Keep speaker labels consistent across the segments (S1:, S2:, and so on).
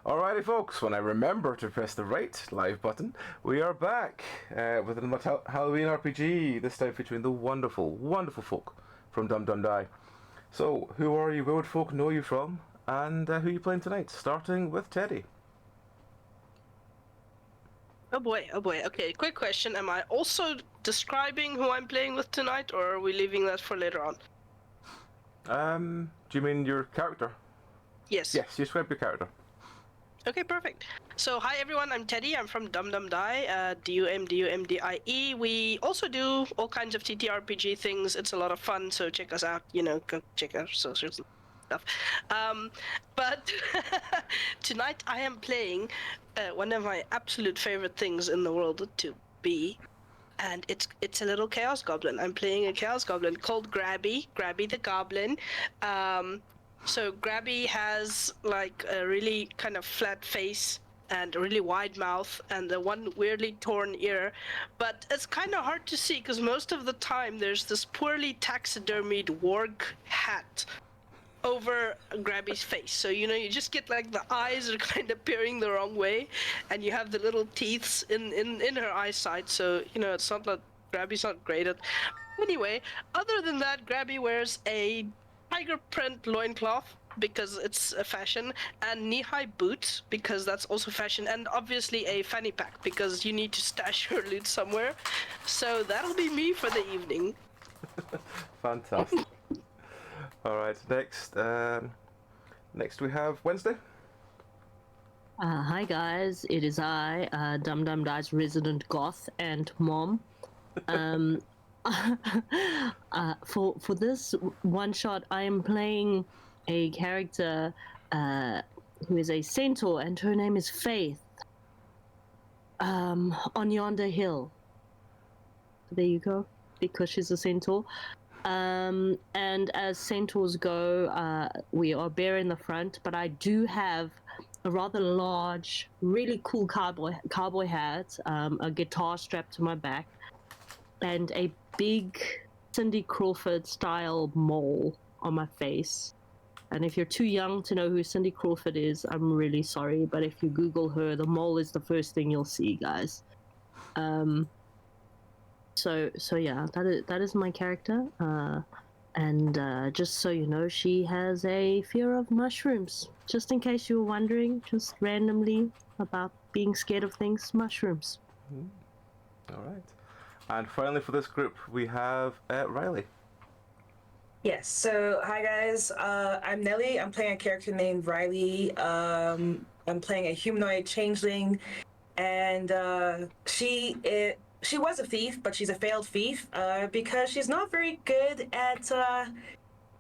S1: Alrighty, folks, when I remember to press the right live button, we are back with another Halloween RPG, this time featuring the wonderful, wonderful folk from DumDumDie. So, who are you, where would folk know you from, and who are you playing tonight? Starting with Teddy.
S2: Oh boy. Okay, quick question. Am I also describing who I'm playing with tonight, or are we leaving that for later on?
S1: Do you mean your character?
S2: Yes.
S1: Yes, you describe your character.
S2: Okay, perfect. So, hi everyone, I'm Teddy. I'm from DumDumDie, DUMDUMDIE. We also do all kinds of TTRPG things. It's a lot of fun, so check us out. Go check our socials and stuff. But tonight I am playing one of my absolute favorite things in the world to be. And it's a little chaos goblin. I'm playing a chaos goblin called Grabby the Goblin. So Grabby has like a really kind of flat face and a really wide mouth and the one weirdly torn ear, but it's kind of hard to see because most of the time there's this poorly taxidermied warg hat over Grabby's face. So you just get like the eyes are kind of peering the wrong way, and you have the little teeths in her eyesight. So it's not like Grabby's not great at. Anyway, other than that, Grabby wears a tiger print loincloth because it's a fashion, and knee-high boots because that's also fashion, and obviously a fanny pack because you need to stash your loot somewhere. So that'll be me for the evening.
S1: Fantastic. Alright, next we have Wednesday.
S3: Hi guys, it is I, DumDumDie's resident goth and mom. For this one shot, I am playing a character who is a centaur, and her name is Faith. On yonder hill. There you go, because she's a centaur. And as centaurs go, we are bare in the front, but I do have a rather large, really cool cowboy hat, a guitar strapped to my back, and a big Cindy Crawford style mole on my face. And if you're too young to know who Cindy Crawford is, I'm really sorry, but if you Google her, the mole is the first thing you'll see, guys. So yeah, that is my character. And just so you know, she has a fear of mushrooms. Just in case you were wondering, just randomly about being scared of things, mushrooms.
S1: All right. And finally for this group, we have Riley.
S4: Yes, so hi guys, I'm Nelly. I'm playing a character named Riley. I'm playing a humanoid changeling, and she was a thief, but she's a failed thief because she's not very good at.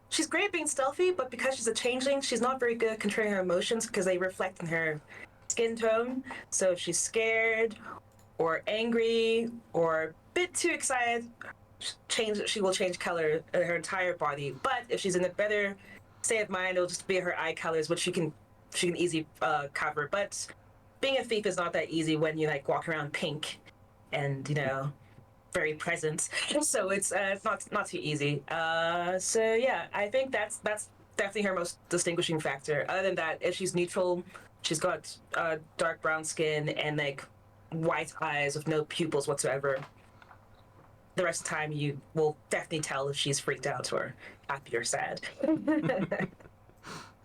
S4: She's great at being stealthy, but because she's a changeling, she's not very good at controlling her emotions because they reflect in her skin tone. So if she's scared, or angry, or a bit too excited, she will change color in her entire body. But if she's in a better state of mind, it'll just be her eye colors, which she can easily cover. But being a thief is not that easy when you like walk around pink and very present. So it's not too easy. So yeah, I think that's definitely her most distinguishing factor. Other than that, if she's neutral, she's got dark brown skin and like white eyes with no pupils whatsoever. The rest of the time, you will definitely tell if she's freaked out or happy or sad.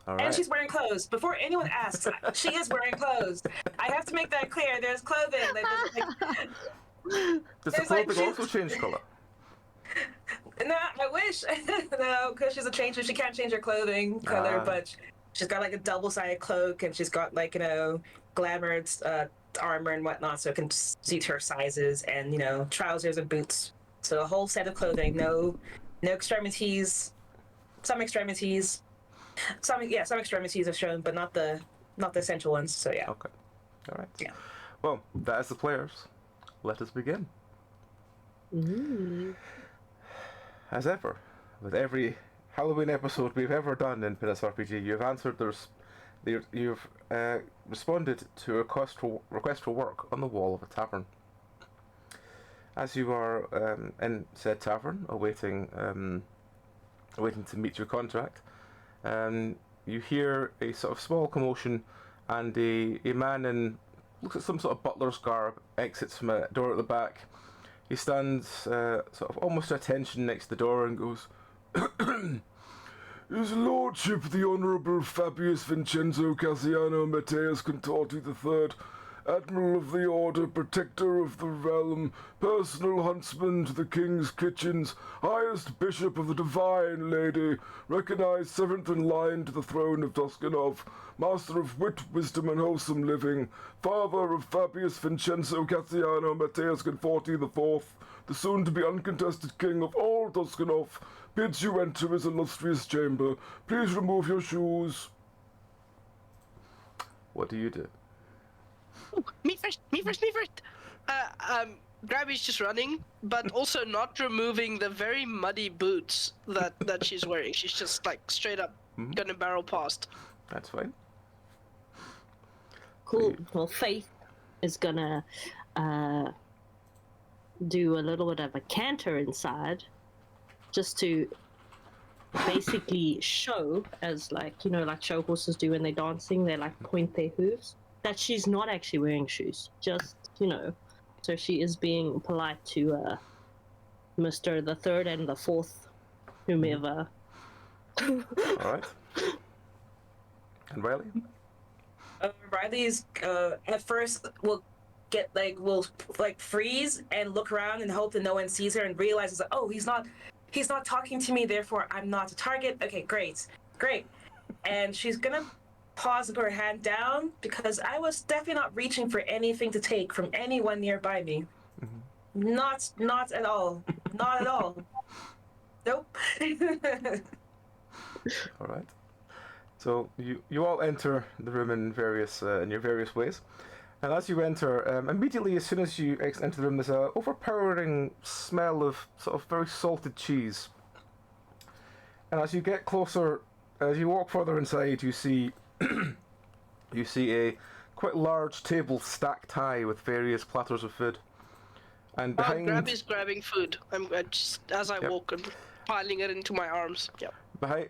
S1: All right.
S4: And she's wearing clothes. Before anyone asks, she is wearing clothes. I have to make that clear. There's clothing.
S1: Does the clothing also change color?
S4: No, I wish. No, because she's a changer. She can't change her clothing color, but she's got like a double-sided cloak, and she's got like glamored armor and whatnot, so it can suit her sizes, and trousers and boots. So a whole set of clothing. No extremities. Some extremities. Some extremities are shown, but not the essential ones. So yeah.
S1: Okay. All right.
S4: Yeah.
S1: Well, that is the players. Let us begin. As ever, with every Halloween episode we've ever done in Penance RPG, you've answered you've responded to a request for work on the wall of a tavern. As you are in said tavern, awaiting to meet your contract, you hear a sort of small commotion and a man in looks like some sort of butler's garb exits from a door at the back. He stands sort of almost at attention next to the door and goes, His Lordship the Honourable Fabius Vincenzo Cassiano Matteus Contorti III, Admiral of the Order, Protector of the Realm, Personal Huntsman to the King's Kitchens, Highest Bishop of the Divine Lady, Recognised Seventh in Line to the Throne of Tuscanov, Master of Wit, Wisdom and Wholesome Living, Father of Fabius Vincenzo Cassiano Matteus Conforti IV, the soon-to-be uncontested King of all Tuscanov, bids you enter his illustrious chamber. Please remove your shoes. What do you do?
S2: Ooh, me first. Grabby's just running, but also not removing the very muddy boots that she's wearing. She's just like straight up gonna barrel past.
S1: That's fine.
S3: Cool. Well, Faith is gonna do a little bit of a canter inside, just to basically show, as like like show horses do when they're dancing, they like point their hooves, that she's not actually wearing shoes. Just so she is being polite to Mr. the Third and the Fourth, whomever.
S1: All right. And Riley?
S4: Riley's at first will freeze and look around and hope that no one sees her and realizes that, oh, he's not talking to me, therefore I'm not a target. Okay, great. And she's gonna pause and put her hand down, because I was definitely not reaching for anything to take from anyone nearby me. Not at all. Not at all. Nope.
S1: All right. So you all enter the room in your various ways, and as you enter, immediately as soon as you enter the room, there's a overpowering smell of sort of very salted cheese. And as you get closer, as you walk further inside, you see a quite large table stacked high with various platters of food. And behind
S2: Grabby's grabbing food. I'm just as I walk and piling it into my arms. Yep.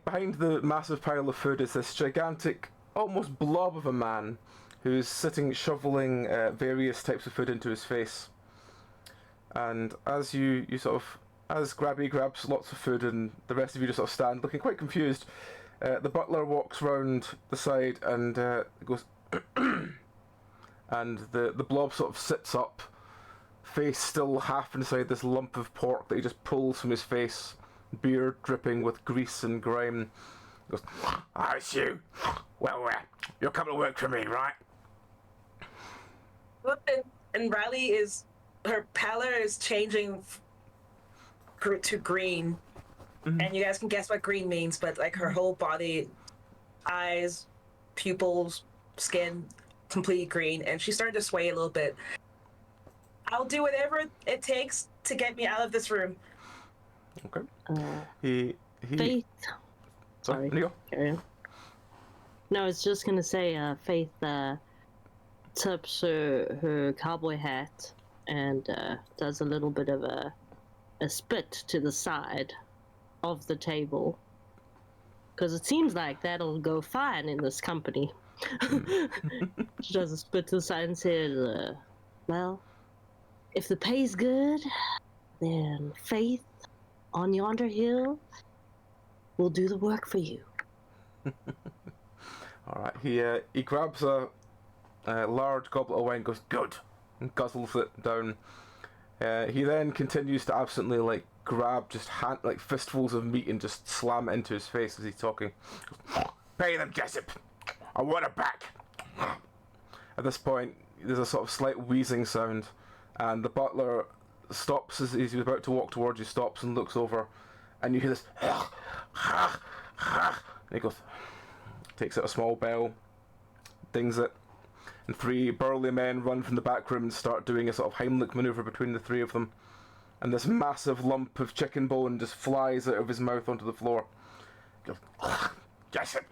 S1: Behind the massive pile of food is this gigantic, almost blob of a man who's sitting shoveling various types of food into his face. And as you as Grabby grabs lots of food and the rest of you just sort of stand looking quite confused, the butler walks round the side and goes and the blob sort of sits up, face still half inside this lump of pork that he just pulls from his face, beard dripping with grease and grime. He goes, it's you. Well, you're coming to work for me, right?
S4: And Riley her pallor is changing to green. And you guys can guess what green means, but like her whole body, eyes, pupils, skin, completely green, and she's starting to sway a little bit. I'll do whatever it takes to get me out of this room.
S1: Okay. He
S3: Faith. Sorry.
S1: Neil?
S3: Carry on. No, I was just gonna say, Faith tips her cowboy hat and does a little bit of a spit to the side of the table, because it seems like that'll go fine in this company. She does a spit to the side and says, well, if the pay's good, then Faith on yonder hill will do the work for you.
S1: All right. He grabs a large goblet of wine, goes, good, and guzzles it down. He then continues to absently grab just fistfuls of meat and just slam it into his face as he's talking. Pay them, Jessup. I want it back. At this point, there's a sort of slight wheezing sound, and the butler stops as he's about to walk towards you, stops and looks over, and you hear this, and he goes, takes out a small bell, dings it, and three burly men run from the back room and start doing a sort of Heimlich maneuver between the three of them, and this massive lump of chicken bone just flies out of his mouth onto the floor. He goes, Jessup,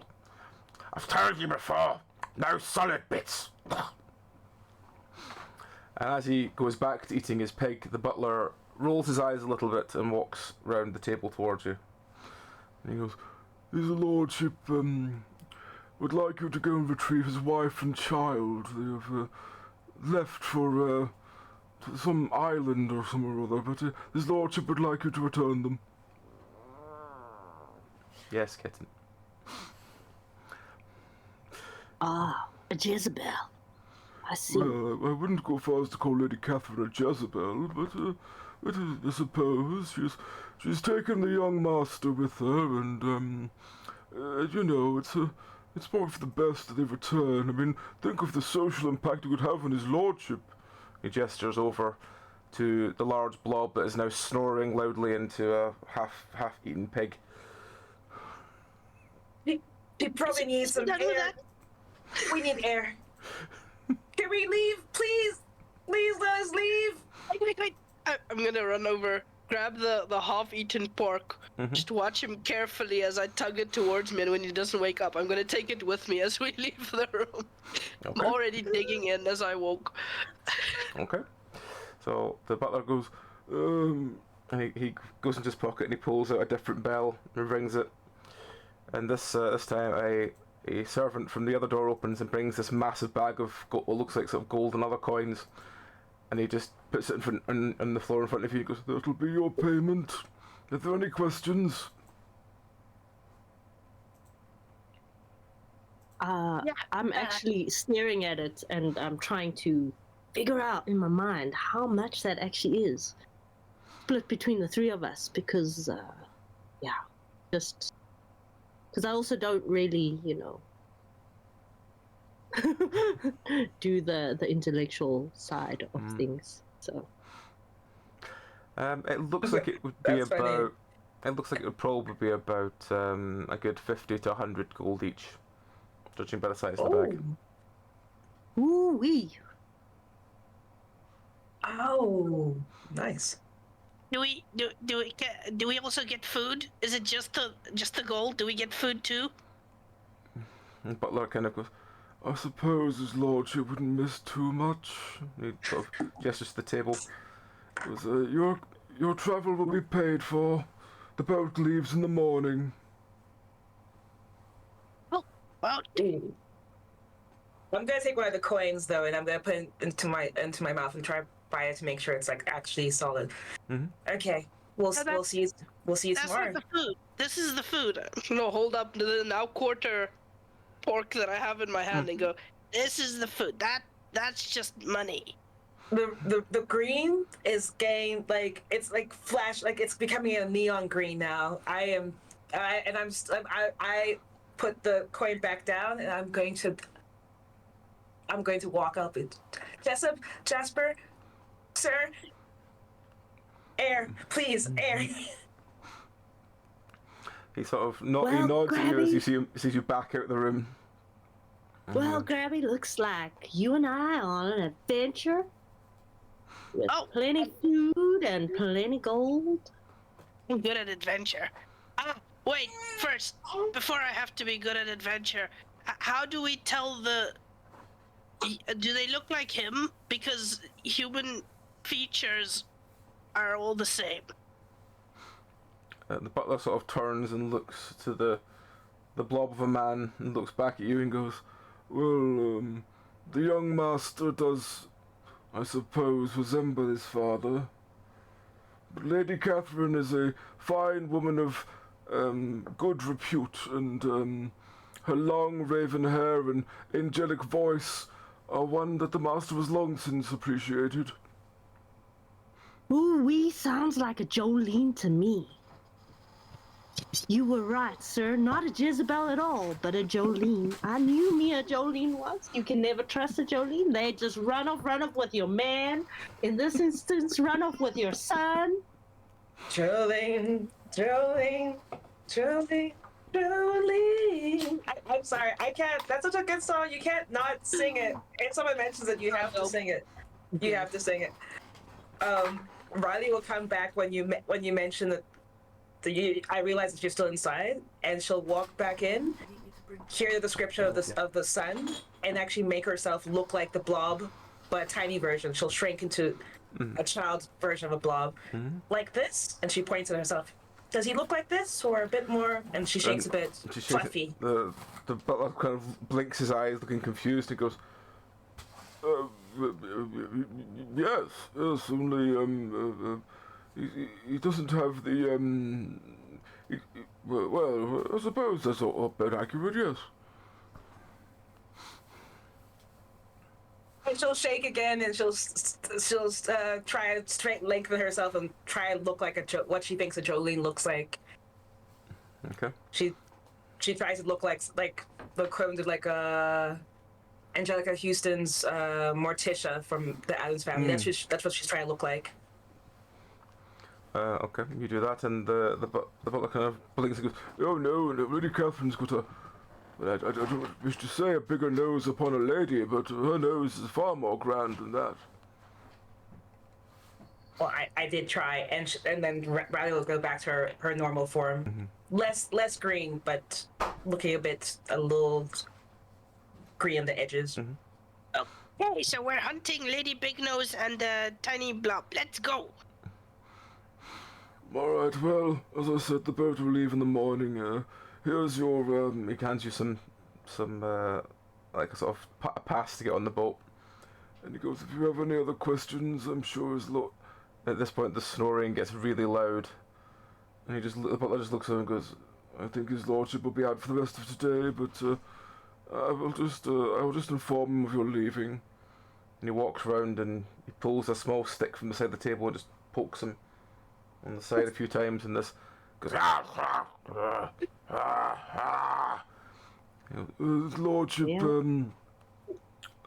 S1: I've told you before, no solid bits. And as he goes back to eating his pig, the butler rolls his eyes a little bit and walks round the table towards you. And he goes, His Lordship
S5: would like you to go and retrieve his wife and child. They have left for to some island or somewhere or other, but his lordship would like you to return them.
S1: Yes, kitten.
S3: Ah, a Jezebel. I see.
S5: Well, I wouldn't go far as to call Lady Catherine a Jezebel, but I suppose she's taken the young master with her, and you know, it's probably for the best that they return. I mean, think of the social impact it would have on his lordship.
S1: He gestures over to the large blob that is now snoring loudly into a half-eaten pig.
S4: He probably needs some
S2: done with
S4: air.
S2: that?
S4: We need air. Can we leave, please? Please let us leave.
S2: Wait. I'm gonna run over, grab the half-eaten pork, just watch him carefully as I tug it towards me, and when he doesn't wake up, I'm gonna take it with me as we leave the room.
S1: Okay.
S2: I'm already digging in as I woke.
S1: Okay. So the butler goes, and he goes into his pocket and he pulls out a different bell and rings it. And this time a servant from the other door opens and brings this massive bag of what looks like sort of gold and other coins. And he just puts it on the floor in front of you. He goes,
S5: That'll be your payment. Are there any questions?
S3: I'm actually staring at it, and I'm trying to figure out in my mind how much that actually is. Split between the three of us, because, just... Because I also don't really, do the intellectual side of things, so...
S1: it looks like it would be
S4: That's funny.
S1: about... It looks like it would probably be about a good 50 to 100 gold each, judging by the size of the bag.
S3: Ooh-wee!
S4: Oh, nice.
S2: Do we also get food? Is it just the gold? Do we get food too?
S1: And Butler kind of goes,
S5: I suppose his lordship wouldn't miss too much.
S1: he sort of gestures to the table.
S5: Because, your travel will be paid for. The boat leaves in the morning.
S2: Well,
S4: I'm gonna take one of the coins though, and I'm gonna put it into my mouth and try to buy it to make sure it's like actually solid. Okay, we'll see you
S2: that's
S4: tomorrow.
S2: not the food. This is the food. I'm gonna hold up the now quarter pork that I have in my hand and go, "This is the food. That's just money."
S4: The green is getting like it's like flash, like it's becoming a neon green now. I put the coin back down, and I'm going to walk up and Jasper, sir, air, please, air.
S1: He sort of
S3: Well,
S1: nods at you as
S3: Grabby.
S1: he sees you back out the room.
S3: Well, Grabby, looks like you and I are on an adventure with plenty food and plenty gold.
S2: I'm good at adventure. Wait, first, before I have to be good at adventure, how do we tell do they look like him? Because human features are all the same.
S1: The butler sort of turns and looks to the blob of a man and looks back at you and goes,
S5: Well, the young master does, I suppose, resemble his father. But Lady Catherine is a fine woman of good repute, and her long raven hair and angelic voice are one that the master has long since appreciated.
S3: Ooh-wee, sounds like a Jolene to me. You were right, sir. Not a Jezebel at all, but a Jolene. I knew me a Jolene once. You can never trust a Jolene. They just run off with your man. In this instance, run off with your son.
S4: Jolene. I'm sorry, I can't. That's such a good song. You can't not sing it. If someone mentions it, you have to sing it. You have to sing it. Riley will come back when you mention that. I realize that you're still inside, and she'll walk back in, hear the description of the sun, and actually make herself look like the blob, but a tiny version. She'll shrink into a child's version of a blob, like this, and she points at herself. does he look like this or a bit more? And she shakes a bit.
S1: She shakes
S4: Fluffy.
S1: the butler kind of blinks his eyes, looking confused. He goes,
S5: yes, only, he doesn't have the, well, I suppose that's a bit accurate, yes.
S4: And she'll shake again, and she'll try to straight lengthen herself and try and look like what she thinks a Jolene looks like.
S1: okay.
S4: She tries to look like the clones of like Angelica Houston's Morticia from the Addams Family. That's what she's trying to look like.
S1: Okay, you do that, and the butler kind of blinks and goes,
S5: Oh no, Lady Catherine's got a, I don't wish to say a bigger nose upon a lady, but her nose is far more grand than that.
S4: Well, I did try, and then Riley will go back to her normal form. Less green, but looking a little green on the edges.
S2: Okay, so we're hunting Lady Big Nose and Tiny Blob. Let's go.
S5: Alright, well, as I said, the boat will leave in the morning. Here's your,
S1: he hands you some like a sort of a pass to get on the boat.
S5: and he goes, if you have any other questions, I'm sure his lot.
S1: At this point, the snoring gets really loud, and the butler just looks at him and goes,
S5: I think his lordship will be out for the rest of today, but I will just inform him of your leaving.
S1: And he walks round and he pulls a small stick from the side of the table and just pokes him on the side a few times, and this goes,
S5: His lordship,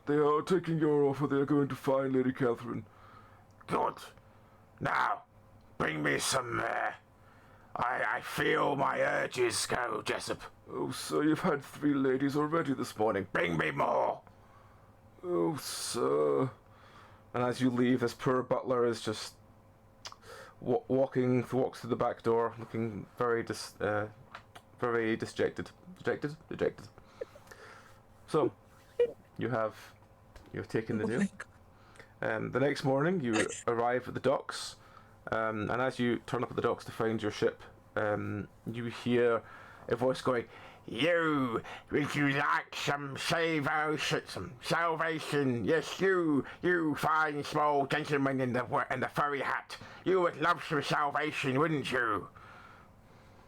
S5: they are taking your offer. They are going to find Lady Catherine.
S6: Good. Now, bring me some, I feel my urges go, Jessup.
S5: Oh, sir, you've had 3 ladies already this morning.
S6: Bring me more.
S5: Oh, sir.
S1: and as you leave, this poor butler is just walks through the back door, looking very dejected. So, you've taken the deal. The next morning, you arrive at the docks, and as you turn up at the docks to find your ship, you hear a voice going,
S6: You, would you like some salvation? Yes, you fine small gentleman in the furry hat. You would love some salvation, wouldn't you?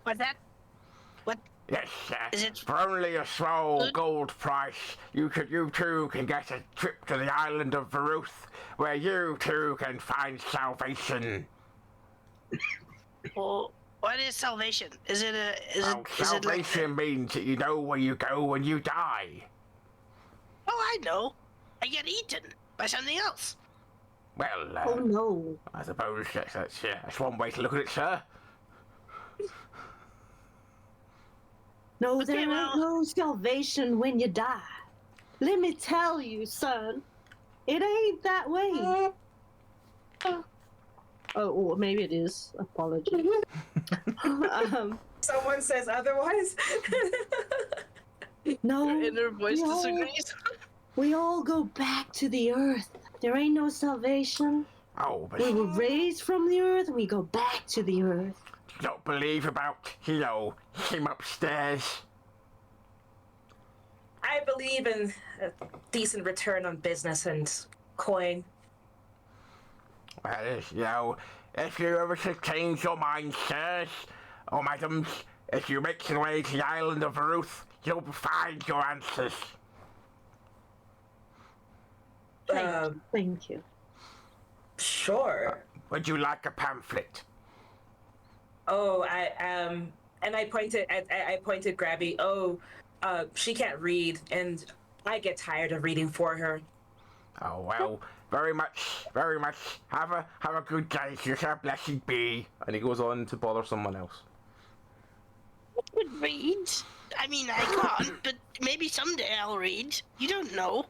S2: What's that? What?
S6: Yes,
S2: Is it
S6: for only a small
S2: good?
S6: gold price, you too can get a trip to the island of Mheruath, where you too can find salvation.
S2: Well, what is salvation? Is it
S6: Salvation means that you know where you go when you die.
S2: Oh, I know. I get eaten by something else.
S6: Well,
S3: Oh no.
S6: I suppose that's one way to look at it, sir.
S3: No,
S2: Okay,
S3: there ain't
S2: well-
S3: no salvation when you die. Let me tell you, son, it ain't that way. Oh, or maybe it is. Apologies.
S4: Someone says otherwise.
S3: No,
S2: Her inner voice
S3: we all-
S2: disagrees.
S3: we all go back to the earth. There ain't no salvation.
S6: Oh, but
S3: We
S6: you
S3: were raised from the earth and we go back to the earth.
S6: don't believe about, him upstairs?
S4: I believe in a decent return on business and coin.
S6: Well, if you ever should change your mind, sirs, or madams, if you make your way to the island of Mheruath, you'll find your answers.
S3: Thank you.
S4: Sure.
S6: Would you like a pamphlet?
S4: Oh, and I pointed Grabby. Oh, she can't read, and I get tired of reading for her.
S6: Oh, well, very much. Have a good day, sister, blessed be.
S1: And he goes on to bother someone else.
S2: I could read. I mean, I can't, but maybe someday I'll read. You don't know.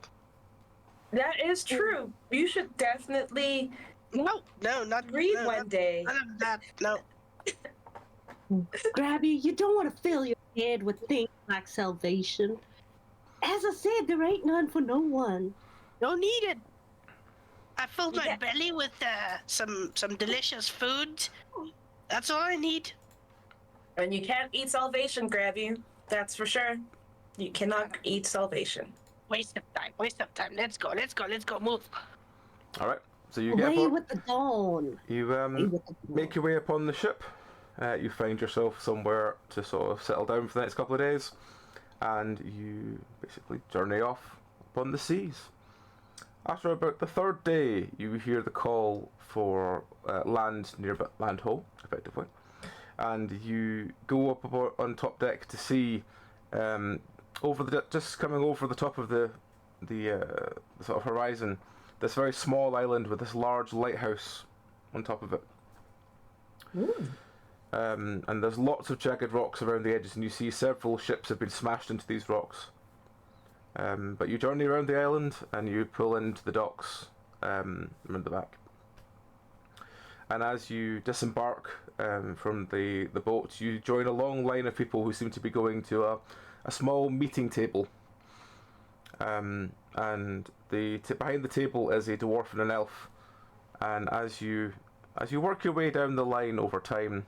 S4: That is true. You should definitely
S2: No, not
S4: read
S2: no,
S4: one
S2: not-
S4: day.
S2: None of that. No.
S3: Grabby, you don't want to fill your head with things like salvation. As I said, there ain't none for no one.
S2: Don't need it. I filled my
S4: Yeah.
S2: belly with some delicious food. That's all I need.
S4: And you can't eat salvation, Grabby. That's for sure. You cannot eat salvation.
S2: Waste of time. Waste of time. Let's go. Let's go. Let's go. Move.
S1: All right. So you get
S3: Away
S1: aboard.
S3: with the dawn.
S1: You
S3: Away with the dawn.
S1: make your way upon the ship. You find yourself somewhere to sort of settle down for the next couple of days, and you basically journey off upon the seas. After about the third day, you hear the call for land ho, effectively, and you go up on top deck to see just coming over the top of the sort of horizon, this very small island with this large lighthouse on top of it. And there's lots of jagged rocks around the edges, and you see several ships have been smashed into these rocks. But you journey around the island, and you pull into the docks around the back. And as you disembark from the boat, you join a long line of people who seem to be going to a small meeting table. And behind the table is a dwarf and an elf. And as you work your way down the line over time,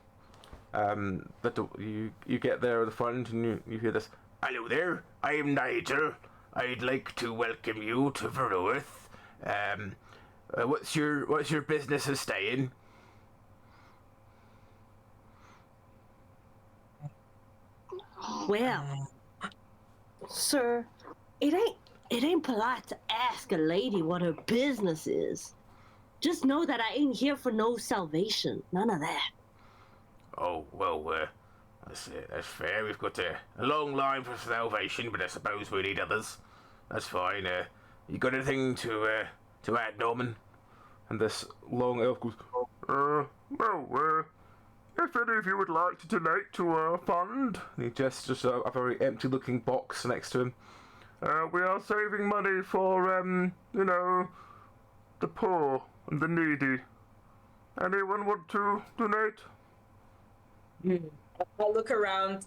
S1: you get there at the front, and you hear this.
S6: Hello there, I'm Nigel. I'd like to welcome you to Mheruath. What's your business of staying?
S3: Well, sir, it ain't polite to ask a lady what her business is. Just know that I ain't here for no salvation. None of that.
S6: Oh, well, that's fair. We've got a long line for salvation, but I suppose we need others. That's fine. You got anything to add, Norman?
S1: And this long elf goes,
S5: If any of you would like to donate to our fund,
S1: and he gestures a very empty-looking box next to him.
S5: we are saving money for, the poor and the needy. Anyone want to donate?
S4: I'll look around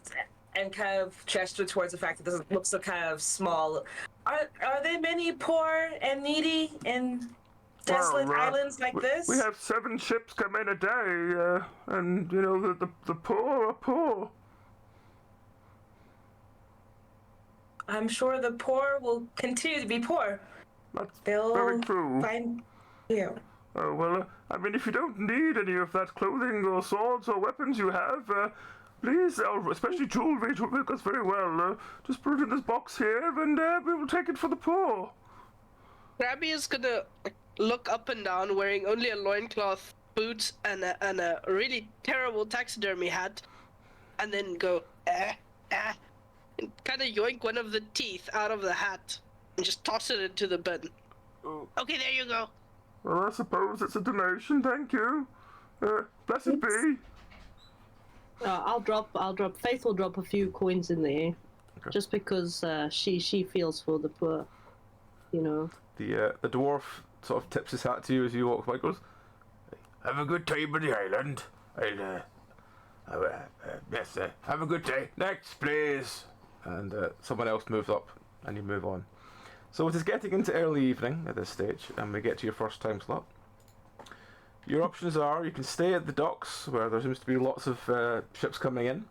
S4: and kind of gesture towards the fact that this looks so kind of small. Are there many poor and needy in desolate islands like this?
S5: We have 7 ships come in a day, and the poor are poor.
S4: I'm sure the poor will continue to be poor.
S5: That's
S4: They'll
S5: very true.
S4: find you.
S5: Oh, well, if you don't need any of that clothing or swords or weapons you have, please, especially jewelry goes very well. Just put it in this box here, and we will take it for the poor.
S2: Grabby is gonna look up and down, wearing only a loincloth, boots, and a really terrible taxidermy hat, and then go, and kind of yoink one of the teeth out of the hat, and just toss it into the bin.
S5: Oh.
S2: Okay, there you go.
S5: Well, I suppose it's a donation, thank you. Blessed be.
S3: Faith will drop a few coins in there, just because she feels for the poor,
S1: The dwarf sort of tips his hat to you as you walk by. Goes,
S6: Have a good time on the island. Yes, have a good day. Next, please.
S1: and someone else moves up, and you move on. So it is getting into early evening at this stage, and we get to your first time slot. Your options are: you can stay at the docks, where there seems to be lots of ships coming in.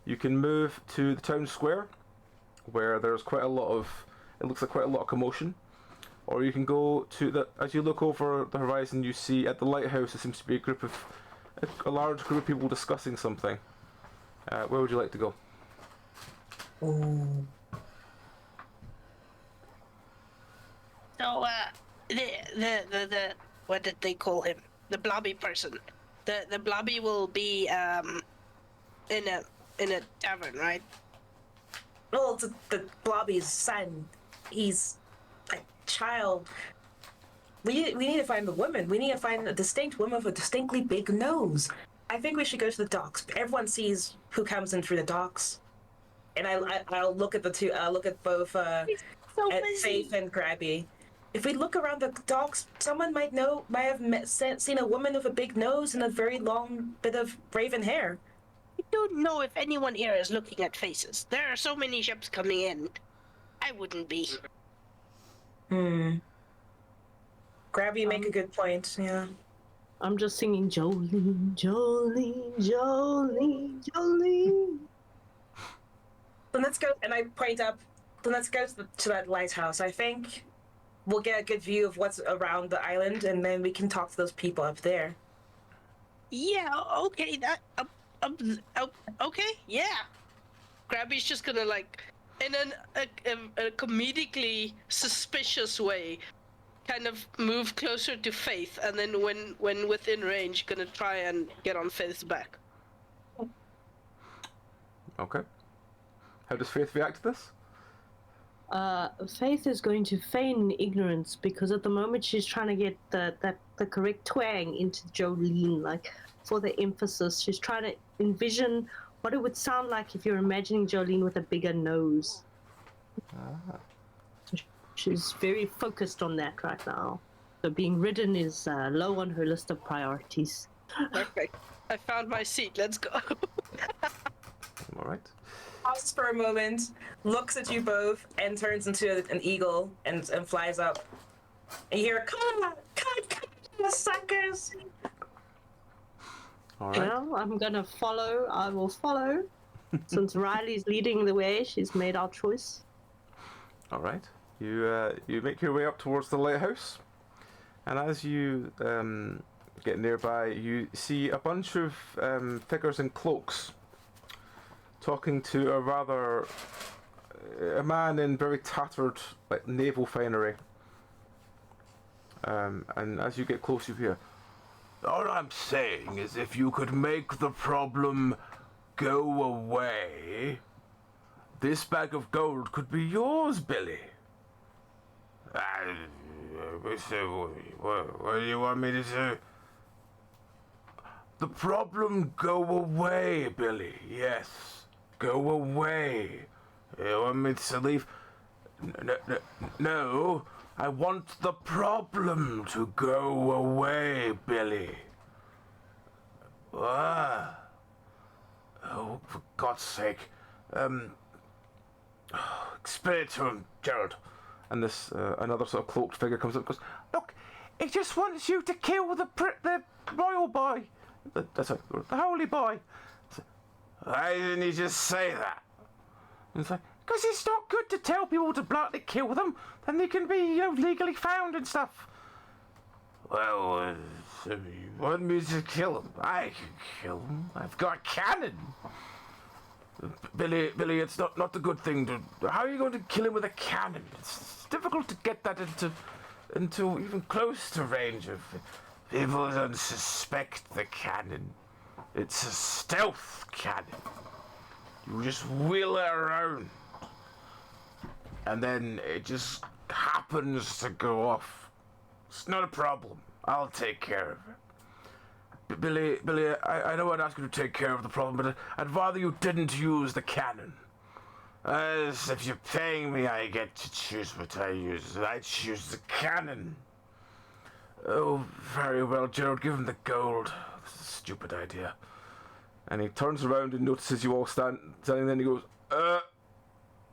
S1: You can move to the town square, where there's quite a lot of, it looks like quite a lot of commotion. Or you can go to as you look over the horizon, you see at the lighthouse there seems to be a large group of people discussing something. Where would you like to go?
S2: So, the what did they call him? The blobby person. The blobby will be in a tavern, right?
S4: Well, it's the Blobby's son. He's a child. We need to find the woman. We need to find a distinct woman with a distinctly big nose. I think we should go to the docks. Everyone sees who comes in through the docks. And I'll look at the two. I'll look at both at Faith and Grabby. If we look around the docks, someone might have seen a woman with a big nose and a very long bit of raven hair.
S2: I don't know if anyone here is looking at faces. There are so many ships coming in. I wouldn't be.
S4: Grabby, make a good point. Yeah.
S3: I'm just singing Jolene, Jolene, Jolene, Jolene.
S4: Then let's go, and I point up. Then let's go to that lighthouse. I think we'll get a good view of what's around the island, and then we can talk to those people up there.
S2: Yeah, okay, okay, yeah. Grabby's just gonna, like, in a comedically suspicious way, kind of move closer to Faith, and then when within range, gonna try and get on Faith's back.
S1: Okay. How does Faith react to this?
S3: Faith is going to feign ignorance because at the moment she's trying to get the correct twang into Jolene, like for the emphasis. She's trying to envision what it would sound like if you're imagining Jolene with a bigger nose. So she's very focused on that right now. So being ridden is low on her list of priorities.
S2: Perfect. I found my seat. Let's go.
S1: All right.
S4: Pauses for a moment, looks at you both, and turns into an eagle and flies up. And you hear, come on, suckers!
S1: All right.
S3: Well, I'm gonna follow. I will follow. Since Riley's leading the way, she's made our choice.
S1: All right. You make your way up towards the lighthouse, and as you get nearby, you see a bunch of figures in cloaks talking to a man in very tattered, like, naval finery. And as you get close, you hear,
S6: All I'm saying is if you could make the problem go away, this bag of gold could be yours, Billy. So, what do you want me to do? The problem go away, Billy, yes. Go away. You want me to leave? No, I want the problem to go away, Billy. What? Oh, for God's sake. Explain it to him, Gerald.
S1: and this another sort of cloaked figure comes up and goes, "Look, he just wants you to kill the royal boy, the holy boy."
S6: Why didn't he just say that?
S1: And it's like, because it's not good to tell people to bluntly kill them, then they can be, legally found and stuff.
S6: Well, so you want me to kill him? I can kill him. I've got a cannon. Billy, it's not the good thing to... How are you going to kill him with a cannon? It's difficult to get that into even close to range of... People don't suspect the cannon. It's a stealth cannon. You just wheel it around. And then it just happens to go off. It's not a problem. I'll take care of it. Billy, I know I'd ask you to take care of the problem, but I'd rather you didn't use the cannon. As if you're paying me, I get to choose what I use. I choose the cannon. Oh, very well, Gerald, give him the gold. This is a stupid idea.
S1: And he turns around and notices you all standing there, and he goes,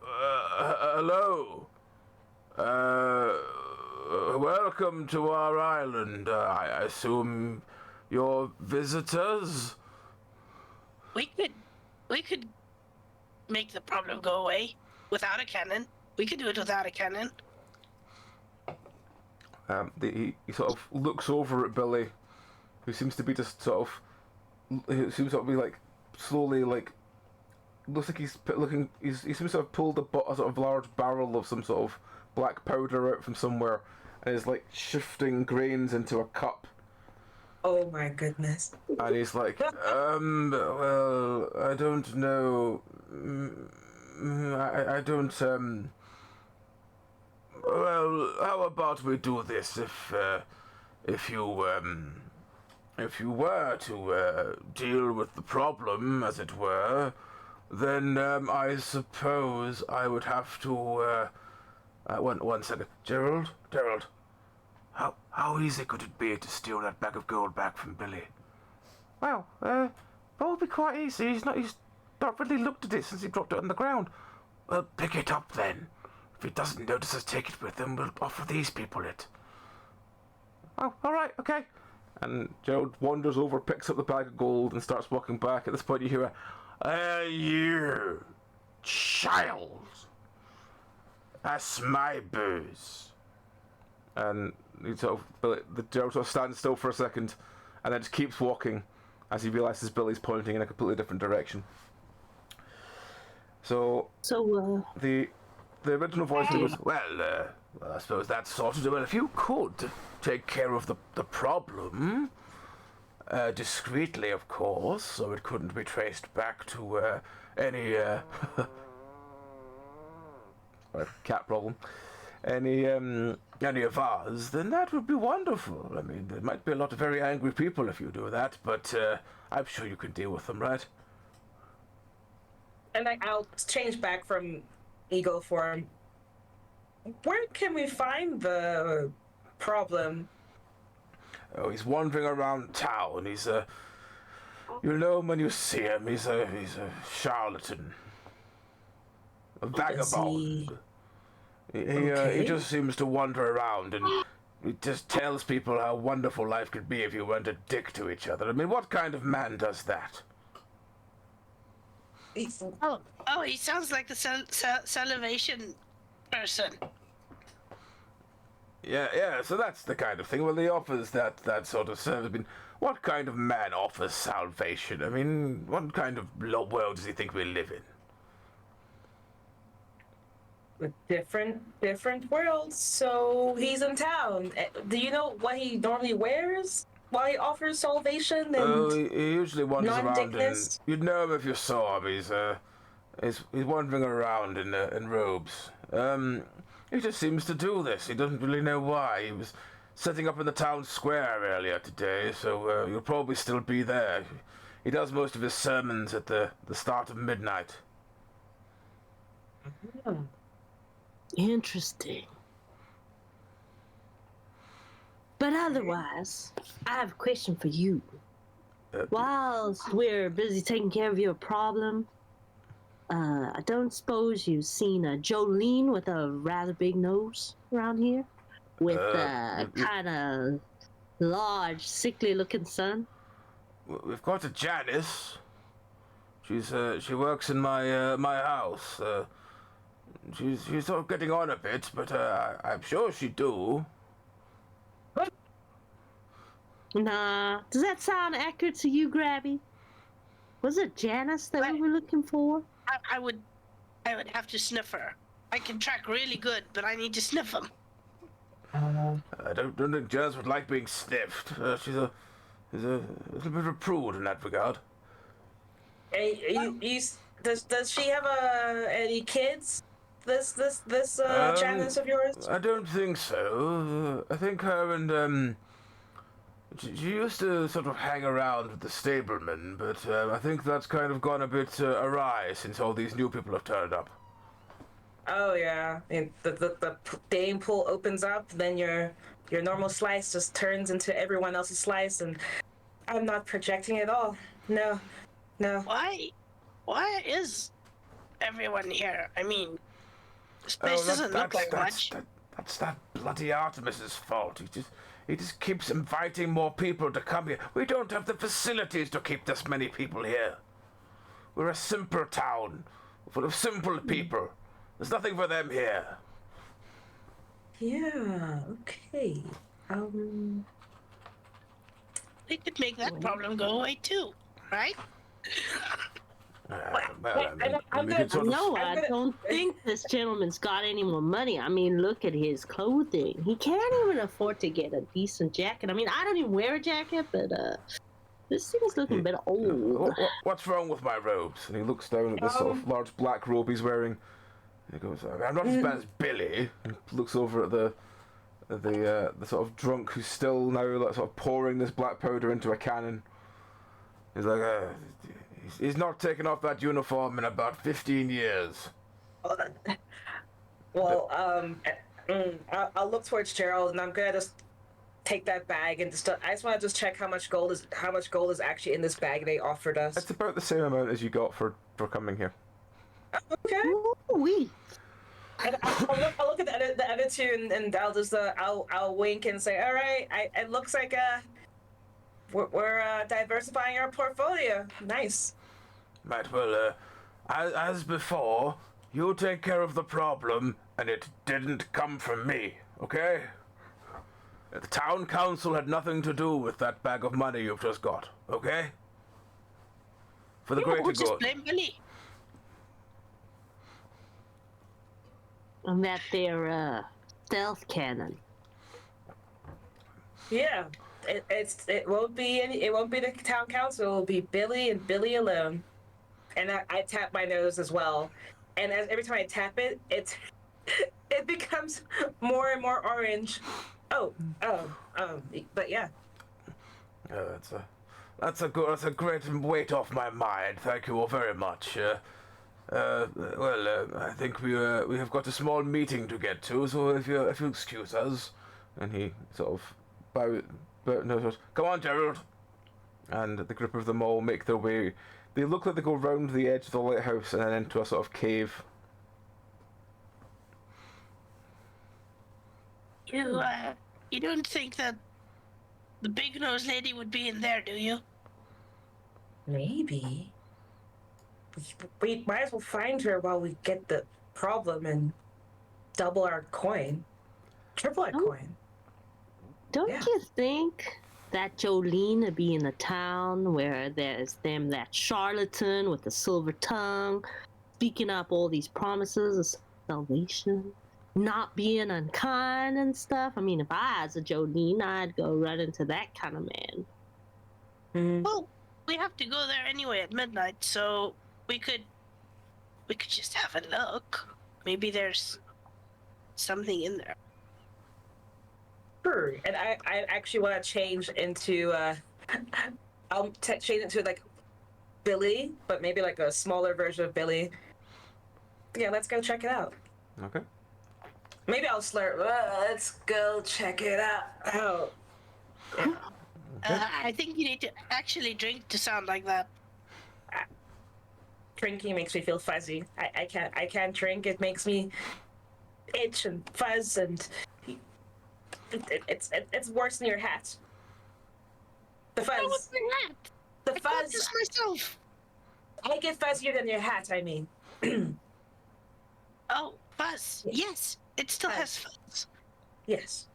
S6: hello. Welcome to our island. I assume you're visitors?
S2: We could make the problem go away without a cannon. We could do it without a cannon.
S1: he sort of looks over at Billy, who seems to be just sort of, he seems to be like slowly like, looks like he seems to have pulled a sort of large barrel of some sort of black powder out from somewhere, and is like shifting grains into a cup.
S4: Oh my goodness.
S1: And he's like,
S6: Well, I don't know. I don't, Well, how about we do this? If you were to deal with the problem, as it were, then I suppose I would have to. One second, Gerald. How easy could it be to steal that bag of gold back from Billy?
S1: well, probably quite easy. He's not really looked at it since he dropped it on the ground.
S6: Well, pick it up then. If he doesn't notice us take it with him, we'll offer these people it.
S1: Oh, all right, okay. And Gerald wanders over, picks up the bag of gold, and starts walking back. At this point, you hear you child, that's my booze. And Gerald sort of stands still for a second, and then just keeps walking as he realizes Billy's pointing in a completely different direction. So the original voice was, well, I suppose that's sorted. Well, if you could take care of the problem, discreetly, of course, so it couldn't be traced back to any cat problem, any of us, then that would be wonderful. I mean, there might be a lot of very angry people if you do that, but I'm sure you can deal with them, right?
S4: And I'll change back from ego form. Where can we find the problem?
S1: Oh, he's wandering around town. He's you'll know him when you see him. He's a charlatan, a vagabond. He just seems to wander around and he just tells people how wonderful life could be if you weren't a dick to each other. I mean, what kind of man does that?
S2: Oh, he sounds like the salivation person.
S1: Yeah, so that's the kind of thing. Well, he offers that sort of service. I mean, what kind of man offers salvation? I mean, what kind of world does he think we live in?
S4: Different worlds. So he's in town. Do you know what he normally wears while he offers salvation? And
S1: he usually wanders around, and
S4: non-dickness?
S1: you'd know him if you saw him. He's wandering around in robes. He just seems to do this. He doesn't really know why. He was setting up in the town square earlier today, so you'll probably still be there. He does most of his sermons at the start of midnight.
S3: Interesting. But otherwise, I have a question for you. Whilst we're busy taking care of your problem, I don't suppose you've seen a Jolene with a rather big nose around here? With a kind of large, sickly-looking son?
S1: We've got a Janice. She works in my house. She's sort of getting on a bit, but I'm sure she do.
S3: Nah. Does that sound accurate to you, Grabby? Was it Janice that we were looking for?
S2: I would have to sniff her. I can track really good, but I need to sniff them.
S1: I don't think Janice would like being sniffed. She's a little bit of a prude in that regard.
S4: Does she have any kids? This Janice of yours?
S1: I don't think so. I think her and she used to sort of hang around with the stablemen, but I think that's kind of gone a bit awry since all these new people have turned up.
S4: Oh yeah, and the game pool opens up, then your normal slice just turns into everyone else's slice, and I'm not projecting at all. No.
S2: Why is everyone here? I mean, this place doesn't look like much.
S1: That's that bloody Artemis's fault. He just keeps inviting more people to come here. We don't have the facilities to keep this many people here. We're a simple town, full of simple people. There's nothing for them here.
S4: Yeah, okay.
S2: We could make that problem go away too, right?
S3: I don't think this gentleman's got any more money. I mean, look at his clothing. He can't even afford to get a decent jacket. I mean, I don't even wear a jacket, but this thing's looking a bit old.
S1: What's wrong with my robes? And he looks down at this sort of large black robe he's wearing. He goes, I'm not as bad as Billy. And looks over at the sort of drunk who's still now like, sort of pouring this black powder into a cannon. He's like, he's not taken off that uniform in about 15 years.
S4: Well, I'll look towards Gerald, and I'm gonna just take that bag and just. I just want to just check how much gold is actually in this bag they offered us.
S1: It's about the same amount as you got for coming here.
S4: Okay.
S3: Ooh-wee.
S4: And I'll look at the other two, and I'll just I'll wink and say, all right. It looks like we're diversifying our portfolio. Nice.
S6: Right, well, as before, you take care of the problem, and it didn't come from me, okay? The town council had nothing to do with that bag of money you've just got, okay? For the greater
S2: We'll just
S6: good.
S2: blame Billy.
S3: And that their stealth cannon.
S4: Yeah. It won't be the town council. It'll be Billy and Billy alone. And I tap my nose as well. And every time I tap it, it becomes more and more orange. But yeah.
S6: That's a great weight off my mind. Thank you all very much. I think we have got a small meeting to get to, so if you excuse us, and he sort of come on, Gerald. And the group of them all make their way. They look like they go round the edge of the lighthouse and then into a sort of cave.
S2: You don't think that the big nose lady would be in there, do you?
S4: Maybe. We might as well find her while we get the problem and double our coin. Triple our coin.
S3: Don't
S4: Yeah.
S3: you think that Jolene would be in a town where there's that charlatan with the silver tongue, speaking up all these promises of salvation, not being unkind and stuff? I mean, if I was a Jolene, I'd go right into that kind of man.
S4: Mm-hmm.
S2: Well, we have to go there anyway at midnight, so we could just have a look. Maybe there's something in there.
S4: Sure. And I actually want to change into I'll change into like Billy, but maybe like a smaller version of Billy. Yeah, let's go check it out.
S1: Okay.
S4: Maybe I'll slur. Let's go check it out.
S2: I think you need to actually drink to sound like that.
S4: Drinking makes me feel fuzzy. I can't drink. It makes me itch and fuzz, and it's worse than your hat. The
S2: That was
S4: fuzz.
S2: my hat.
S4: The
S2: I got
S4: fuzz.
S2: this myself.
S4: I get fuzzier than your hat. I mean.
S2: Oh, fuzz. Yes, it still has fuzz.
S4: Yes.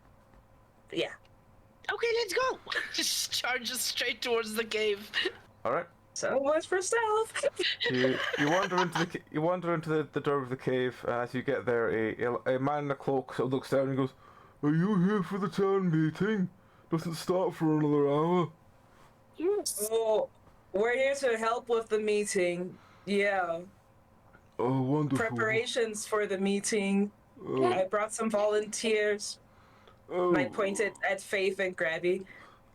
S4: Yeah.
S2: Okay, let's go. Just charges straight towards the cave.
S1: All right.
S4: So much for stealth.
S1: You wander into the door of the cave. As you get there, a man in a cloak sort of looks down and goes,
S5: Are you here for the town meeting? Doesn't start for another hour.
S2: Yes.
S4: Oh, we're here to help with the meeting. Yeah.
S5: Oh, wonderful.
S4: Preparations for the meeting. I brought some volunteers.
S5: Oh,
S4: And I pointed at Faith and Grabby.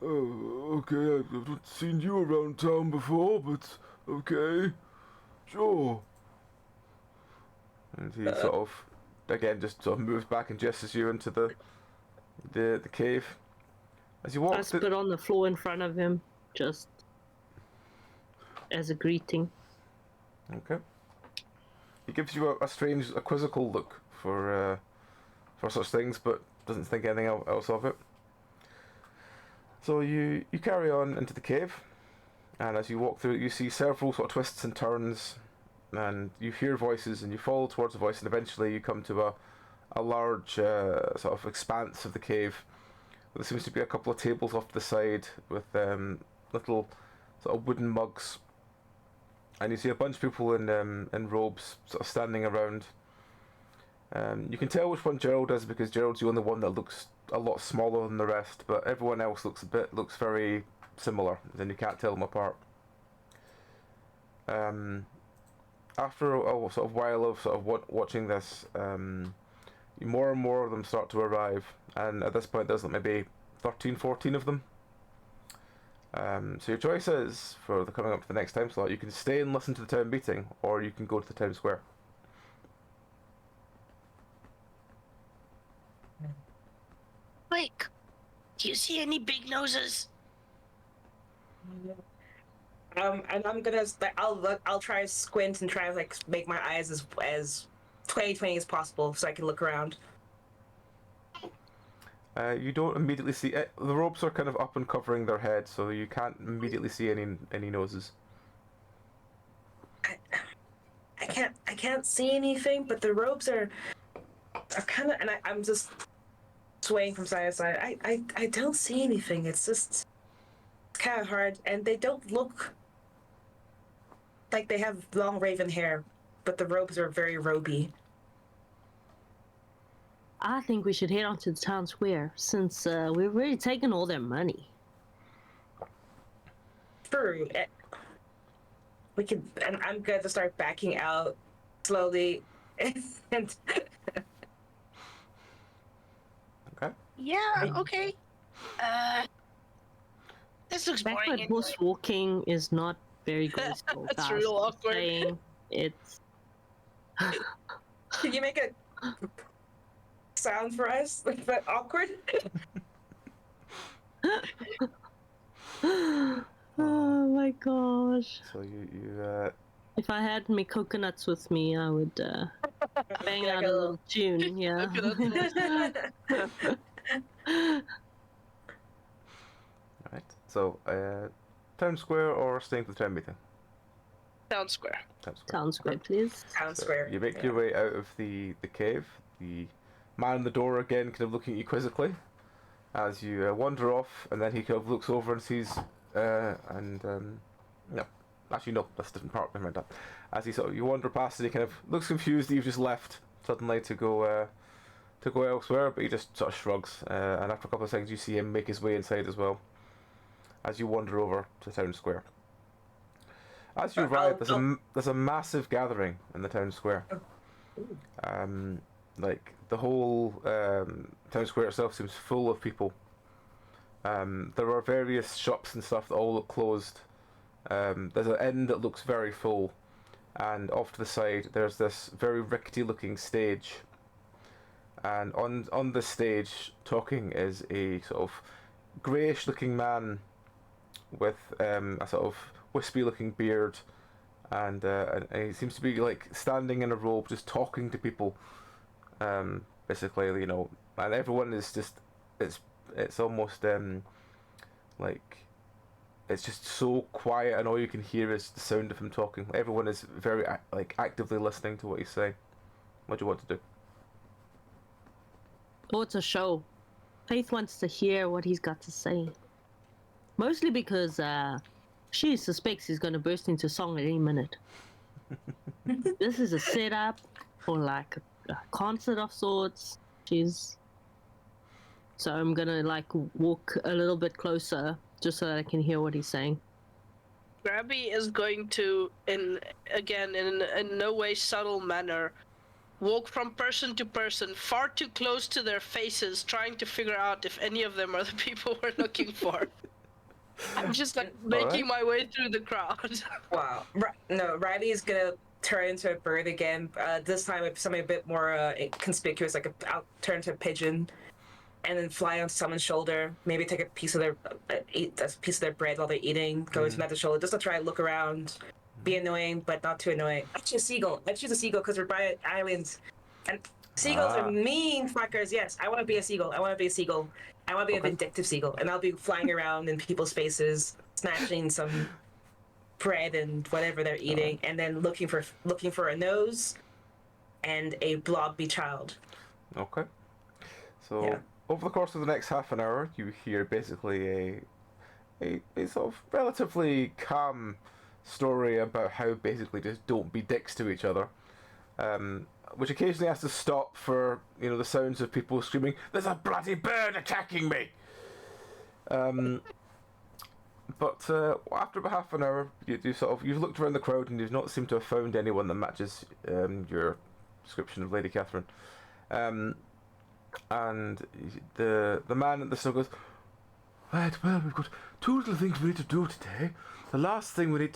S5: oh, okay. I've not seen you around town before, but okay. Sure.
S1: and he sort of again just sort of moves back and gestures you into the cave. As you
S3: I
S1: walk,
S3: spit on the floor in front of him, just as a greeting.
S1: okay. He gives you a strange, a quizzical look for such things, but doesn't think anything else of it. So you carry on into the cave, and as you walk through it, you see several sort of twists and turns, and you hear voices, and you follow towards the voice, and eventually you come to a large sort of expanse of the cave. There seems to be a couple of tables off to the side with little sort of wooden mugs, and you see a bunch of people in robes sort of standing around. You can tell which one Gerald is because Gerald's the only one that looks a lot smaller than the rest, but everyone else looks very similar, and you can't tell them apart. After a sort of while of sort of watching this, more and more of them start to arrive, and at this point there's like maybe 13, 14 of them. So your choice is, for the coming up to the next time slot, you can stay and listen to the town meeting, or you can go to the town square.
S2: Mike, do you see any big noses?
S4: And I'm gonna I'll try to squint and try to like make my eyes as 20/20 as possible so I can look around.
S1: You don't immediately see it. The ropes are kind of up and covering their heads, so you can't immediately see any noses.
S4: I can't see anything, but the robes are kind of, and I'm just swaying from side to side. I don't see anything. It's just kind of hard, and they don't look like they have long raven hair, but the robes are very roby.
S3: I think we should head on to the town square since we've already taken all their money.
S4: True. We can, and I'm going to start backing out slowly. And
S1: Okay.
S2: Yeah, okay. This looks boring.
S3: Backward horse walking is not very graceful.
S2: That's
S3: guys.
S2: real
S3: I'm
S2: awkward.
S3: saying it's.
S4: can you make a sound for us? But awkward?
S3: Oh my gosh.
S1: So you
S3: If I had my coconuts with me, I would bang out a little tune, yeah.
S1: right. So town square or staying for the town meeting?
S2: Town square.
S1: Town square.
S3: Town square, please.
S4: Town
S1: So
S4: square.
S1: you make your way out of the cave. The man in the door again, kind of looking at you quizzically, as you wander off, and then he kind of looks over and sees, no, actually no, that's a different part. Never mind that. As you wander past, and he kind of looks confused that you've just left suddenly to go elsewhere, but he just sort of shrugs, and after a couple of seconds, you see him make his way inside as well. As you wander over to town square. As you arrive, there's a massive gathering in the town square. Like the whole town square itself seems full of people. There are various shops and stuff that all look closed. There's an inn that looks very full, and off to the side there's this very rickety-looking stage. And on the stage, talking is a sort of greyish-looking man with a sort of wispy-looking beard, and he seems to be like standing in a robe, just talking to people. Basically, you know, and everyone is just it's almost like it's just so quiet, and all you can hear is the sound of him talking. Everyone is very actively listening to what he's saying. What do you want to do?
S3: Oh, it's a show. Faith wants to hear what he's got to say. Mostly because she suspects he's going to burst into song at any minute. This is a setup for like a concert of sorts. So I'm going to like walk a little bit closer just so that I can hear what he's saying.
S2: Grabby is going to, in no way subtle manner, walk from person to person, far too close to their faces, trying to figure out if any of them are the people we're looking for. I'm just like making my way through the crowd.
S4: Wow. No, Riley is gonna turn into a bird again. This time it's something a bit more conspicuous, like I'll turn into a pigeon, and then fly on someone's shoulder. Maybe take a piece of their eat a piece of their bread while they're eating. Go into another shoulder, just to try and look around, be annoying but not too annoying. I choose a seagull. I choose a seagull because we're by islands, and seagulls are mean fuckers. Yes, I want to be a seagull. I want to be a seagull. I want to be a vindictive seagull, and I'll be flying around in people's faces, snatching some bread and whatever they're eating, and then looking for a nose and a blobby child.
S1: Okay. So over the course of the next half an hour, you hear basically a sort of relatively calm story about how basically just don't be dicks to each other. Which occasionally has to stop for, you know, the sounds of people screaming, "There's a bloody bird attacking me!" But after about half an hour, you've looked around the crowd and you've not seemed to have found anyone that matches your description of Lady Catherine. And the man at the store goes, "Right, well, we've got two little things we need to do today. The first thing we need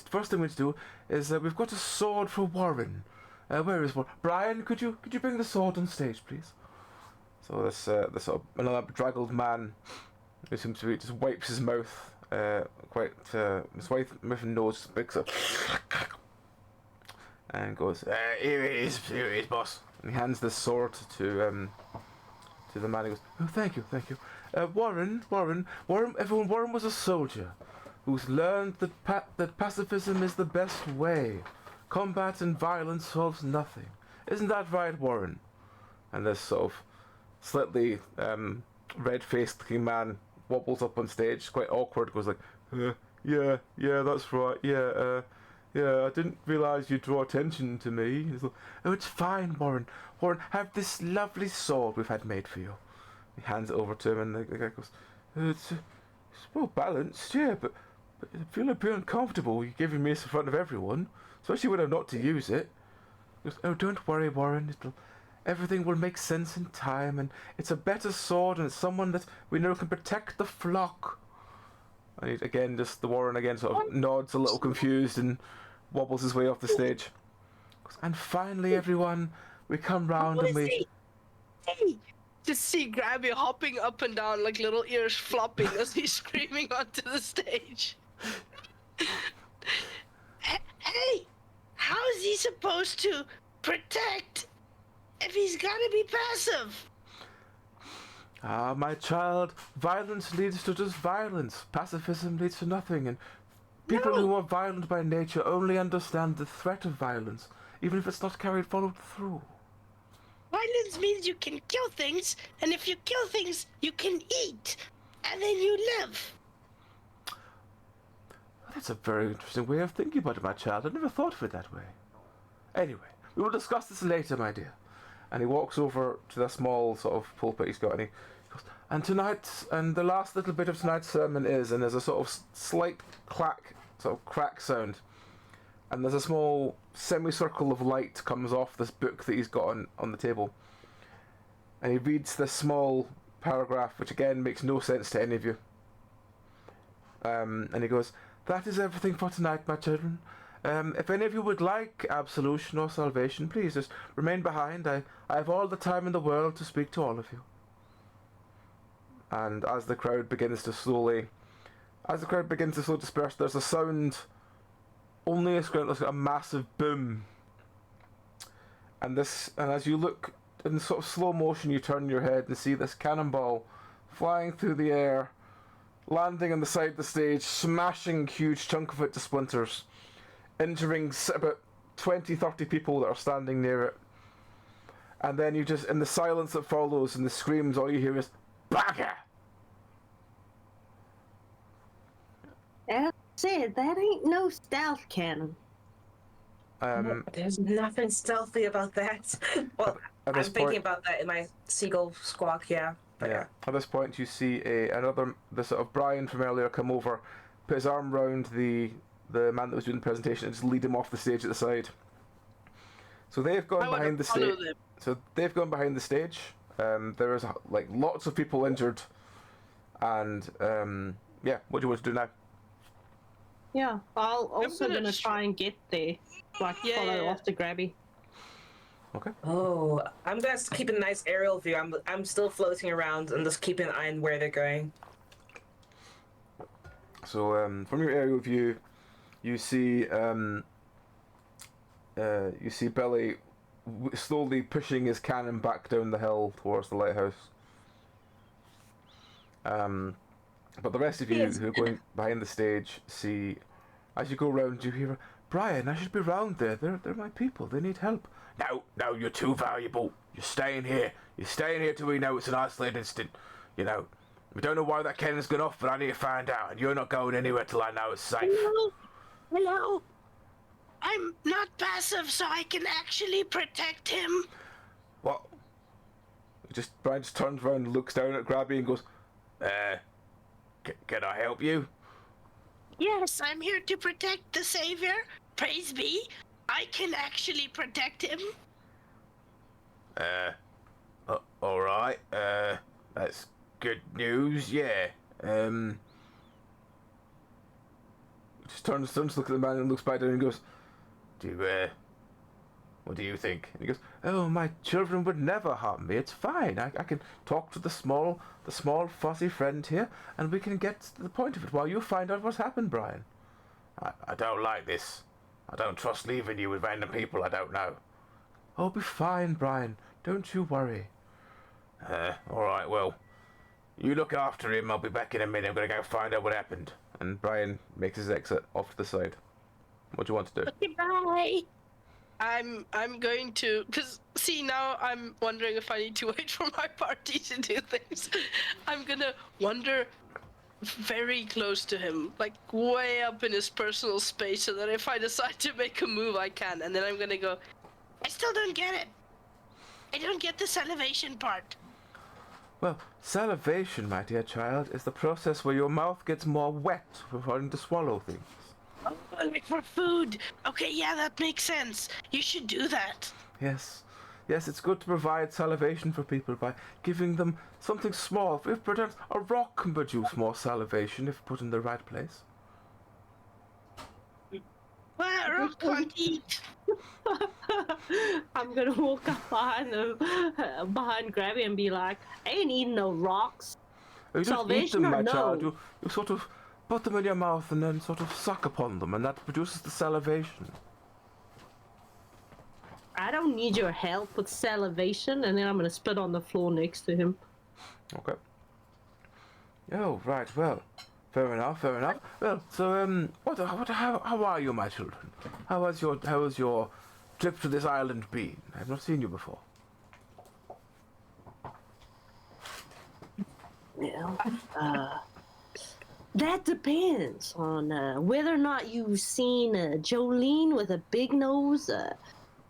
S1: to do is we've got a sword for Warren. Where is Warren? Brian, could you bring the sword on stage, please?" So this sort of another bedraggled man who seems to be just wipes his mouth his mouth and nose picks up and goes, here it is, boss. And he hands the sword to to the man. He goes, "Oh, thank you, thank you. Warren, Warren was a soldier who's learned that pacifism is the best way. Combat and violence solves nothing. Isn't that right, Warren?" And this sort of slightly red-faced looking man wobbles up on stage, quite awkward, goes like, yeah, that's right, yeah, I didn't realise you'd draw attention to me. He's like, "Oh, it's fine, Warren, have this lovely sword we've had made for you." He hands it over to him, and the guy goes, it's well balanced, yeah, but I feel a bit uncomfortable you giving me this in front of everyone, especially when I'm not to use it." He goes, "Oh, don't worry, Warren, everything will make sense in time, and it's a better sword, and it's someone that we know can protect the flock." And he, again, just the Warren again sort of nods a little confused and wobbles his way off the stage. "And finally, everyone, we come round and we..."
S2: Hey! Just see Grabby hopping up and down like little ears flopping as he's screaming onto the stage. Hey! How is he supposed to protect if he's gotta be passive?
S1: "Ah, my child, violence leads to just violence. Pacifism leads to nothing, and people who are violent by nature only understand the threat of violence, even if it's not followed through."
S2: Violence means you can kill things, and if you kill things, you can eat, and then you live.
S1: That's a very interesting way of thinking about it, my child. I never thought of it that way. Anyway, we will discuss this later, my dear. And he walks over to the small sort of pulpit he's got, and he goes, "And tonight, and the last little bit of tonight's sermon is," and there's a sort of slight crack sound, and there's a small semicircle of light comes off this book that he's got on the table, and he reads this small paragraph, which again makes no sense to any of you. And he goes, "That is everything for tonight, my children. If any of you would like absolution or salvation, please just remain behind. I have all the time in the world to speak to all of you." And as the crowd begins to slowly disperse, there's a sound, only a massive boom. And as you look in sort of slow motion, you turn your head and see this cannonball flying through the air, landing on the side of the stage, smashing a huge chunk of it to splinters, injuring about 20-30 people that are standing near it. And then you just, in the silence that follows and the screams, all you hear is, "Bagger!"
S3: That said, that ain't no stealth cannon.
S4: There's nothing stealthy about that. Well,
S1: at
S4: I'm
S1: this
S4: thinking
S1: point,
S4: about that in my seagull squawk, yeah. But
S1: yeah. At this point, you see the sort of Brian from earlier come over, put his arm round the man that was doing the presentation, and just lead him off the stage at the side. So they've gone behind the stage. There is like lots of people injured, and yeah. What do you want to do now?
S3: Yeah, I'll also
S2: gonna
S3: gonna try and get there, follow after Grabby.
S1: Okay.
S4: Oh, I'm gonna keep a nice aerial view. I'm still floating around and just keep an eye on where they're going.
S1: So from your aerial view, you see Billy slowly pushing his cannon back down the hill towards the lighthouse. But the rest of you who are going behind the stage see, as you go round, you hear, "Brian, I should be round there. They're my people. They need help."
S6: No, you're too valuable. You're staying here. You're staying here till we know it's an isolated incident. You know, we don't know why that cannon's gone off, but I need to find out. And you're not going anywhere till I know it's safe.
S2: Hello? I'm not passive, so I can actually protect him.
S1: What? Brian just turns around and looks down at Grabby and goes,
S6: Can I help you?
S2: Yes, I'm here to protect the Savior. Praise be. I can actually protect him.
S6: Alright, that's good news, yeah.
S1: just turns to look at the man and looks back down and goes,
S6: What do you think?
S1: and he goes, "Oh, my children would never harm me. It's fine. I can talk to the small fuzzy friend here, and we can get to the point of it while you find out what's happened, Brian."
S6: I don't like this. I don't trust leaving you with random people I don't know.
S1: "Oh, be fine, Brian. Don't you worry."
S6: Alright, well, you look after him. I'll be back in a minute. I'm gonna go find out what happened.
S1: And Brian makes his exit off to the side. What do you want to do?
S2: Goodbye. I'm going to, because see, now I'm wondering if I need to wait for my party to do things. I'm gonna wander very close to him, like way up in his personal space, so that if I decide to make a move, I can. And then I'm gonna go, I still don't get it. I don't get the salivation part.
S1: Well, salivation, my dear child, is the process where your mouth gets more wet for having to swallow things.
S2: Oh, like for food. Okay, yeah, that makes sense. You should do that.
S1: Yes. Yes, it's good to provide salivation for people by giving them something small. If perhaps a rock can produce more salivation if put in the right place.
S2: Well, rock can't eat.
S3: I'm gonna walk up behind Grabby and be like, I ain't eating no rocks.
S1: You don't eat
S3: Salvation
S1: them,
S3: or
S1: my
S3: no?
S1: child. You sort of put them in your mouth and then sort of suck upon them, and that produces the salivation.
S3: I don't need your help with salivation, and then I'm gonna spit on the floor next to him.
S1: Okay. Oh, right. Well, fair enough. Fair enough. Well, so how are you, my children? How was your trip to this island been? I've not seen you before.
S3: Well, that depends on whether or not you've seen Jolene with a big nose,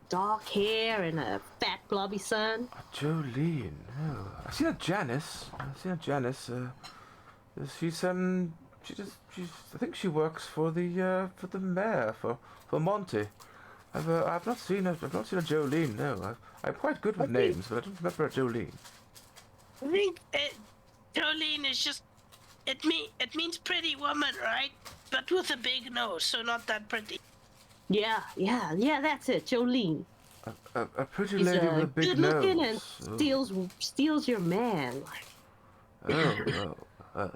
S3: dark hair, and a fat blobby son.
S1: Jolene. Oh, I've seen a Janice. She's I think she works for the mayor for Monty. I've not seen a Jolene. No, I'm quite good with names, but I don't remember a Jolene.
S2: I think Jolene is just, it means pretty woman, right? But with a big nose, so not that pretty.
S3: Yeah, that's it, Jolene.
S1: A pretty
S3: She's
S1: lady with a big
S3: good looking and
S1: nose.
S3: steals your man.
S1: Oh,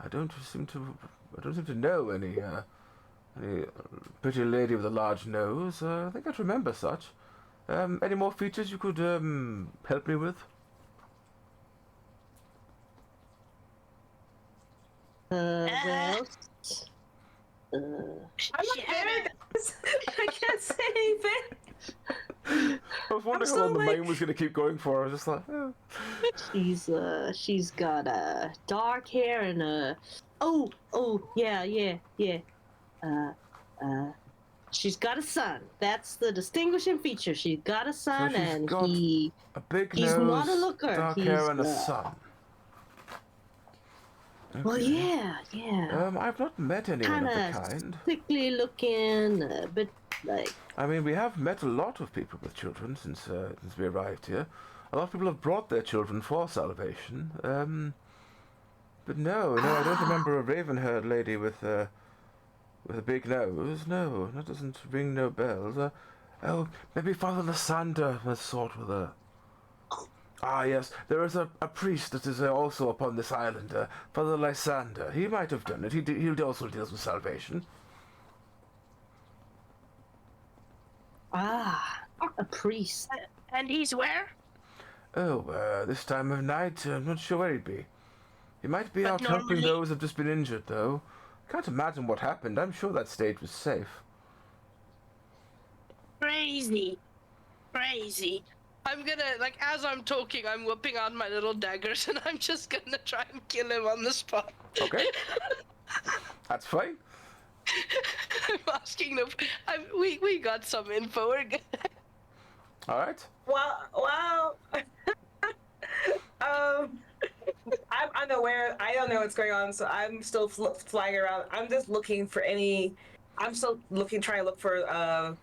S1: I don't seem to know any pretty lady with a large nose. I think I'd remember such. Any more features you could help me with?
S3: Well,
S4: I'm not there, guys. I can't say anything.
S1: I was wondering how
S4: so
S1: long the
S4: like-
S1: mine was going to keep going for. I was just like, oh.
S3: she's got dark hair and yeah. She's got a son. That's the distinguishing feature. She's got a son,
S1: she's
S3: and
S1: got
S3: he's
S1: a big
S3: not
S1: nose,
S3: a looker.
S1: dark
S3: He's,
S1: hair, and a son.
S3: well, yeah.
S1: I've not met anyone of the kind.
S3: Sickly looking, but like.
S1: I mean, we have met a lot of people with children since we arrived here. A lot of people have brought their children for salvation. But no, I don't remember a raven-haired lady with a big nose. No, that doesn't ring no bells. Oh, maybe Father Lysander has sought with her. Ah, yes, there is a priest that is also upon this island, Father Lysander. He might have done it. He also deals with salvation.
S3: Ah, a priest.
S2: And he's where?
S1: Oh, this time of night, I'm not sure where he'd be. He might be
S2: But
S1: out helping
S2: normally-
S1: those who've just been injured, though. Can't imagine what happened. I'm sure that stage was safe.
S2: Crazy. I'm gonna, like, as I'm talking, I'm whipping out my little daggers, and I'm just gonna try and kill him on the spot.
S1: Okay. That's fine.
S2: I'm asking them. We got some info. We're good.
S1: All right.
S4: Well, I'm unaware. I don't know what's going on, so I'm still flying around. I'm just looking for any. I'm still trying to look for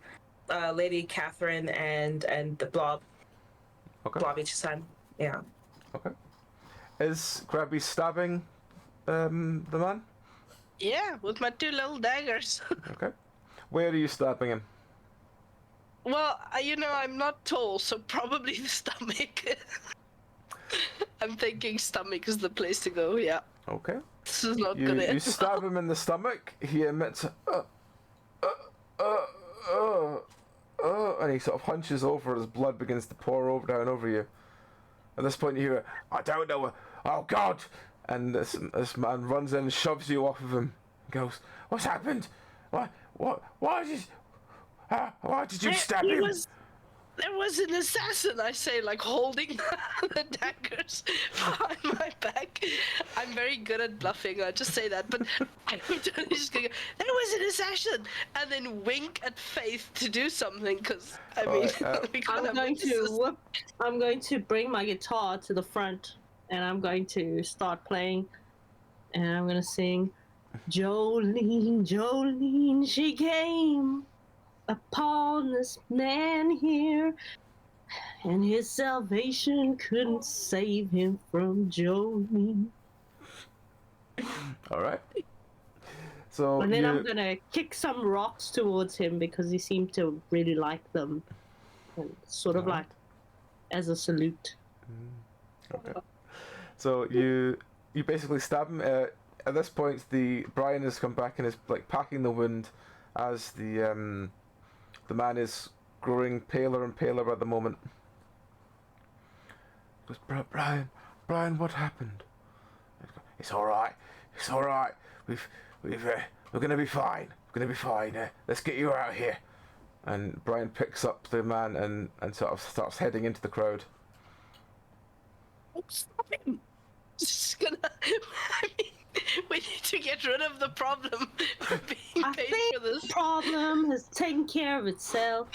S4: Lady Catherine and the Blob.
S1: Okay.
S4: Blobby's son. Yeah.
S1: Okay. Is Krabby stabbing the man?
S2: Yeah, with my two little daggers.
S1: Okay. Where are you stabbing him?
S2: Well, I'm not tall, so probably the stomach. I'm thinking stomach is the place to go. Yeah.
S1: Okay.
S2: This is not
S1: You
S2: gonna end
S1: stab him in the stomach. He emits and he sort of hunches over. His blood begins to pour down over you. At this point, you hear, I don't know. Oh God! And this man runs in and shoves you off of him. He goes, what's happened? Why did you stab him?
S2: There was an assassin, I say, like holding the daggers behind my back. I'm very good at bluffing, I just say that, but I'm totally just going, there was an assassin, and then wink at Faith to do something, because, I mean, we can't have witnesses.
S3: I'm going to bring my guitar to the front, and I'm going to start playing, and I'm going to sing, Jolene, Jolene, she came upon this man here, and his salvation couldn't save him from Jolene.
S1: All right. So
S3: And then I'm gonna kick some rocks towards him because he seemed to really like them, and sort of like as a salute.
S1: Okay. So you basically stab him. At this point, Brian has come back and is like packing the wound as the man is growing paler and paler by the moment. He goes, Brian, what happened? It's all right. We're gonna be fine. Let's get you out of here. And Brian picks up the man and sort of starts heading into the crowd.
S2: Oh, stop him! Just gonna. I mean, we need to get rid of the problem. We're being
S3: I
S2: paid
S3: think
S2: for this.
S3: the problem has taken care of itself.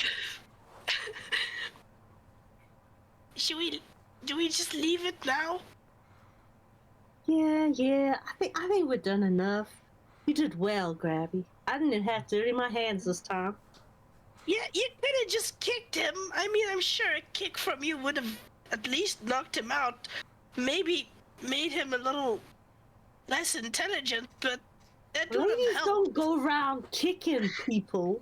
S2: Do we just leave it now?
S3: Yeah. I think we've done enough. You did well, Grabby. I didn't have to dirty my hands this time.
S2: Yeah, you could have just kicked him. I mean, I'm sure a kick from you would have at least knocked him out. Maybe made him a little less intelligent, but that would have
S3: Ladies
S2: helped.
S3: don't go around kicking people.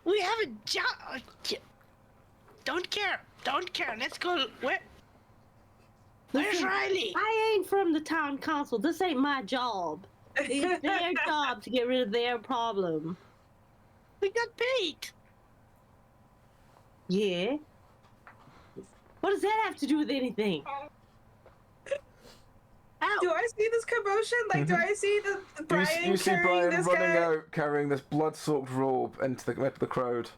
S2: We have a job. Don't care. Let's go. Where's
S3: Listen,
S2: Riley?
S3: I ain't from the town council. This ain't my job. It's their job to get rid of their problem.
S2: We got paid.
S3: Yeah. What does that have to do with anything?
S4: Do I see this commotion? Like, do I see the Brian
S1: You see
S4: carrying
S1: Brian
S4: this
S1: running
S4: guy?
S1: out carrying this blood-soaked robe into the crowd.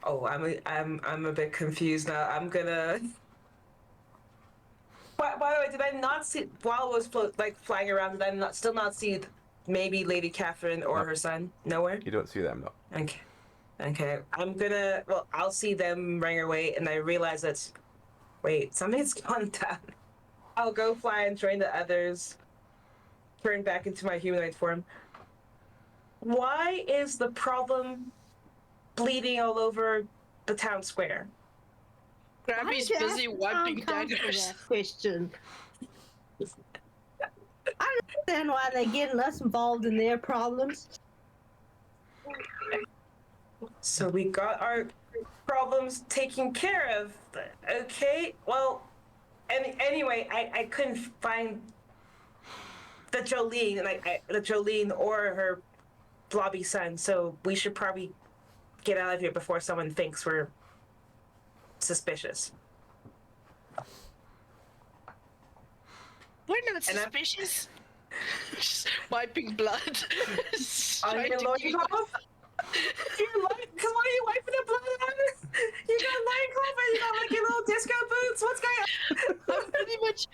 S4: Oh, I'm a bit confused now. I'm gonna. By the way, did I not see while it was flying around? Did I still not see maybe Lady Catherine or her son? Nowhere.
S1: You don't see them, no.
S4: Okay. I'm gonna. Well, I'll see them running away, and I realize that. Wait, something's gone down. I'll go fly and join the others. Turn back into my humanoid form. Why is the problem bleeding all over the town square?
S2: Grabby's
S3: Why did you
S2: busy
S3: ask
S2: wiping
S3: the town council
S2: daggers.
S3: that question? I understand why they're getting us involved in their problems.
S4: So we got our problems taken care of. Okay, well, anyway, I couldn't find the Jolene, the Jolene or her blobby son. So we should probably get out of here before someone thinks we're suspicious.
S2: We're not suspicious. Just wiping blood.
S4: On
S2: Trying
S4: your
S2: to keep-
S4: loincloth? Because why are you wiping the blood out? You got loincloth and you got like your little disco boots? What's going on?
S2: I'm pretty much.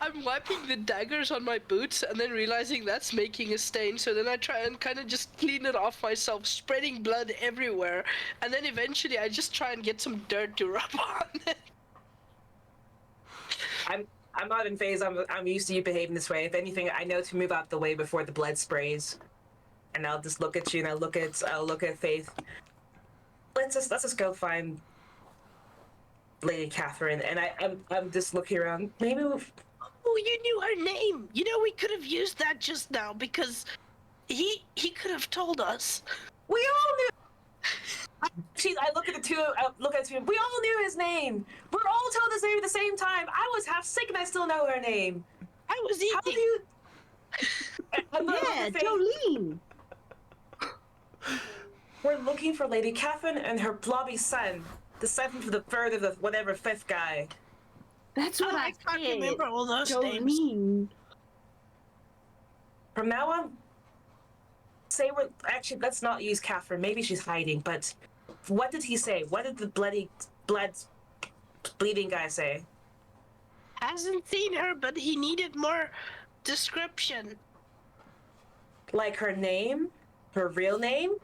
S2: I'm wiping the daggers on my boots and then realizing that's making a stain. So then I try and kind of just clean it off myself, spreading blood everywhere. And then eventually I just try and get some dirt to rub on it.
S4: I'm not in phase. I'm used to you behaving this way. If anything, I know to move out the way before the blood sprays. And I'll just look at you and I'll look at Faith. Let's just go find Lady Catherine. And I'm just looking around. Maybe
S2: Oh, you knew her name. You know, we could have used that just now because he could have told us.
S4: we all knew. I look at the two. We all knew his name. We're all told his name at the same time. I was half sick and I still know her name.
S2: I was eating.
S4: How do you?
S3: Yeah, Jolene.
S4: We're looking for Lady Catherine and her blobby son. the seventh, the third, or the whatever fifth guy.
S3: That's what
S2: I can't
S3: said.
S2: remember all those names.
S3: Jolene.
S4: From now on, say what. Actually, let's not use Catherine. Maybe she's hiding. But what did he say? What did the bleeding guy say?
S2: Hasn't seen her, but he needed more description.
S4: Like her name, her real name.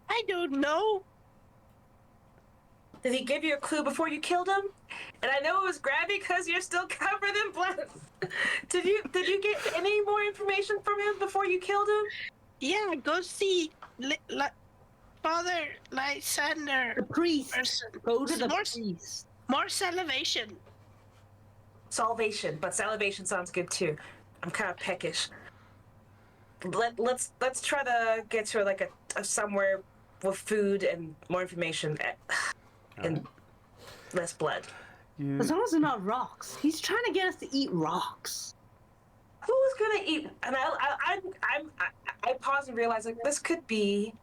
S2: I don't know.
S4: Did he give you a clue before you killed him? And I know it was grabby because you're still covered in blood. Did you get any more information from him before you killed him?
S2: Yeah, go see Father Lysander.
S3: The priest.
S2: Person.
S3: Go to the
S2: More-
S3: priest.
S2: More salivation.
S4: Salvation, but salivation sounds good too. I'm kind of peckish. Let's try to get to like a somewhere with food and more information and less blood.
S3: As long as they're not rocks. He's trying to get us to eat rocks.
S4: Who's gonna eat? And I pause and realize like this could be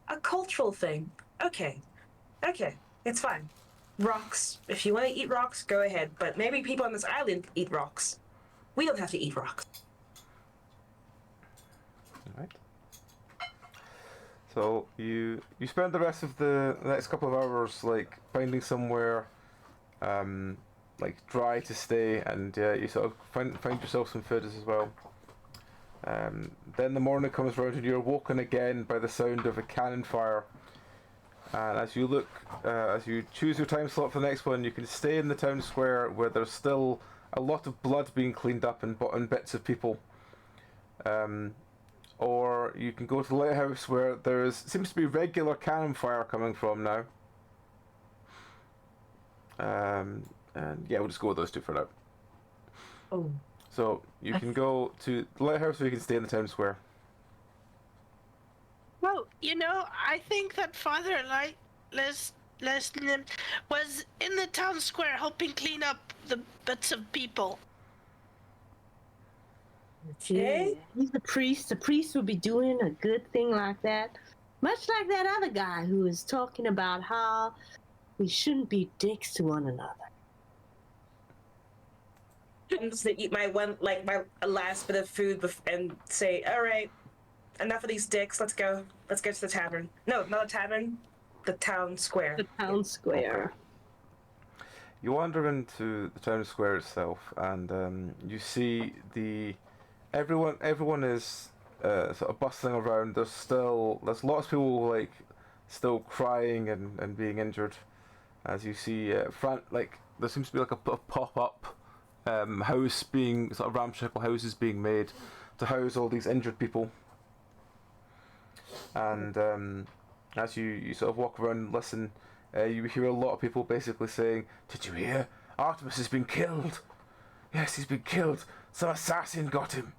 S4: a cultural thing. Okay, it's fine. Rocks. If you want to eat rocks, go ahead. But maybe people on this island eat rocks. We don't have to eat rocks.
S1: Alright. So you spend the rest of the next couple of hours like finding somewhere like dry to stay, and you sort of find yourself some food as well. Then the morning comes around and you're woken again by the sound of a cannon fire. And as you choose your time slot for the next one, you can stay in the town square where there's still a lot of blood being cleaned up and bits of people. Or you can go to the lighthouse where seems to be regular cannon fire coming from now. And yeah, we'll just go with those two for now.
S4: Oh.
S1: So you can go to the lighthouse or you can stay in the town square.
S2: Well, I think that Father Leslie was in the town square helping clean up the bits of people.
S4: Okay.
S3: He's the priest. The priest would be doing a good thing like that. Much like that other guy who was talking about how we shouldn't be dicks to one another.
S4: I'm just gonna eat my last bit of food and say, all right, enough of these dicks. Let's go. Let's go to the tavern. No, not a tavern. The town square.
S3: The town square.
S1: You wander into the town square itself, and you see everyone is sort of bustling around. There's lots of people like still crying and being injured. As you see, there seems to be like a pop-up house being sort of ramshackle houses being made to house all these injured people. And as you sort of walk around and listen, you hear a lot of people basically saying, "Did you hear? Artemis has been killed. Yes, he's been killed. Some assassin got him.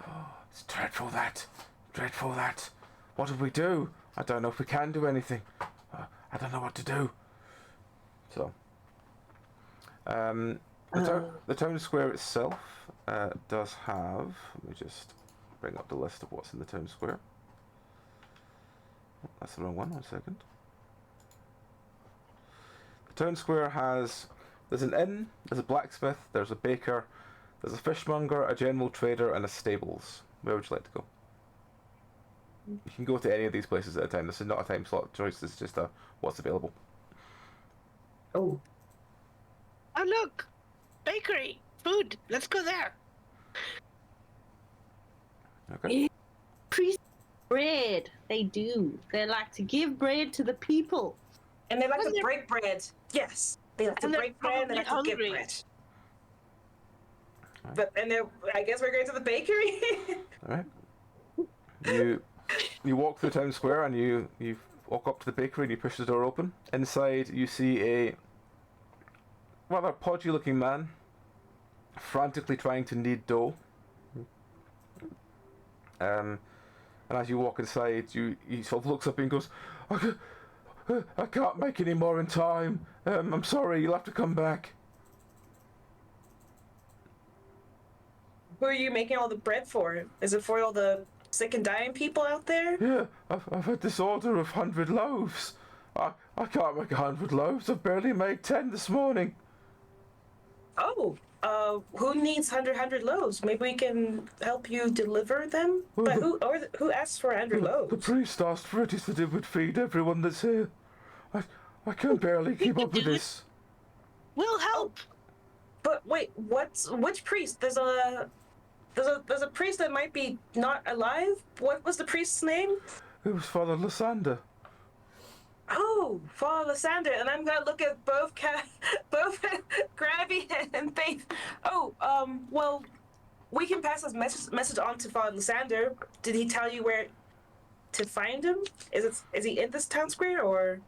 S1: Oh, it's dreadful that. Dreadful that. What do we do? I don't know if we can do anything. I don't know what to do." So, the town square itself does have. Let me just bring up the list of what's in the town square. Oh, that's the wrong one. 1 second. The town square there's an inn, there's a blacksmith, there's a baker, there's a fishmonger, a general trader, and a stables. Where would you like to go? You can go to any of these places at a time. This is not a time slot choice. This is just what's available.
S4: Oh.
S2: Oh, look! Bakery! Food! Let's go there!
S1: Okay.
S3: Priest bread. They do. They like to give bread to the people.
S4: And they like
S2: And
S4: to
S2: they're-
S4: break bread. Yes. They like to
S2: And they're
S4: break bread and they like to
S2: probably
S4: give
S2: hungry.
S4: bread. I guess we're going to the bakery.
S1: All right. You walk through the town square and you walk up to the bakery and you push the door open. Inside you see a rather podgy looking man frantically trying to knead dough. And as you walk inside, he sort of looks up and goes, I can't make any more in time. I'm sorry, you'll have to come back.
S4: Who are you making all the bread for? Is it for all the sick and dying people out there?
S1: Yeah, I've had this order of 100 loaves. I can't make 100 loaves. I've barely made 10 this morning.
S4: Oh, who needs 100 loaves? Maybe we can help you deliver them.
S1: Well,
S4: But who asked for 100 loaves?
S1: The priest asked for it. He said it would feed everyone that's here. I can barely keep up with
S2: do it.
S1: this.
S2: We'll help.
S4: But wait, which priest? There's a priest that might be not alive. What was the priest's name?
S1: It was Father Lysander.
S4: Oh, Father Lysander, and I'm gonna look at both both Grabby and Faith. Oh, well, we can pass this message on to Father Lysander. Did he tell you where to find him? Is he in this town square or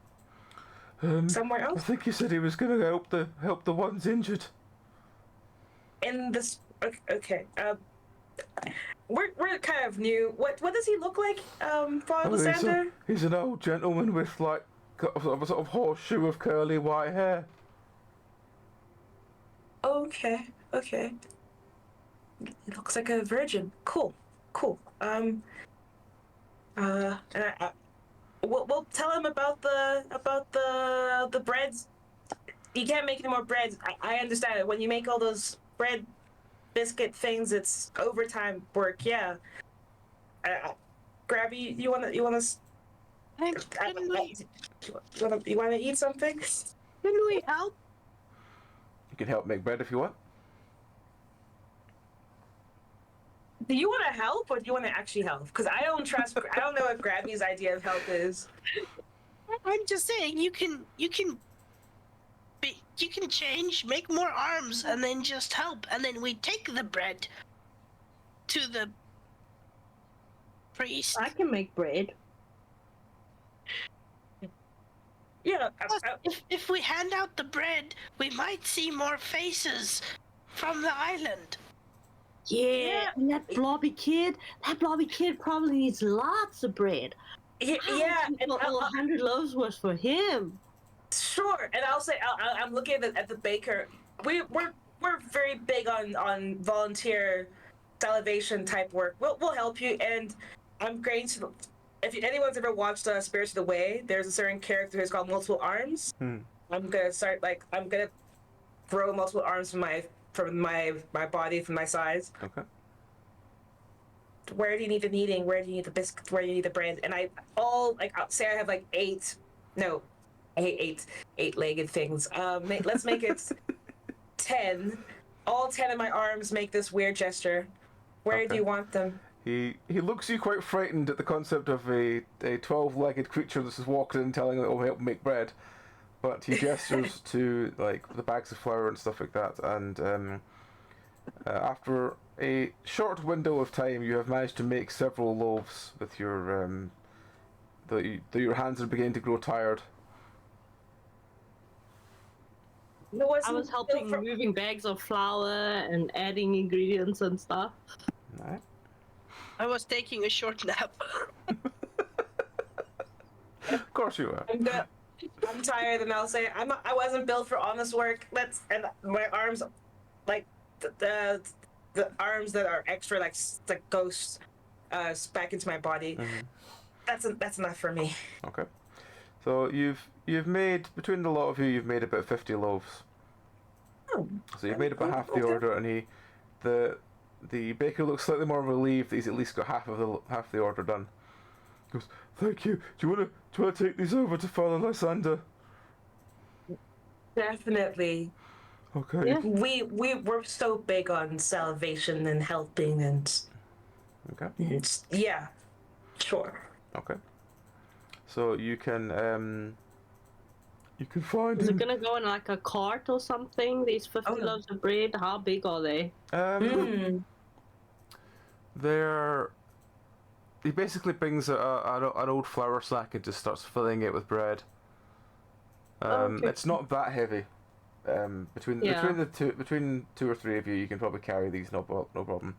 S4: somewhere
S1: I
S4: else?
S1: think he said he was going to help the ones injured.
S4: In this, okay. We're kind of new. What does he look like, Father Lysander?
S1: He's an old gentleman with like a sort of horseshoe of curly white hair.
S4: Okay. He looks like a virgin. Cool. And we'll tell him about the breads. You can't make any more breads. I understand it. When you make all those bread biscuit things, it's overtime work. Yeah. Grabby, you wanna you wanna eat something?
S2: Can we help?
S1: You can help make bread if you want.
S4: Do you want to help, or do you want to actually help? Because I don't know what Grabby's idea of help is.
S2: I'm just saying you can change, make more arms, and then just help, and then we take the bread to the priest.
S3: I can make bread.
S4: Yeah.
S2: If we hand out the bread, we might see more faces from the island.
S3: Yeah, and that blobby kid probably needs lots of bread.
S4: Yeah, and
S3: 100 loaves was for him.
S4: sure. And I'll say I'm looking at the baker. We're very big on volunteer salivation type work. We'll help you, and I'm going to. If anyone's ever watched Spirits of the Way, there's a certain character who's called Multiple Arms. I'm gonna grow multiple arms from my body, from my size.
S1: Okay.
S4: Where do you need the kneading? Where do you need the biscuits? Where do you need the bread? And I'll say I have like 8. No, I hate 8-legged things. Let's make it 10. All 10 of my arms make this weird gesture. Where do you want them?
S1: He looks you quite frightened at the concept of a 12-legged creature that's just walking in telling him it will help make bread. But he gestures to like the bags of flour and stuff like that, and after a short window of time, you have managed to make several loaves with your though your hands are beginning to grow tired.
S3: I was helping moving bags of flour and adding ingredients and stuff.
S1: Right.
S2: I was taking a short nap.
S1: Of course you are.
S4: I'm tired, and I'll say I wasn't built for honest work. And my arms, like the arms that are extra, like ghosts, back into my body. That's enough for me.
S1: Okay. So you've made, between the lot of you, you've made about 50 loaves.
S4: Oh.
S1: So you've made about half the order, and the baker looks slightly more relieved that he's at least got half the order done. He goes, "Thank you. Do you want to take these over to Father Lysander?"
S4: Definitely.
S1: Okay.
S3: Yeah.
S4: We're so big on salvation and helping and
S1: Okay.
S4: yeah, sure.
S1: Okay. So you can find
S3: Is
S1: him.
S3: it gonna go in like a cart or something? These 50
S4: no.
S3: loaves of bread, how big are they?
S1: He basically brings an old flour sack and just starts filling it with bread.
S3: Okay.
S1: It's not that heavy. Between two or three of you, you can probably carry these no problem.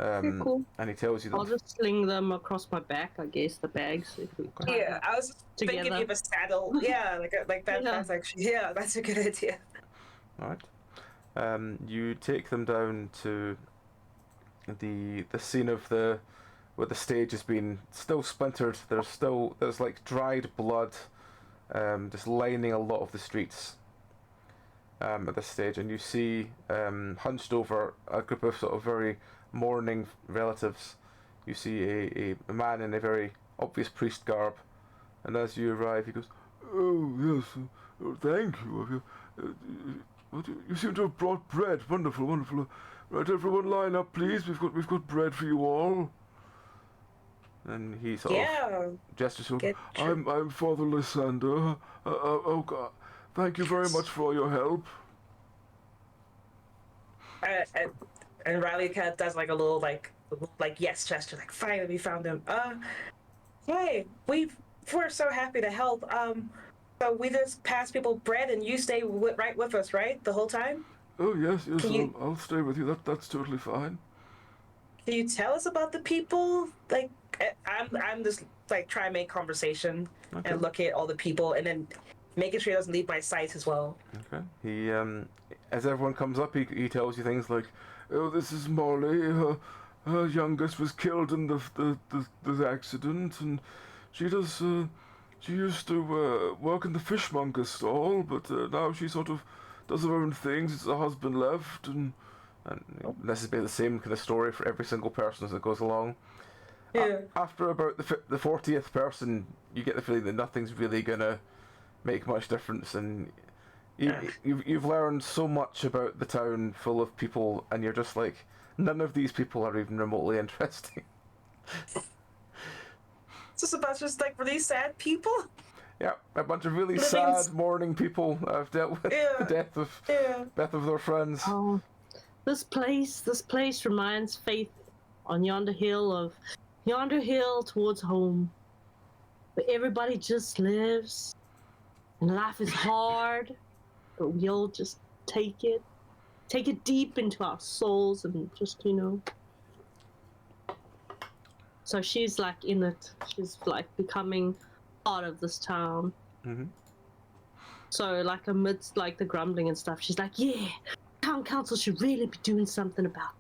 S3: Okay, cool.
S1: And he tells you
S3: I'll
S1: that
S3: just sling them across my back, I guess, the bags. If we tie
S4: Yeah,
S3: them
S4: I was thinking
S3: together.
S4: of a saddle. Yeah, like that.
S3: Yeah.
S4: That's actually that's a good idea.
S1: all right. You take them down to the scene of where the stage has been still splintered. There's like dried blood just lining a lot of the streets at this stage, and you see hunched over a group of sort of very mourning relatives. You see a man in a very obvious priest garb, and as you arrive, he goes,
S5: Oh, yes, thank you. You seem to have brought bread. Wonderful, wonderful. Right, everyone line up, please. We've got bread for you all.
S1: and he sort of gestures to him.
S5: I'm Father Lysander. Oh God, thank you very much for all your help.
S4: And Riley kind of does like a little like yes gesture, like finally we found him. Hey, we're so happy to help. So we just pass people bread, and you stay right with us, right, the whole time?
S5: Oh yes, I'll stay with you. That's totally fine.
S4: Can you tell us about the people? Like, I'm just like trying to make conversation and look at all the people, and then making sure he doesn't leave my sight as well.
S1: Okay. He as everyone comes up, he tells you things like,
S5: Oh, this is Molly. Her youngest was killed in the accident, and she used to work in the fishmonger stall, but now she sort of does her own things. It's her husband left, and
S1: this has been the same kind of story for every single person as it goes along.
S4: Yeah.
S1: After about the 40th person, you get the feeling that nothing's really gonna make much difference, and you've learned so much about the town full of people, and you're just like, none of these people are even remotely interesting.
S4: It's just about just really sad people.
S1: Yeah, a bunch of really sad, mourning people have dealt with the death of their friends.
S3: Oh, this place reminds Faith on yonder hill towards home, where everybody just lives, and life is hard, but we all just take it deep into our souls, and just So she's like in it. She's like becoming part of this town.
S1: Mm-hmm.
S3: So like amidst like the grumbling and stuff, she's like, yeah, town council should really be doing something about it.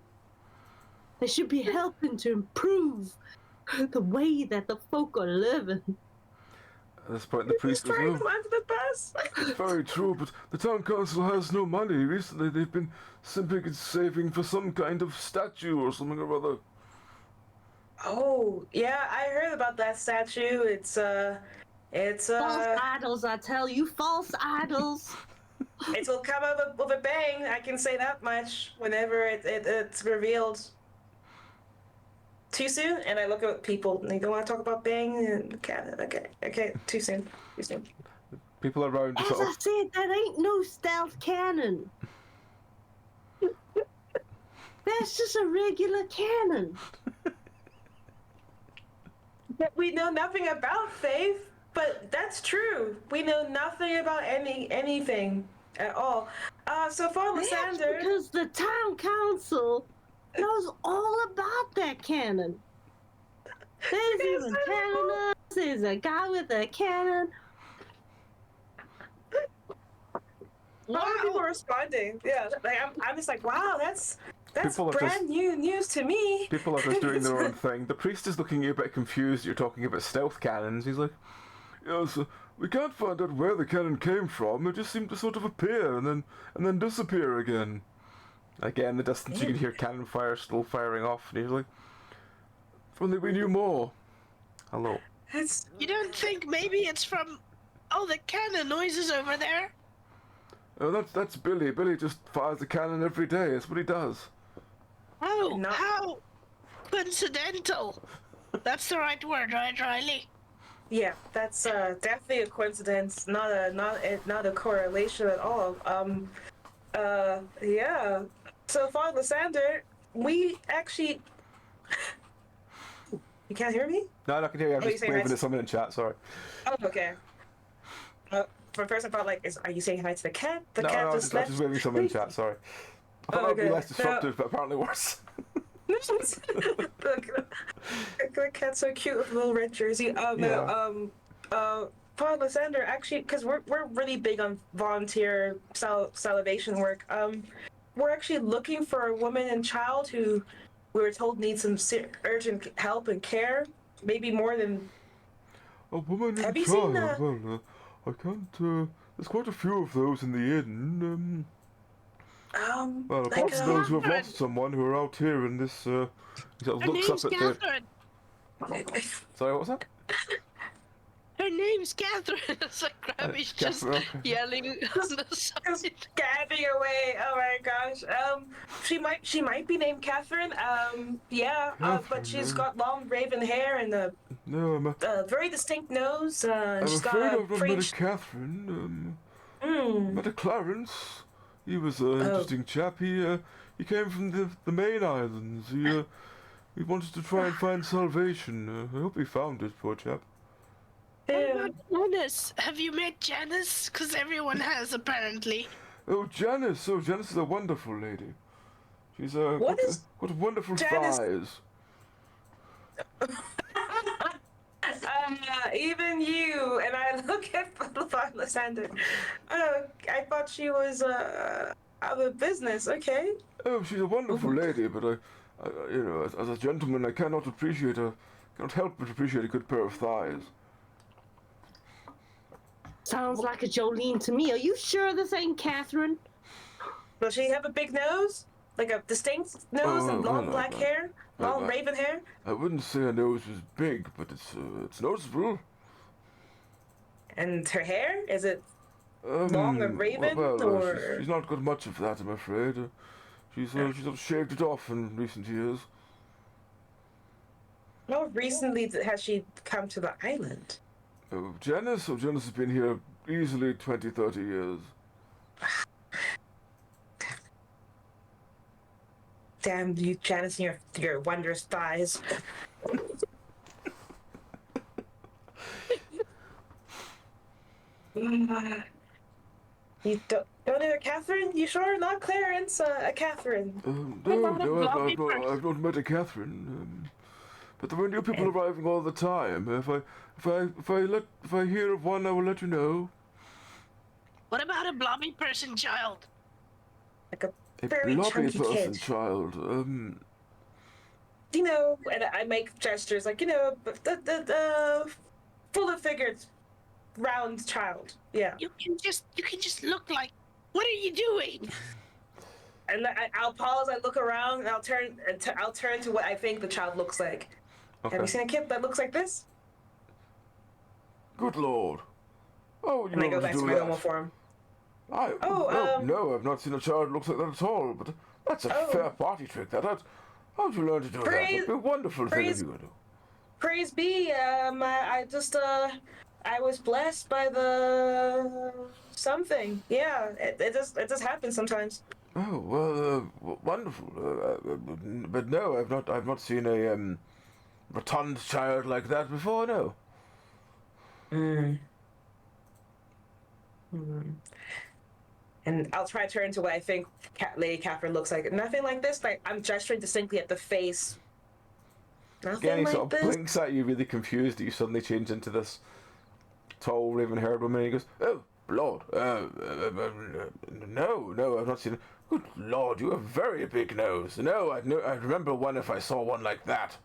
S3: They should be helping to improve the way that the folk are living.
S1: At this point, the priest was
S4: throwing them under the bus.
S5: Very true, but the town council has no money. Recently, they've been simply saving for some kind of statue or something or other.
S4: Oh, yeah, I heard about that statue. It's
S3: False idols, I tell you, false idols.
S4: it'll come up with a bang. I can say that much. Whenever it's revealed. Too soon? And I look at people, and they don't want to talk about bang. And okay, too soon.
S1: People around
S3: As
S1: sort
S3: I
S1: of
S3: said, that ain't no stealth cannon. That's just a regular cannon.
S4: That we know nothing about, Faith, but that's true. We know nothing about anything at all. So far, Lysander.
S3: That's because the town council knows all about that cannon. There's even cannoners. There's a guy with a cannon.
S4: A lot of people are responding. Yeah, like I'm just like, wow, that's brand new news to me.
S1: people are just doing their own thing. The priest is looking a bit confused. You're talking about stealth cannons. He's like,
S5: Yes, we can't find out where the cannon came from. It just seemed to sort of appear and then disappear again.
S1: again, in the distance you can hear cannon fire still firing off. And he's like,
S5: If only we knew more.
S1: hello.
S2: You don't think maybe it's from the cannon noises over there?
S5: Oh, that's Billy. Billy just fires a cannon every day. That's what he does.
S2: Oh, how coincidental. That's the right word, right, Riley?
S4: Yeah, that's definitely a coincidence, not a correlation at all. Yeah. So far, Lysander, we actually. You can't hear me?
S1: No, I can hear you. I'm just waving at someone in chat. Sorry.
S4: Oh, okay. For first, I thought are you saying hi to the cat? The cat
S1: no,
S4: just
S1: I'm
S4: left.
S1: just waving someone in chat. Sorry. I thought that would be less disruptive, but apparently worse.
S4: The cat's so cute with a little red jersey. Paul Lysander, actually, because we're really big on volunteer salvation work. We're actually looking for a woman and child who we were told needs some urgent help and care, maybe more than.
S5: A woman
S4: Have
S5: and
S4: you seen
S5: child. Well, I can't, there's quite a few of those in the inn, well,
S4: like
S5: apart from those who have
S2: Catherine.
S5: lost someone who are out here in this, he sort of
S2: Her
S5: looks
S2: name's
S5: up at
S2: Catherine.
S1: Sorry, what was that?
S2: Her name's Catherine. It's like Grammy's just
S1: Catherine, okay.
S2: yelling on the
S4: Just
S2: side.
S4: gabbing away. Oh my gosh. She might be named Catherine. Yeah. But she's got long raven hair and a
S5: No,
S4: very distinct nose.
S5: I'm
S4: She's
S5: afraid
S4: got a
S5: I've not met a Catherine. Met a Clarence. He was an interesting chap. He came from the main islands. He wanted to try and find salvation. I hope he found it, poor chap.
S2: What about Janice? Have you met Janice? Because everyone has, apparently.
S5: Oh, Janice is a wonderful lady. She's got wonderful
S4: Janice?
S5: thighs.
S4: Even you, and I look at Lysander. I thought she was out of business. Okay.
S5: Oh, she's a wonderful lady, but as a gentleman, I cannot help but appreciate a good pair of thighs.
S3: Sounds like a Jolene to me. Are you sure this ain't Catherine?
S4: Does she have a big nose, like a distinct nose, and long
S5: no,
S4: black
S5: no.
S4: hair, long
S5: no.
S4: raven hair?
S5: I wouldn't say her nose was big, but it's noticeable.
S4: And her hair, is it long and raven, or
S5: she's not got much of that, I'm afraid. She's sort of shaved it off in recent years.
S4: how recently has she come to the island?
S5: Oh, Janice has been here easily 20, 30 years.
S4: Damn you, Janice, and your wondrous thighs. You don't know a Catherine? You sure? Not Clarence, a Catherine.
S5: I've not met a Catherine. But there are new people arriving all the time. If I hear of one, I will let you know.
S2: What about a blobby person child?
S4: Like a
S5: A
S4: very
S5: blobby
S4: chunky
S5: person
S4: kid.
S5: child.
S4: You know, and I make gestures like, the full of figures, round child. Yeah.
S2: You can just look like. What are you doing?
S4: And I'll pause. I look around. And I'll turn to what I think the child looks like.
S1: Okay.
S4: Have you seen a kid that looks like this?
S5: Good lord. Oh, you
S4: And I go
S5: want
S4: back
S5: to
S4: to
S5: do
S4: my
S5: that?
S4: normal form.
S5: No, I've not seen a child look like that at all. But that's a fair party trick. How'd you learn to do that? It'd be a wonderful thing if you could do.
S4: Praise be. I just I was blessed by the something. Yeah, it just happens sometimes.
S5: Oh well, wonderful. But no, I've not seen a rotund child like that before. No.
S4: And I'll try to turn to what I think Lady Catherine looks like. Nothing like this. Like I'm gesturing distinctly at the face. Nothing
S1: Again, he
S4: like
S1: sort of
S4: this.
S1: blinks at you, really confused that you suddenly change into this tall, raven-haired woman. And he goes, "Oh, Lord, no, I've not seen it. Good Lord, you have a very big nose. No, I'd remember one if I saw one like that."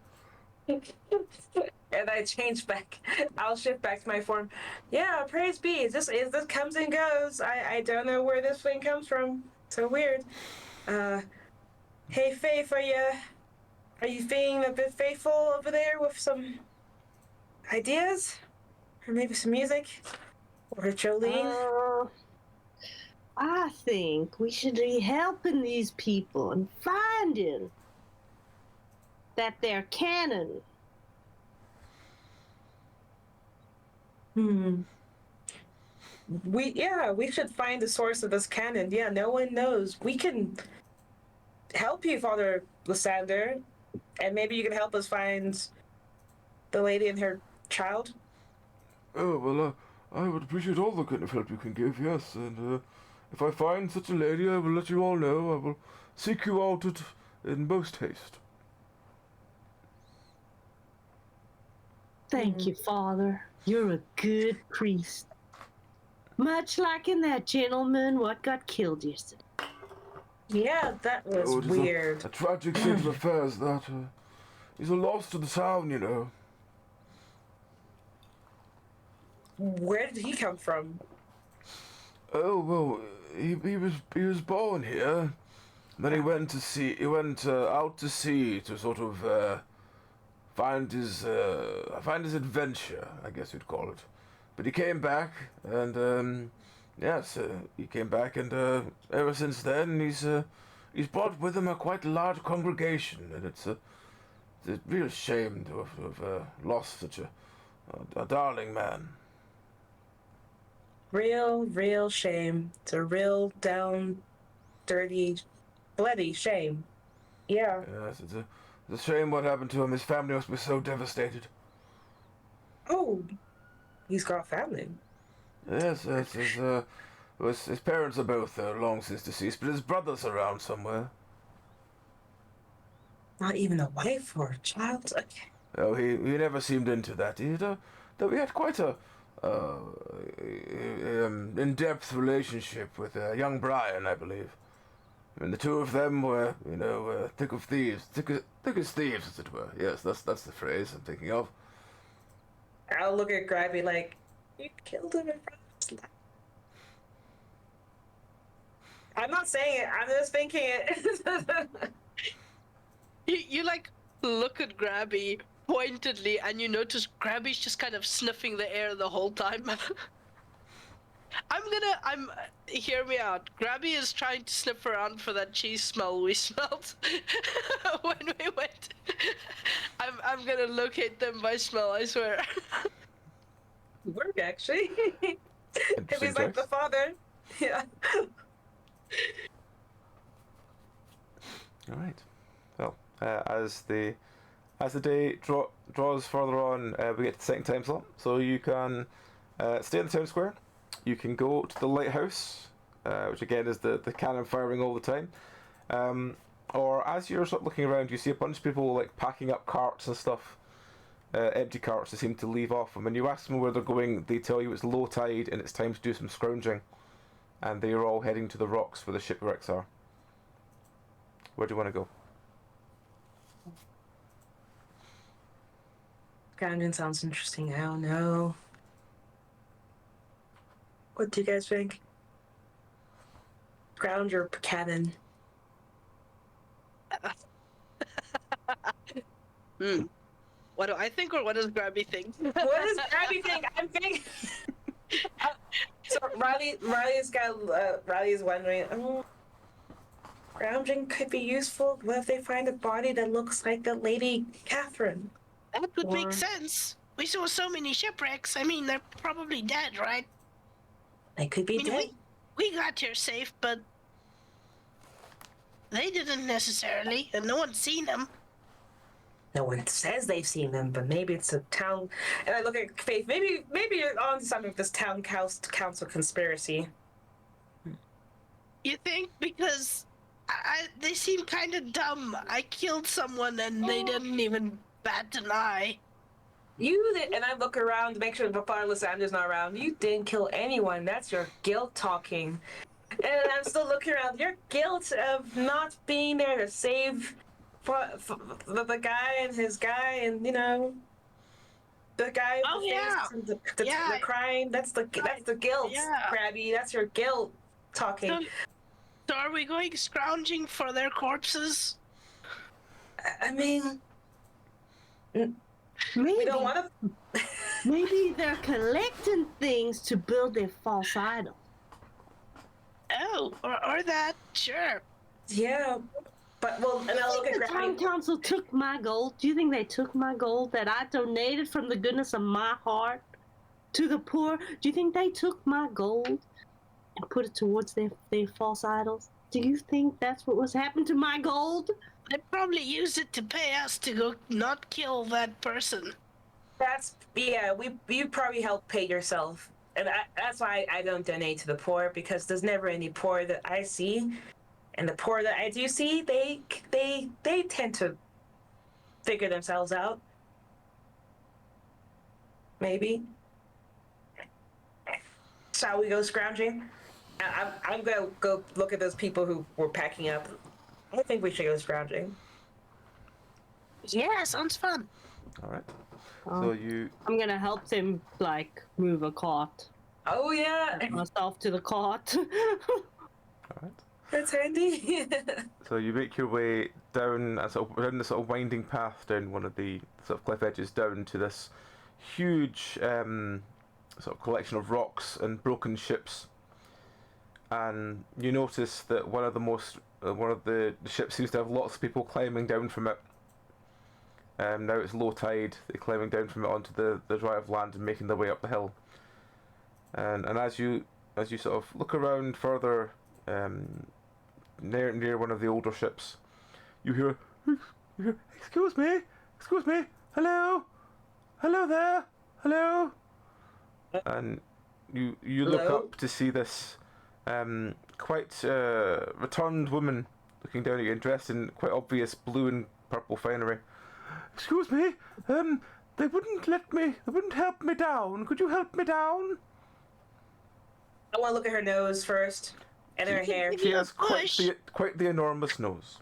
S4: And I change back. I'll shift back to my form. Yeah, praise be. This comes and goes. I don't know where this thing comes from. So weird. Hey Faith, are you feeling a bit faithful over there with some ideas? Or maybe some music? Or Jolene?
S3: I think we should be helping these people and finding that they're canon.
S4: We should find the source of this canon. Yeah, no one knows. We can help you, Father Lysander, and maybe you can help us find the lady and her child.
S5: Oh well, I would appreciate all the kind of help you can give. Yes, and if I find such a lady, I will let you all know. I will seek you out in most haste.
S3: Thank you, Father. You're a good priest. Much like in that gentleman what got killed yesterday.
S4: Yeah, that was
S5: it is
S4: weird.
S5: A tragic state of affairs that is a loss to the town, you know.
S4: where did he come from?
S5: Oh well, he was born here. Then he went out to sea to sort of find his adventure, I guess you'd call it. But he came back, and yes, he came back, and ever since then he's brought with him a quite large congregation, and it's a real shame to have lost such a darling man.
S4: Real shame. It's a real down, dirty, bloody shame. Yeah.
S5: Yes, it's a shame what happened to him. His family must be so devastated.
S4: Oh, he's got family.
S5: Yes, his parents are both long since deceased, but his brother's around somewhere.
S4: Not even a wife or a child. Okay.
S5: Oh, he never seemed into that. Though we had quite a in-depth relationship with young Brian, I believe. I mean, the two of them were, thick as thieves, as it were. Yes, that's the phrase I'm thinking of.
S4: I'll look at Grabby like, you killed him in front of his life. I'm not saying it, I'm just thinking it.
S2: You like look at Grabby pointedly, and you notice Grabby's just kind of sniffing the air the whole time. Hear me out. Grabby is trying to sniff around for that cheese smell we smelled when we went. I'm gonna locate them by smell, I swear.
S4: Work, actually. If he's like the father. Yeah.
S1: All right. Well, as the day draws further on, we get to the second time slot. So you can stay in the town square. You can go to the lighthouse, which again is the cannon firing all the time. Or as you're sort of looking around, you see a bunch of people like packing up carts and stuff, empty carts. They seem to leave off. And when you ask them where they're going, they tell you it's low tide and it's time to do some scrounging. And they are all heading to the rocks where the shipwrecks are. Where do you want to go?
S4: Scrounging sounds interesting. I don't know. What do you guys think? Scrounge or cannon?
S2: What do I think, or what does Grabby think?
S4: What does Grabby think? I'm thinking. So Riley's wondering. Scrounging could be useful. What if they find a body that looks like the Lady Catherine?
S2: That would make sense. We saw so many shipwrecks. I mean, they're probably dead, right?
S4: They could be dead.
S2: We got here safe, but they didn't necessarily, and no one's seen them.
S4: No one says they've seen them, but maybe it's a town. And I look at Faith. Maybe you're on to something with this town council conspiracy.
S2: You think? Because they seem kind of dumb. I killed someone and they didn't even bat an eye.
S4: And I look around to make sure the Father Lysander's not around. You didn't kill anyone. That's your guilt talking. And I'm still looking around. Your guilt of not being there to save the guy and his guy, and the guy.
S2: Oh yeah.
S4: The crime. That's the guilt,
S2: Yeah.
S4: Krabby. That's your guilt talking.
S2: So are we going scrounging for their corpses?
S4: I mean,
S3: Maybe,
S4: we don't want to.
S3: maybe they're collecting things to build their false idol.
S2: Oh, or that, sure.
S4: Yeah, but and I'll look at
S3: The town
S4: Grabby.
S3: council took my gold. Do you think they took my gold that I donated from the goodness of my heart to the poor? Do you think they took my gold and put it towards their false idols? Do you think that's what was happening to my gold?
S2: They probably used it to pay us to go not kill that person.
S4: You probably help pay yourself, and that's why I don't donate to the poor, because there's never any poor that I see, and the poor that I do see, they tend to figure themselves out. Maybe. Shall we go scrounging? I'm gonna go look at those people who were packing up. I think we should go scrounging.
S2: Yeah, sounds fun.
S1: All right.
S3: Oh.
S1: So you.
S3: I'm gonna help them like move a cart.
S4: Oh yeah,
S3: Myself to the cart.
S1: All right.
S4: that's handy.
S1: So you make your way down down the sort of winding path down one of the sort of cliff edges down to this huge sort of collection of rocks and broken ships. And you notice that one of the ships seems to have lots of people climbing down from it. Now it's low tide, they're climbing down from it onto the dry of land and making their way up the hill. And as you sort of look around further, near one of the older ships, you hear, excuse me, hello there, hello. And you look
S4: Hello?
S1: up to see this quite returned woman looking down at you and dressed in quite obvious blue and purple finery. Excuse me, they wouldn't help me down. Could you help me down?
S4: I want to look at her nose first, and her hair.
S1: She has quite the enormous nose.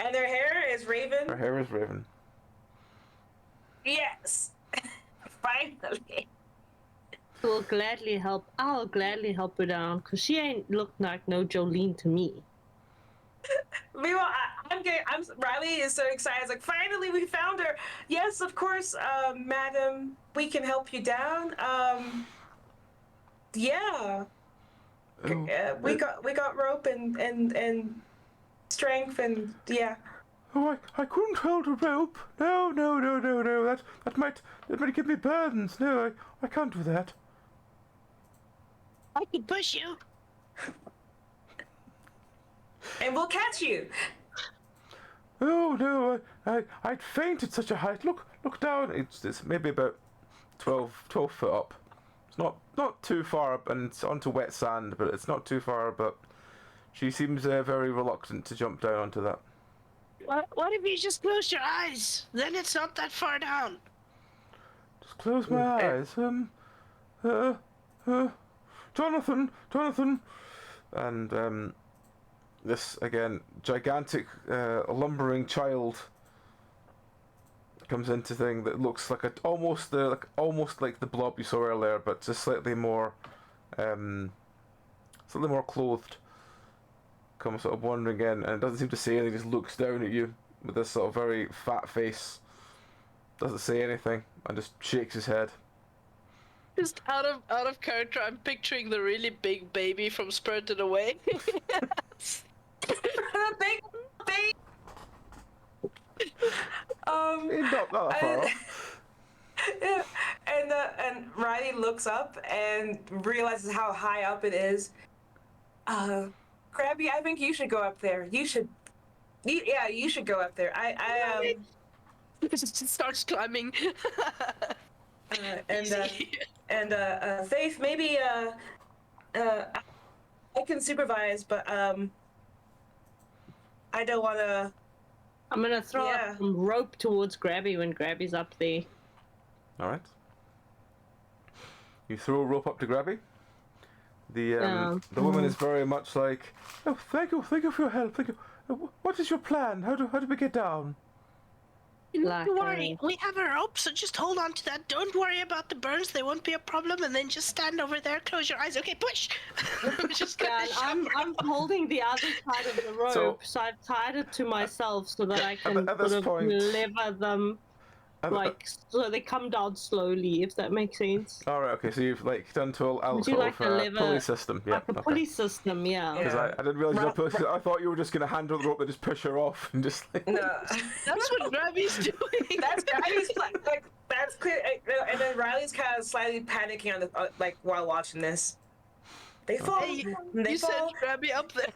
S4: And her hair is raven.
S1: Her hair is raven.
S4: Yes, finally.
S3: I'll gladly help her down, cause she ain't look like no Jolene to me.
S4: Meanwhile, Riley is so excited. It's like, finally, we found her. Yes, of course, madam, we can help you down. Yeah. We got rope and strength and yeah.
S1: Oh, I couldn't hold a rope. No. That might give me burns. No, I can't do that.
S2: I can push you.
S4: And we'll catch you.
S1: Oh no, I'd faint at such a height. Look down. It's maybe about 12 foot up. It's not too far up, and it's onto wet sand, but it's not too far. But she seems very reluctant to jump down onto that.
S2: What if you just close your eyes? Then it's not that far down.
S1: Just close my eyes. Jonathan, and this again gigantic lumbering child comes into thing that looks like almost like the blob you saw earlier, but just slightly more clothed. Comes sort of wandering in, and it doesn't seem to say anything. Just looks down at you with this sort of very fat face. Doesn't say anything and just shakes his head.
S2: Just out of character, I'm picturing the really big baby from Spirited Away.
S4: Big.
S1: Not that far off.
S4: Yeah. And Riley looks up and realizes how high up it is. Krabby, I think you should go up there. You should go up there.
S2: Just starts climbing.
S4: Faith, maybe I can supervise, but I don't want to.
S3: I'm gonna throw up some rope towards Grabby when Grabby's up there.
S1: All right. You throw a rope up to Grabby. The woman is very much like, oh, thank you for your help. Thank you. What is your plan? How do we get down?
S2: Don't worry, we have a rope, so just hold on to that. Don't worry about the burns; they won't be a problem. And then just stand over there, close your eyes. Okay, push.
S3: I'm holding the other side of the rope, so I've tied it to myself so that I can sort of lever them, so they come down slowly, if that makes sense.
S1: All right, okay, so you've done to a pulley system, yeah.
S3: Like a pulley system, yeah.
S1: Because I didn't realize I thought you were just gonna handle the rope and just push her off and just like.
S4: No,
S2: that's what Grabby's doing.
S4: That's Grabby's that's clear. And then Riley's kind of slightly panicking on the while watching this. They fall.
S2: Hey, you said Grabby up there.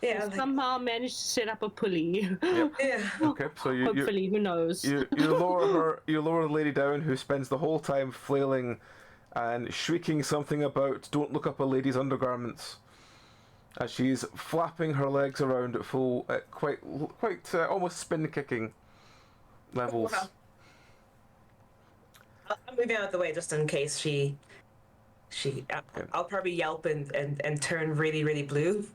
S4: Yeah.
S3: Somehow managed to set up a pulley.
S1: Yep.
S4: Yeah.
S1: Okay, so
S3: hopefully, who knows?
S1: You lower the lady down, who spends the whole time flailing and shrieking something about "Don't look up a lady's undergarments," as she's flapping her legs around at full, quite almost spin kicking levels.
S4: Wow. I'm moving out of the way just in case she. I'll probably yelp and turn really, really blue.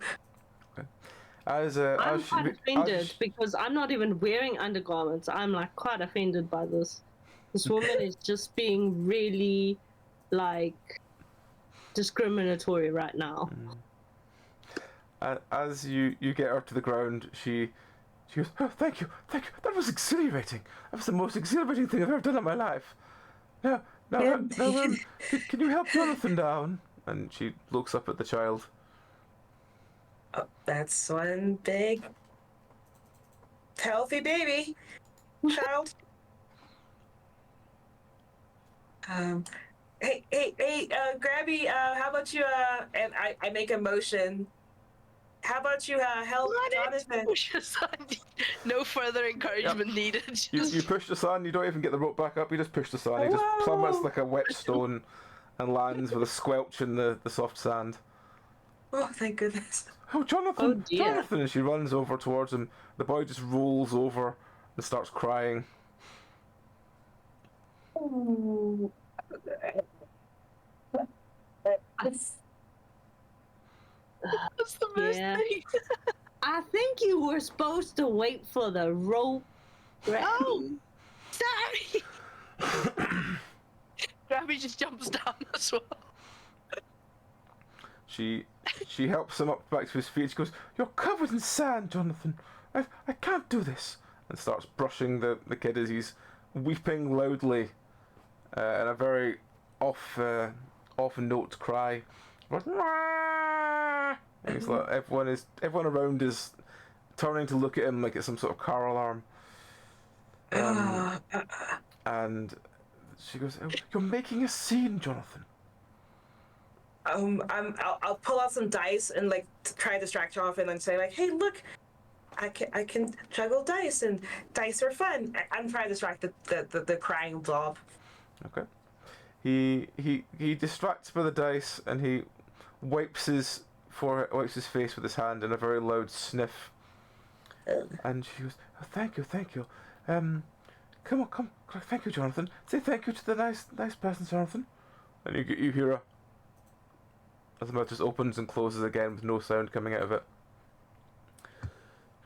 S3: I'm quite offended because I'm not even wearing undergarments. I'm like quite offended by this. This woman is just being really like discriminatory right now.
S1: As you get her to the ground, she goes, "Oh, thank you. That was exhilarating. That was the most exhilarating thing I've ever done in my life. Now, can you help Jonathan down?" And she looks up at the child.
S4: Oh, that's one big, healthy baby, child. Hey, Grabby, how about you, and I make a motion. How about you, help Jonathan?
S2: Push aside. No further encouragement needed.
S1: You push the sand, you don't even get the rope back up, you just push the sand, he just plummets like a wet stone and lands with a squelch in the soft sand.
S4: Oh, thank goodness.
S1: Oh, Jonathan!
S3: Oh, dear.
S1: Jonathan! And she runs over towards him. The boy just rolls over and starts crying.
S4: Ooh.
S2: That's the best thing.
S3: I think you were supposed to wait for the rope.
S2: Oh, sorry. Grabby just jumps down as well.
S1: She helps him up back to his feet. She goes, "You're covered in sand, Jonathan. I can't do this." And starts brushing the kid as he's weeping loudly in a very off note cry. And he's like, everyone around is turning to look at him like it's some sort of car alarm. And she goes, "Oh, you're making a scene, Jonathan."
S4: I'll pull out some dice and like try to distract her off and then say like, "Hey, look, I can juggle dice and dice are fun." I'm trying to distract the crying blob.
S1: Okay. He distracts by the dice and he wipes his face with his hand in a very loud sniff. And she goes, "Oh, thank you. Come on, thank you, Jonathan. Say thank you to the nice person, Jonathan." And you hear a as the mouth just opens and closes again with no sound coming out of it. He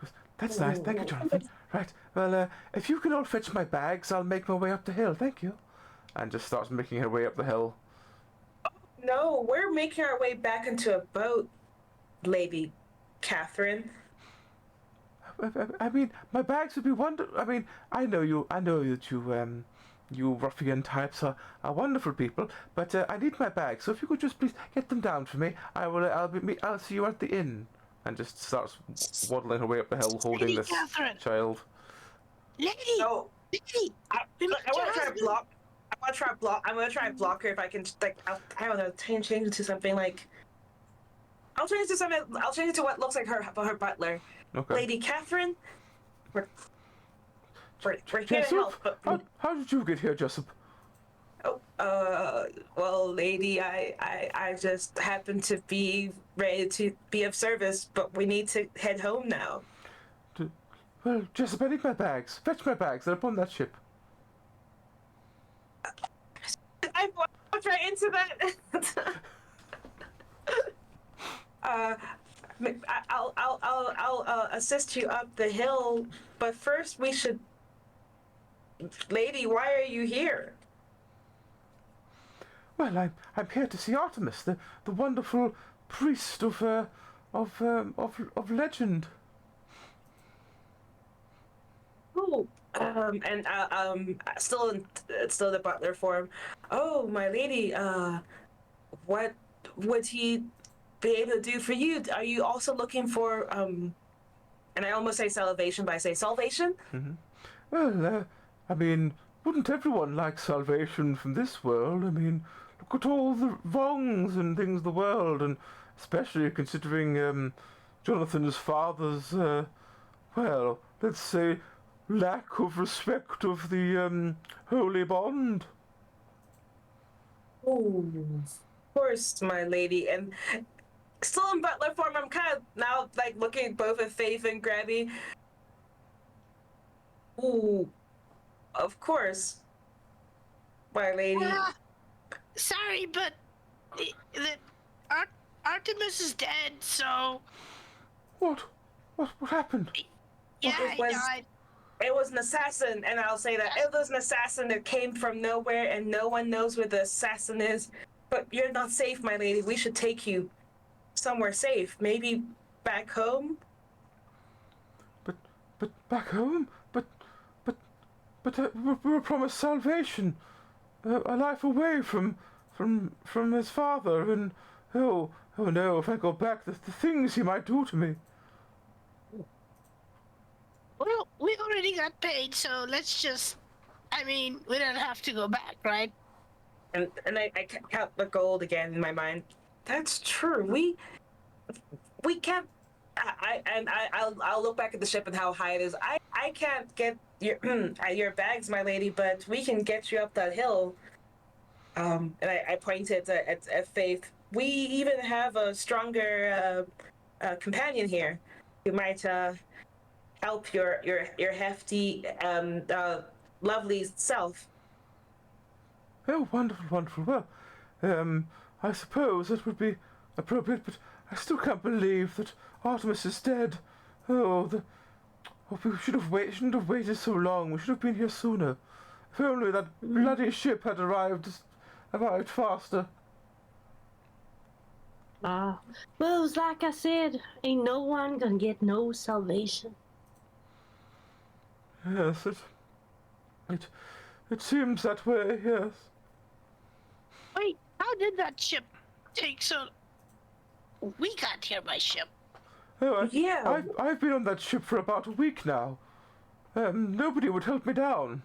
S1: goes, "That's nice, thank you, Jonathan. Right, well, if you can all fetch my bags, I'll make my way up the hill, thank you." And just starts making her way up the hill.
S4: No, we're making our way back into a boat, Lady Catherine.
S1: I mean, my bags would be wonderful. I mean, I know that you ruffian types are wonderful people, but I need my bags. So if you could just please get them down for me, I'll see you at the inn. And just starts waddling her way up the hill, holding
S2: Lady
S1: this
S2: Catherine.
S1: child.
S2: Lady!
S4: No,
S2: Lady!
S4: I want to try to block. I'm gonna try and block her if I can. Like, I don't know, change it to something like. I'll change it to what looks like her butler.
S1: Okay.
S4: Lady Catherine. We're here to
S1: Jessup?
S4: help. But,
S1: How did you get here, Jessup?
S4: well, lady, I just happened to be ready to be of service, but we need to head home now.
S1: Well, Jessup, I need my bags. Fetch my bags. They're upon that ship.
S4: I walked right into that. I'll assist you up the hill, but first we should. Lady, why are you here?
S1: Well, I'm here to see Artemis, the wonderful priest of legend.
S4: Oh, and still in the butler form. "Oh, my lady, what would he be able to do for you? Are you also looking for and I almost say salvation, but I say salvation?"
S1: Mm-hmm. Well, I mean, wouldn't everyone like salvation from this world? I mean, look at all the wrongs and things in the world, and especially considering Jonathan's father's, well, let's say, lack of respect of the holy bond.
S4: Oh, of course, my lady. And still in butler form, I'm kind of now like looking both at Faith and Grabby. Ooh, of course, my lady.
S2: Sorry, but Artemis is dead, so...
S1: What? What happened?
S2: Yeah,
S4: it
S2: he
S4: was-
S2: died.
S4: It was an assassin, and I'll say that it was an assassin that came from nowhere, and no one knows where the assassin is. But you're not safe, my lady. We should take you somewhere safe. Maybe back home.
S1: But back home? We were promised salvation, a life away from his father, and oh no, if I go back, the things he might do to me.
S2: Well, we already got paid, so let's just... I mean, we don't have to go back, right?
S4: And I count the gold again in my mind. That's true. We can't. I'll look back at the ship and how high it is. I can't get your bags, my lady, but we can get you up that hill. And I pointed at Faith. We even have a stronger companion here who might help your hefty lovely self.
S1: Oh, wonderful. Well, I suppose it would be appropriate, but I still can't believe that Artemis is dead. We shouldn't have waited so long. We should have been here sooner. If only that bloody ship had arrived faster.
S3: Well, it was like I said, ain't no one gonna get no salvation.
S1: Yes, it seems that way, yes.
S2: Wait, how did that ship take so... We got here by ship.
S1: Oh,
S4: Yeah.
S1: I've been on that ship for about a week now. Nobody would help me down.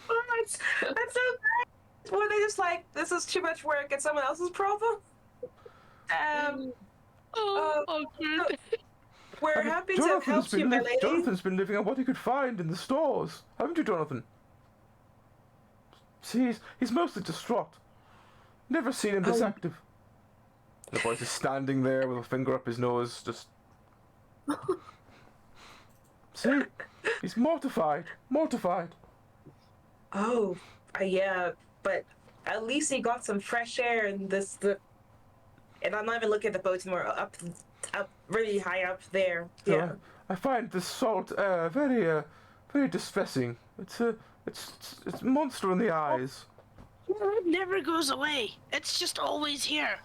S4: Oh, that's so bad. Were they just like, this is too much work, it's someone else's problem?
S2: Okay.
S4: We're happy to have helped you, my lady.
S1: Jonathan's been living on what he could find in the stores. Haven't you, Jonathan? See, he's mostly distraught. Never seen him this active. The boy is standing there with a finger up his nose, just... See? He's mortified.
S4: Oh, yeah, but at least he got some fresh air and and I'm not even looking at the boat anymore, up really high up there. Yeah.
S1: I find this salt air very distressing. It's monster in the eyes.
S2: Well, it never goes away. It's just always here.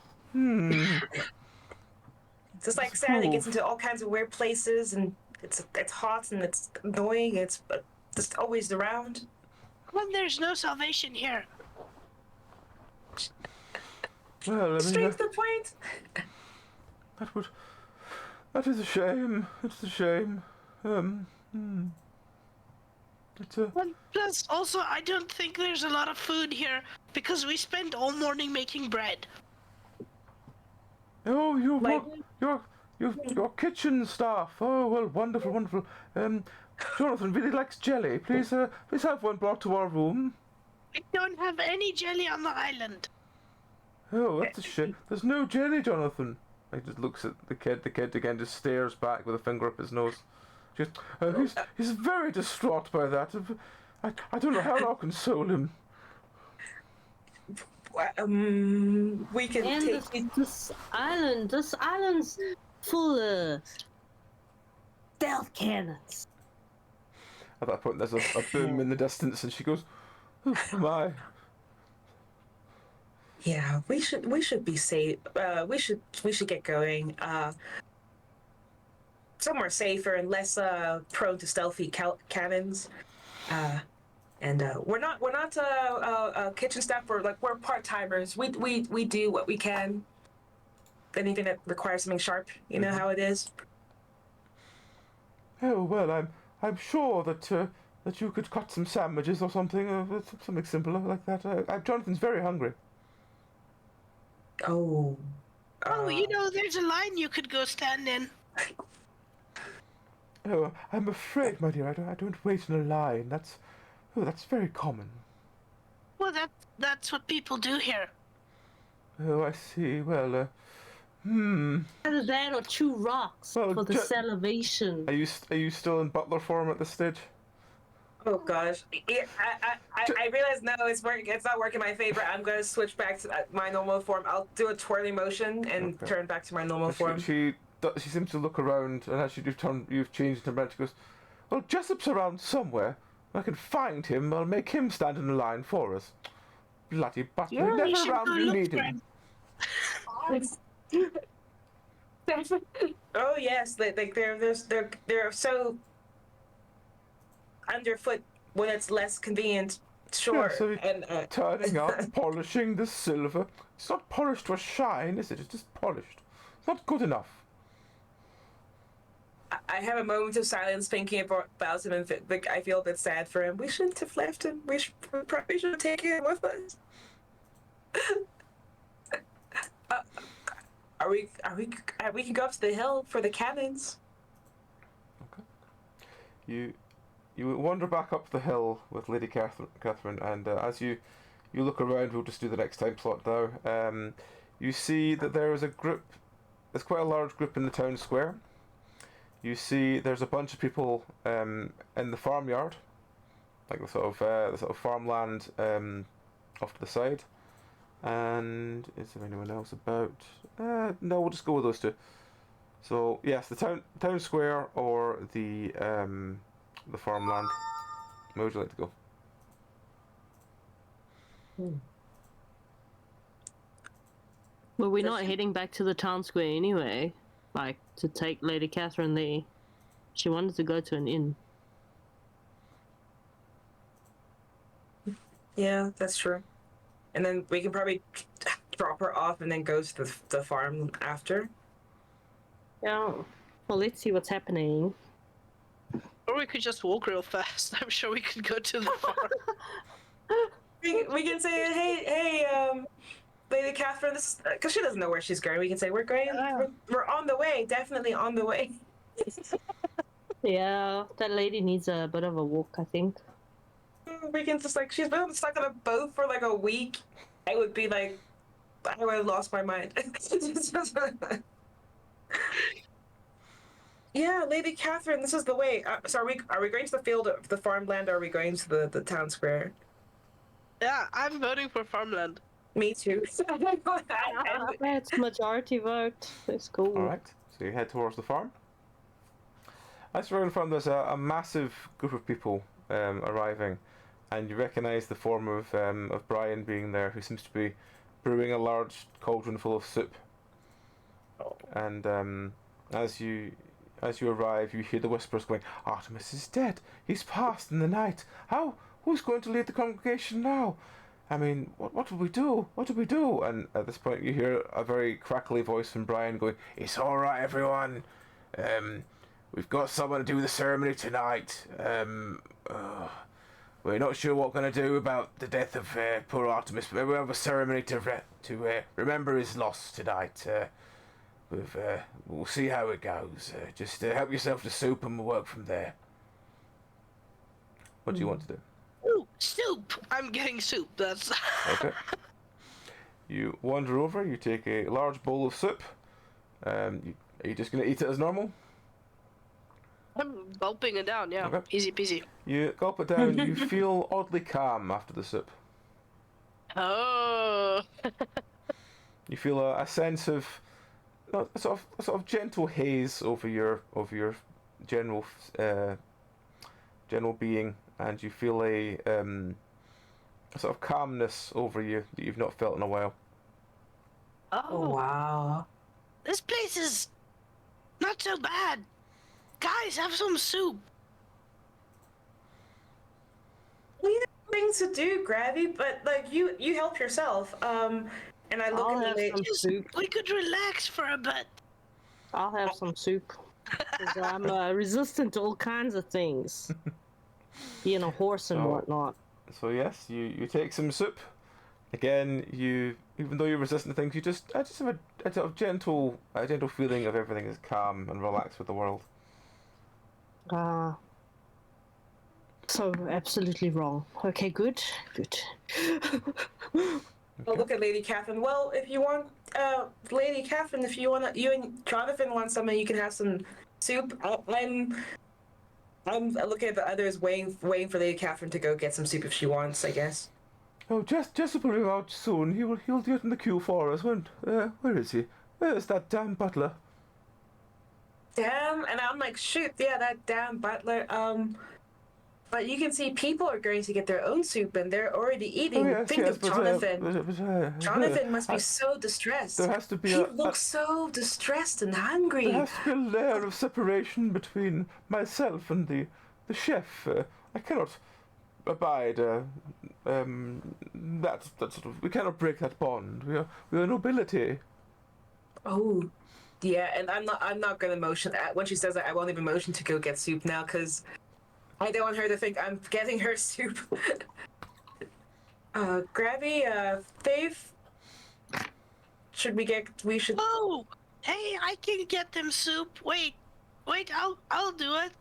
S4: Just like sand, it gets into all kinds of weird places, and it's hot and it's annoying. It's just always around.
S2: Well, there's no salvation here.
S1: Well, I mean,
S4: Straight to the point.
S1: that is a shame. It's a shame.
S2: Well, plus, also, I don't think there's a lot of food here because we spent all morning making bread.
S1: Oh, your kitchen staff. Oh, well, wonderful. Jonathan really likes jelly. Please have one brought to our room.
S2: We don't have any jelly on the island.
S1: Oh, that's a shame. There's no jelly, Jonathan. He just looks at the kid. The kid again just stares back with a finger up his nose. He's very distraught by that. I don't know how I'll console him.
S4: We can
S3: And
S4: take
S3: this island's full of stealth cannons.
S1: At that point, there's a boom in the distance, and she goes, "Oh my!"
S4: Yeah, we should be safe. We should get going. Somewhere safer and less prone to stealthy cannons. And we're not kitchen staff. We're part timers. We do what we can. Anything that requires something sharp, you know how it is.
S1: Oh well, I'm sure that you could cut some sandwiches or something, something simple like that. Jonathan's very hungry.
S4: Oh.
S2: There's a line you could go stand in.
S1: Oh, I'm afraid, my dear, I don't wait in a line. That's very common.
S2: Well, that's what people do here.
S1: Oh, I see. Well,
S3: Either that or chew rocks
S1: Well,
S3: for the salvation.
S1: Are you still in butler form at this stage?
S4: Oh gosh. Yeah, I realize no, it's not working in my favor. I'm gonna switch back to my normal form. I'll do a twirling motion and turn back to my normal form.
S1: She she seems to look around, and as you've changed her mind, she goes, "Well, Jessup's around somewhere. I can find him. I'll make him stand in the line for us. Bloody bastard!
S2: Yeah, you
S1: Never
S2: should
S1: around
S2: go
S1: when you
S2: look
S1: need
S2: for
S1: him."
S4: Oh yes, like they're so underfoot when it's less convenient. Sure,
S1: Yeah, so
S4: and
S1: turning up, polishing the silver. It's not polished to a shine, is it? It's just polished. It's not good enough.
S4: I have a moment of silence thinking about him, and like I feel a bit sad for him. We shouldn't have left him. We probably should have taken him with us. We can go up to the hill for the cannons.
S1: You wander back up the hill with Lady Catherine, and as you look around, we'll just do the next time slot now. You see that there is a group. There's quite a large group in the town square. You see there's a bunch of people in the farmyard, like the sort of farmland off to the side. And is there anyone else about? No, we'll just go with those two. So yes, the town square or the farmland. Where would you like to go?
S3: Well, we're not heading back to the town square anyway. Like, to take Lady Catherine there. She wanted to go to an inn.
S4: Yeah, that's true. And then we can probably drop her off and then go to the farm after.
S3: Yeah. Well, let's see what's happening.
S2: Or we could just walk real fast. I'm sure we could go to the farm.
S4: We can say, hey, Lady Catherine, this is because she doesn't know where she's going. We can say we're going. We're on the way. Definitely on the way.
S3: Yeah, that lady needs a bit of a walk, I think.
S4: We can just she's been stuck on a boat for like a week. I would be like, I would have lost my mind. Yeah, Lady Catherine, this is the way. So are we going to the field of the farmland, or are we going to the town square?
S2: Yeah, I'm voting for farmland.
S4: Me too.
S3: It's majority vote. That's cool.
S1: Alright, so you head towards the farm. As you're in the farm, there's a massive group of people arriving, and you recognise the form of Brian being there, who seems to be brewing a large cauldron full of soup.
S4: Oh.
S1: And as you arrive, you hear the whispers going, "Artemis is dead. He's passed in the night. How? Who's going to lead the congregation now? I mean, what do we do? What do we do?" And at this point, you hear a very crackly voice from Brian going, "It's all right, everyone. We've got someone to do the ceremony tonight. We're not sure what we're going to do about the death of poor Artemis, but we have a ceremony to remember his loss tonight. We'll see how it goes. Just help yourself to soup, and we'll work from there." What do you want to do?
S2: Ooh, soup! I'm getting soup. That's
S1: Okay. You wander over. You take a large bowl of soup. Are you just going to eat it as normal?
S2: I'm gulping it down. Yeah,
S1: Okay.
S2: easy peasy.
S1: You gulp it down. You feel oddly calm after the soup.
S2: Oh.
S1: You feel a sense of a sort of gentle haze over your general being, and you feel a sort of calmness over you that you've not felt in a while.
S4: Oh wow.
S2: This place is not so bad. Guys, have some soup.
S4: We have things to do, Gravy, but like you help yourself. And I look
S3: I'll
S4: at
S3: have
S4: the
S3: some soup.
S2: We could relax for a bit.
S3: I'll have some soup. 'Cause I'm resistant to all kinds of things. Being a horse and
S1: So-
S3: whatnot.
S1: So yes, you take some soup. Again, even though you're resistant to things, you just have a sort of gentle feeling of everything is calm and relaxed with the world.
S3: So absolutely wrong. Okay, good.
S4: I'll look at Lady Catherine. Well, if you want, Lady Catherine, if you and Jonathan want something, you can have some soup. I'm looking at the others, waiting for Lady Catherine to go get some soup if she wants, I guess.
S1: Oh, Jessup will be out soon. He'll get in the queue for us, won't? Where is he? Where's that damn butler?
S4: damn, and I'm like, shoot, yeah, that damn butler. But you can see people are going to get their own soup and they're already eating.
S1: Oh yes,
S4: Think
S1: yes,
S4: of Jonathan.
S1: but
S4: Jonathan must be so distressed.
S1: there has to be
S4: He looks so distressed and hungry.
S1: there has to be a layer of separation between myself and the chef. I cannot abide that sort of. We cannot break that bond. We are nobility.
S4: Oh, yeah, and I'm not gonna motion. When she says that, I won't even motion to go get soup now, because I don't want her to think I'm getting her soup. Grabby, Faith, we should.
S2: Oh, hey, I can get them soup. Wait, I'll do it.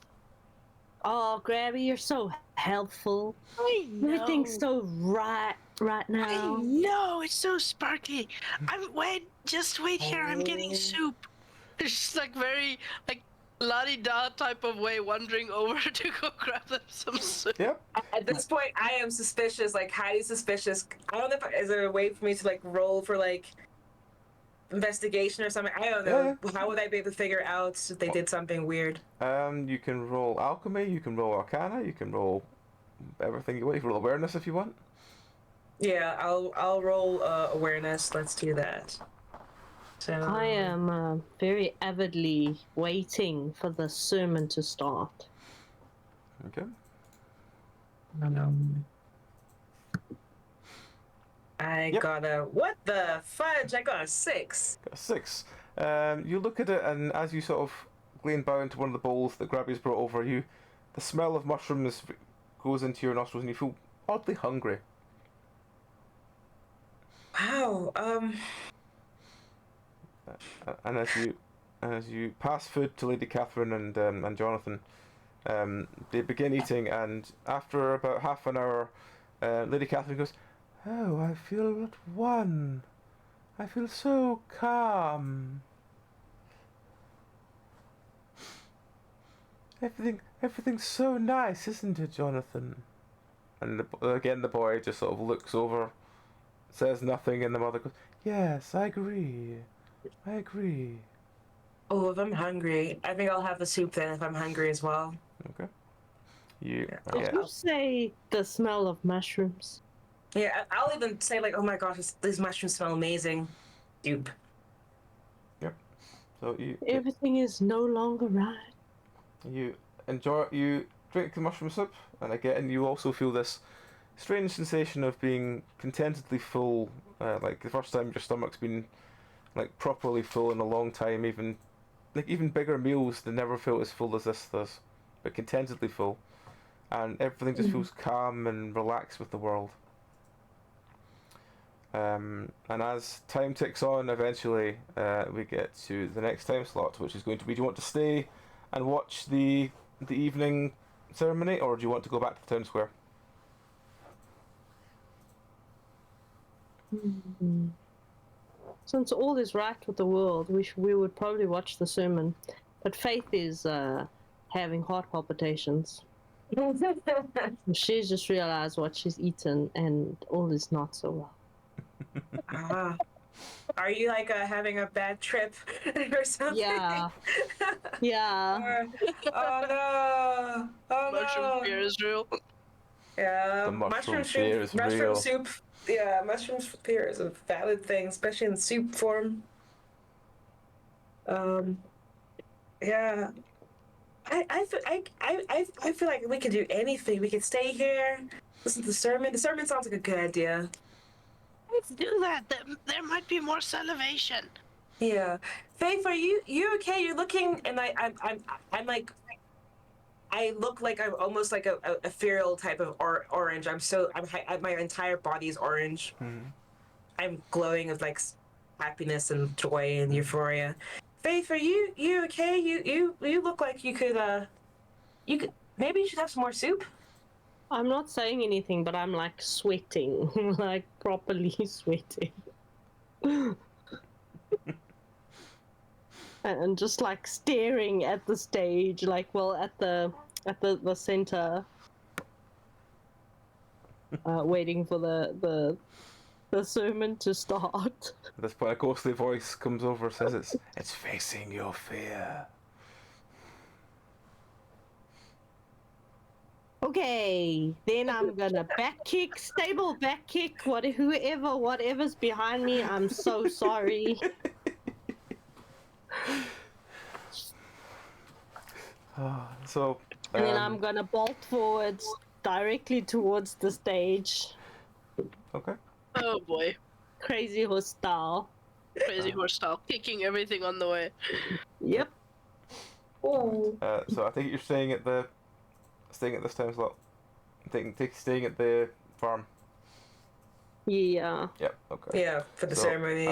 S3: Oh, Grabby, you're so helpful.
S2: I know.
S3: Everything's so right
S2: I
S3: now.
S2: know, it's so sparkly. Just wait here, I'm getting
S4: Oh.
S2: soup. It's just like very, like, la-di-da type of way, wandering over to go grab them some soup.
S1: Yep.
S4: At this point, I am suspicious, like highly suspicious. I don't know if is there a way for me to like roll for like investigation or something. I don't know. How would I be able to figure out if they did something weird?
S1: You can roll alchemy. You can roll arcana. You can roll everything you want. You can roll awareness if you want.
S4: Yeah, I'll roll awareness. Let's do that. So
S3: I am very avidly waiting for the sermon to start.
S1: Okay.
S4: I
S1: Yep.
S4: got a what the fudge? I got a 6.
S1: Got a 6. You look at it, and as you sort of lean down into one of the bowls that Grabby's brought over you, the smell of mushrooms goes into your nostrils, and you feel oddly hungry.
S4: Wow.
S1: And as you pass food to Lady Catherine and Jonathan, they begin eating, and after about half an hour, Lady Catherine goes, "Oh, I feel at one. I feel so calm. Everything's so nice, isn't it, Jonathan?" And again, the boy just sort of looks over, says nothing, and the mother goes, "Yes, I agree. I agree."
S4: Oh, if I'm hungry, I think I'll have the soup then. If I'm hungry as well.
S1: Okay. You
S3: Did
S1: get
S3: you say the smell of mushrooms?
S4: Yeah, I'll even say like, "Oh my gosh, these mushrooms smell amazing." Soup.
S1: so you
S3: Everything is no longer right.
S1: you drink the mushroom soup, and again you also feel this strange sensation of being contentedly full, like the first time your stomach's been like properly full in a long time. Even bigger meals, they never felt as full as this does, but contentedly full, and everything just feels calm and relaxed with the world. And as time ticks on, eventually we get to the next time slot, which is going to be: do you want to stay and watch the evening ceremony, or do you want to go back to the town square?
S3: Since all is right with the world, we would probably watch the sermon. But Faith is having heart palpitations. She's just realized what she's eaten, and all is not so well.
S4: Ah. Are you like having a bad trip or something?
S3: Yeah. Yeah.
S4: Oh no! Oh
S2: Mushroom
S4: no!
S2: fear is real.
S4: Yeah,
S1: The mushroom fear is
S4: mushroom
S1: real.
S4: soup. Yeah, mushroom fear is a valid thing, especially in soup form. Yeah. I feel like we could do anything. We could stay here, listen to the sermon. The sermon sounds like a good idea.
S2: Let's do that. There might be more salivation.
S4: Yeah. Faith, are you okay? You're looking, and I'm like, I look like I'm almost like a ethereal type of orange. My entire body is orange. I'm glowing with like happiness and joy and euphoria. Faith, are you okay? You look like you could maybe you should have some more soup.
S3: I'm not saying anything, but I'm like sweating, like properly sweating. And just like staring at the stage, like at the center, waiting for the sermon to start.
S1: At this point, a ghostly voice comes over and says, "It's facing your fear."
S3: Okay, then I'm gonna back kick, stable back kick, whatever's behind me. I'm so sorry.
S1: So,
S3: And then I'm gonna bolt forwards directly towards the stage.
S1: okay.
S2: Oh boy.
S3: Crazy horse style.
S2: Crazy horse style, kicking everything on the way.
S3: Yep.
S4: Oh.
S1: So I think you're staying at this time slot. Staying at the farm.
S3: Yeah.
S1: Yep. Okay.
S4: Yeah, for the
S1: So,
S4: ceremony.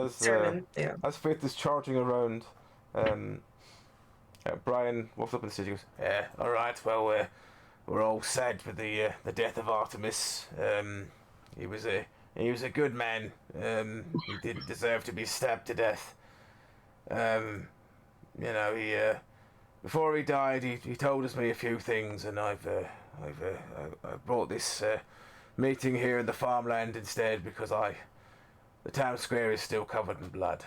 S4: Sermon. Yeah.
S1: as Faith is charging around, Brian walks up on the stage and goes,
S6: Yeah, all right. Well, we're all sad for the death of Artemis. He was a good man. He didn't deserve to be stabbed to death. He before he died, he told us me a few things, and I brought this meeting here in the farmland instead because the town square is still covered in blood.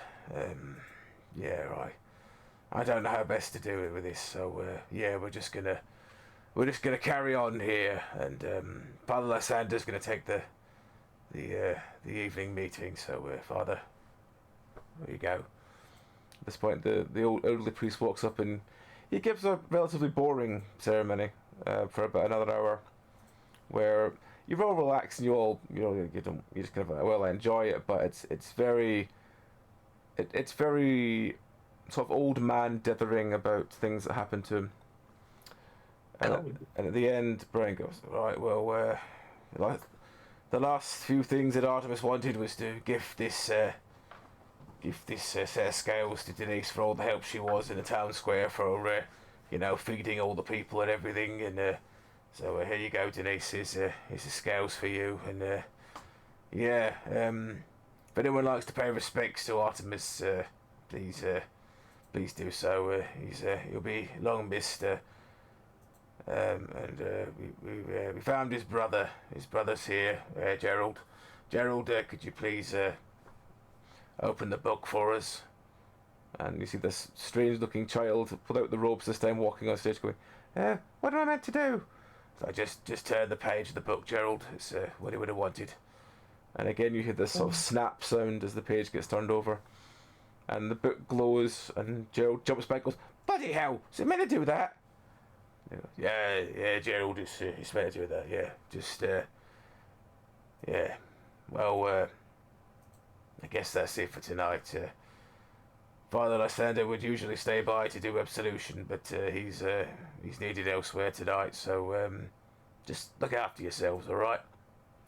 S6: I don't know how best to do it with this, so we're just gonna carry on here, and Father Lysander's gonna take the evening meeting. So Father, there you go.
S1: At this point, the old elderly priest walks up and he gives a relatively boring ceremony for about another hour, where you're all relaxed and you just kind of enjoy it, but it's very sort of old man dithering about things that happened to him. And at the end, Brian goes, right, well, the last few things that Artemis wanted was to give this set of scales to Denise for all the help she was in the town square for, feeding all the people and everything. And so here you go, Denise. Here's the scales for you. And if anyone likes to pay respects to Artemis, please do so. He'll be long missed. We found his brother. His brother's here, Gerald. Gerald, could you please open the book for us? And you see this strange-looking child without the robes this time walking on stage, going, "What am I meant to do?" So I just turn the page of the book, Gerald. It's what he would have wanted. And again, you hear this sort of snap sound as the page gets turned over, and the book glows, and Gerald jumps back, and goes, "Bloody hell! Is it meant to do that?" Yeah, Gerald, it's meant to do that. Yeah, just yeah. Well, I guess that's it for tonight. Father Lysander would usually stay by to do absolution, but he's needed elsewhere tonight. So just look after yourselves, all right?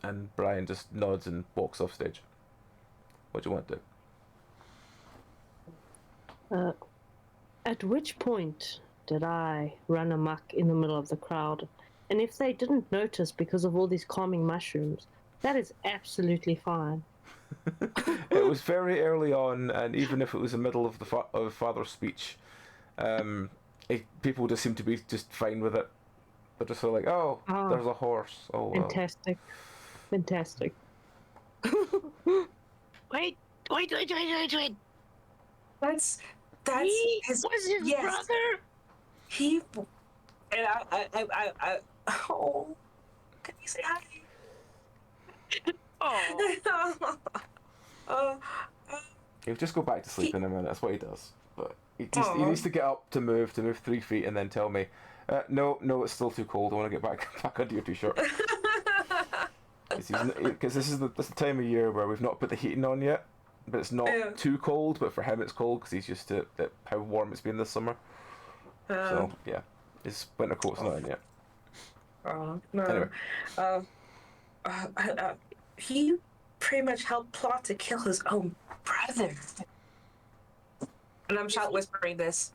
S1: And Brian just nods and walks off stage. What do you want to do?
S3: At which point did I run amok in the middle of the crowd? And if they didn't notice because of all these calming mushrooms, that is absolutely fine.
S1: It was very early on, and even if it was the middle of of Father's speech, people just seem to be just fine with it. They're just sort of like, oh, there's a horse. Oh, well.
S3: Fantastic.
S2: Wait.
S4: That's
S2: He
S4: his.
S2: was his brother.
S4: He and I. Oh, can you say hi?
S2: Oh.
S1: He'll just go back to sleep in a minute. That's what he does. But he needs to get up to move 3 feet and then tell me, no, it's still too cold. I want to get back under your t-shirt. Because this is the time of year where we've not put the heating on yet, but it's not too cold. But for him, it's cold because he's used to how warm it's been this summer. So yeah, his winter coat's not in yet.
S4: No.
S1: Anyway.
S4: He pretty much helped plot to kill his own brother. And I'm shout whispering this.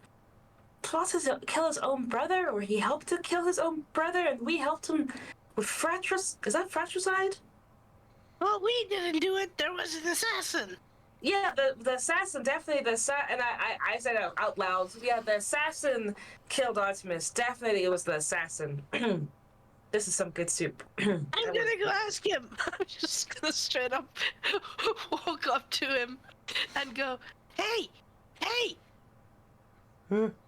S4: Plot to kill his own brother, or he helped to kill his own brother, and we helped him with fratricide? Is that fratricide?
S2: Well, we didn't do it. There was an assassin.
S4: Yeah, the assassin, definitely and I said it out loud. Yeah, the assassin killed Artemis. Definitely it was the assassin. This is some good soup.
S2: I'm gonna go ask him. I'm just gonna straight up walk up to him and go, hey!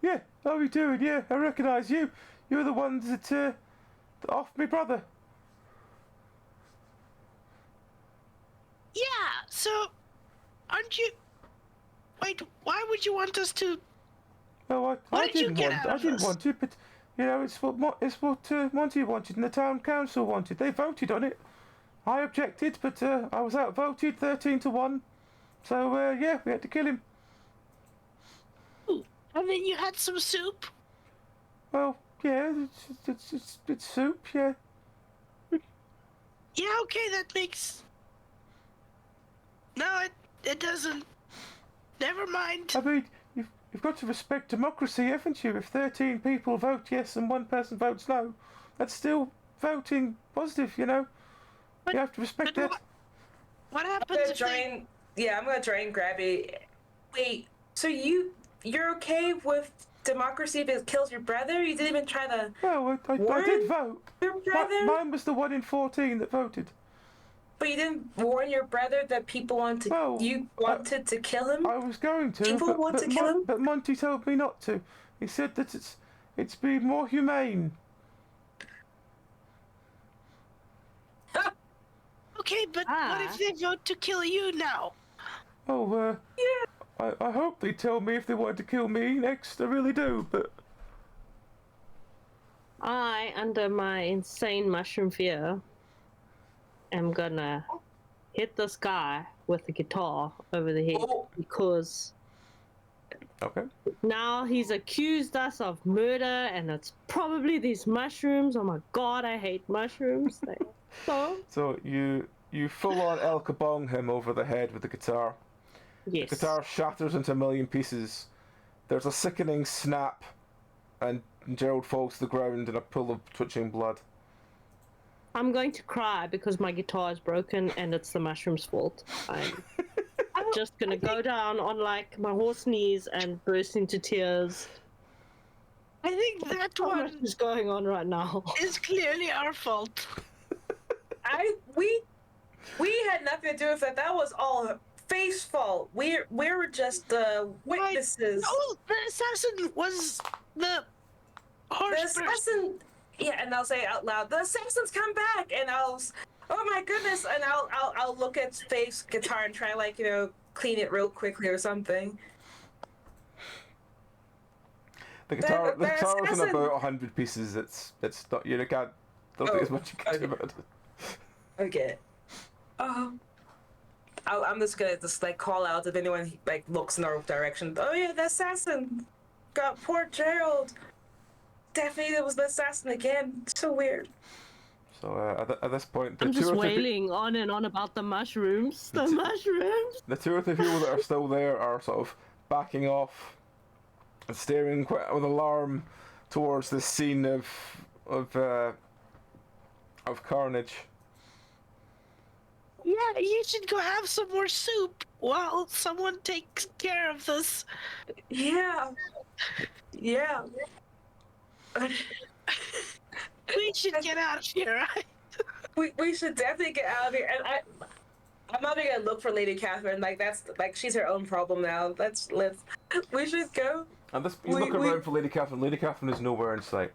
S1: Yeah, how are you doing? Yeah, I recognise you. You're the ones that off me brother.
S2: Yeah, so aren't you? Wait, why would you want us to?
S1: No,
S2: What
S1: I
S2: did you
S1: didn't
S2: get
S1: want.
S2: out
S1: I
S2: of
S1: didn't
S2: this?
S1: want to, but it's what Monty wanted and the town council wanted. They voted on it. I objected, but I was outvoted 13-1. So yeah, we had to kill him.
S2: Ooh, and then you had some soup.
S1: Well, yeah, it's soup, yeah.
S2: Yeah, okay, that makes. No, it doesn't. Never mind.
S1: I mean, you've got to respect democracy, haven't you? If 13 people vote yes and one person votes no, that's still voting positive, you know.
S2: But-
S1: You have to respect
S2: but
S1: that.
S2: What
S4: I'm
S2: happens
S4: gonna
S2: if
S4: try
S2: they?
S4: and I'm gonna try and grab it. Wait, so you're okay with democracy if it kills your brother? You didn't even try to
S1: Well, I
S4: warn
S1: did vote.
S4: your brother,
S1: Mine was the one in 14 that voted.
S4: but you didn't warn your brother that people wanted
S1: Well,
S4: you wanted to kill him.
S1: I was going to,
S4: People want to kill him?
S1: but Monty told me not to. He said that it's be more humane.
S2: Okay, but what if they vote to kill you now?
S1: Oh, I hope they tell me if they want to kill me next. I really do, but
S3: I, under my insane mushroom fear, am gonna hit this guy with a guitar over the head
S4: Oh.
S3: because
S1: okay.
S3: now he's accused us of murder, and it's probably these mushrooms. Oh my god, I hate mushrooms.
S1: So you full on El Kabong him over the head with the guitar.
S3: Yes.
S1: The guitar shatters into a million pieces. There's a sickening snap, and Gerald falls to the ground in a pool of twitching blood.
S3: I'm going to cry because my guitar is broken and it's the mushroom's fault. I'm just gonna go down on like my horse knees and burst into tears.
S2: I think that
S3: What
S2: one
S3: is going on right now?
S2: is clearly our fault.
S4: We had nothing to do with that. That was all Faith's fault. We were just the witnesses.
S2: Oh, the assassin was the horse
S4: The
S2: person.
S4: assassin. Yeah, and I'll say it out loud. The assassin's come back, and oh my goodness, and I'll look at Faith's guitar and try clean it real quickly or something.
S1: The guitar
S4: The
S1: is in
S4: assassin-
S1: about 100 pieces. It's not don't think there's much you can do about it.
S4: Okay. I'm just gonna call out if anyone looks in our direction. Oh yeah, the assassin got poor Gerald. Definitely, it was the assassin again. So weird.
S1: So at this point,
S3: I'm just wailing on and on about the mushrooms. The mushrooms!
S1: the two or three people that are still there are sort of backing off and staring quite with alarm towards this scene of carnage.
S2: Yeah, you should go have some more soup while someone takes care of this.
S4: Yeah. Yeah.
S2: We should get out of here, right?
S4: We should definitely get out of here. And I'm not even gonna look for Lady Catherine. That's she's her own problem now. We should go.
S1: And you look around for Lady Catherine. Lady Catherine is nowhere in sight.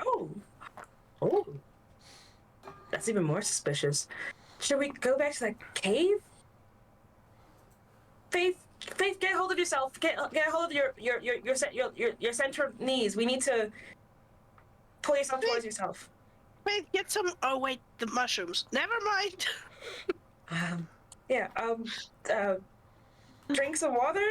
S4: Oh. That's even more suspicious. Should we go back to the cave? Faith, get hold of yourself. Get hold of your center knees. We need to pull yourself towards yourself.
S2: Wait, get some. Oh wait, the mushrooms. Never mind.
S4: Yeah. Drink some water.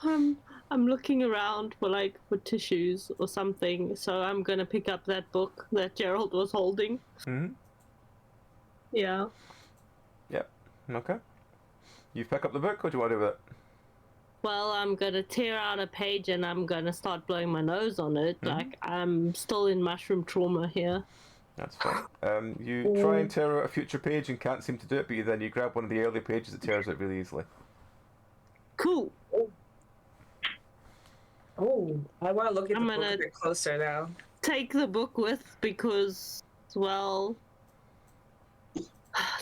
S3: I'm looking around for tissues or something, so I'm gonna pick up that book that Gerald was holding.
S1: Mm-hmm.
S3: Yeah.
S1: Yep. Okay. You pick up the book. What do you want to do with it?
S3: Well, I'm gonna tear out a page and I'm gonna start blowing my nose on it. I'm still in mushroom trauma here.
S1: That's fine. You try and tear out a future page and can't seem to do it, but then you grab one of the early pages that tears out really easily.
S3: Cool.
S4: Oh, I want to look at
S3: I'm
S4: the book
S3: gonna-
S4: a bit closer now.
S3: Take the book with because, well,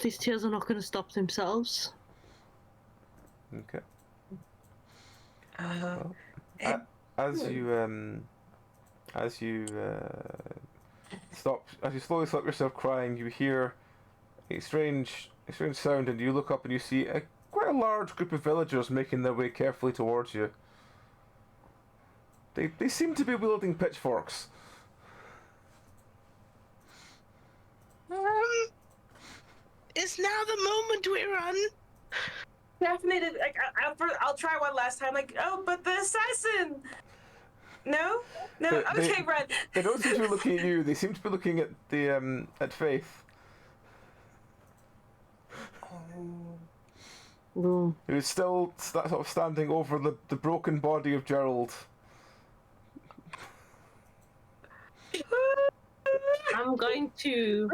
S3: these tears are not gonna stop themselves.
S1: Okay.
S4: Uh,
S1: As as you slowly stop yourself crying, you hear a strange sound, and you look up and you see quite a large group of villagers making their way carefully towards you. They seem to be wielding pitchforks.
S2: Is now the moment we run?
S4: Definitely. Like, I'll try one last time. Like, oh, but the assassin. No. Okay, run.
S1: They don't seem to be looking at you. They seem to be looking at the at Faith, who's still sort of standing over the broken body of Gerald.
S3: I'm going to.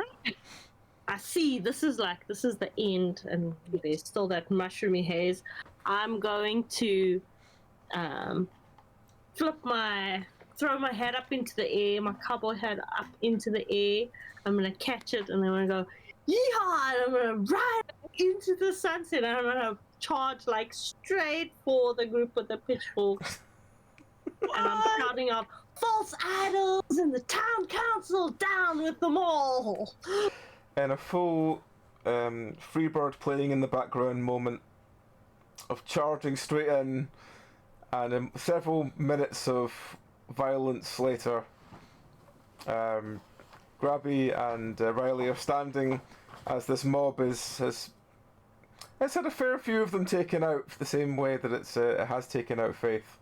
S3: I see this is the end, and there's still that mushroomy haze. I'm going to throw my head up into the air, my cowboy head up into the air. I'm gonna catch it, and I'm gonna go, yeehaw! And I'm gonna ride into the sunset, and I'm gonna charge like straight for the group with the pitchforks. And I'm shouting out, false idols and the town council, down with them all!
S1: And a full Freebird playing in the background moment of charging straight in, and several minutes of violence later, Grabby and Riley are standing as this mob has had a fair few of them taken out the same way that it has taken out Faith.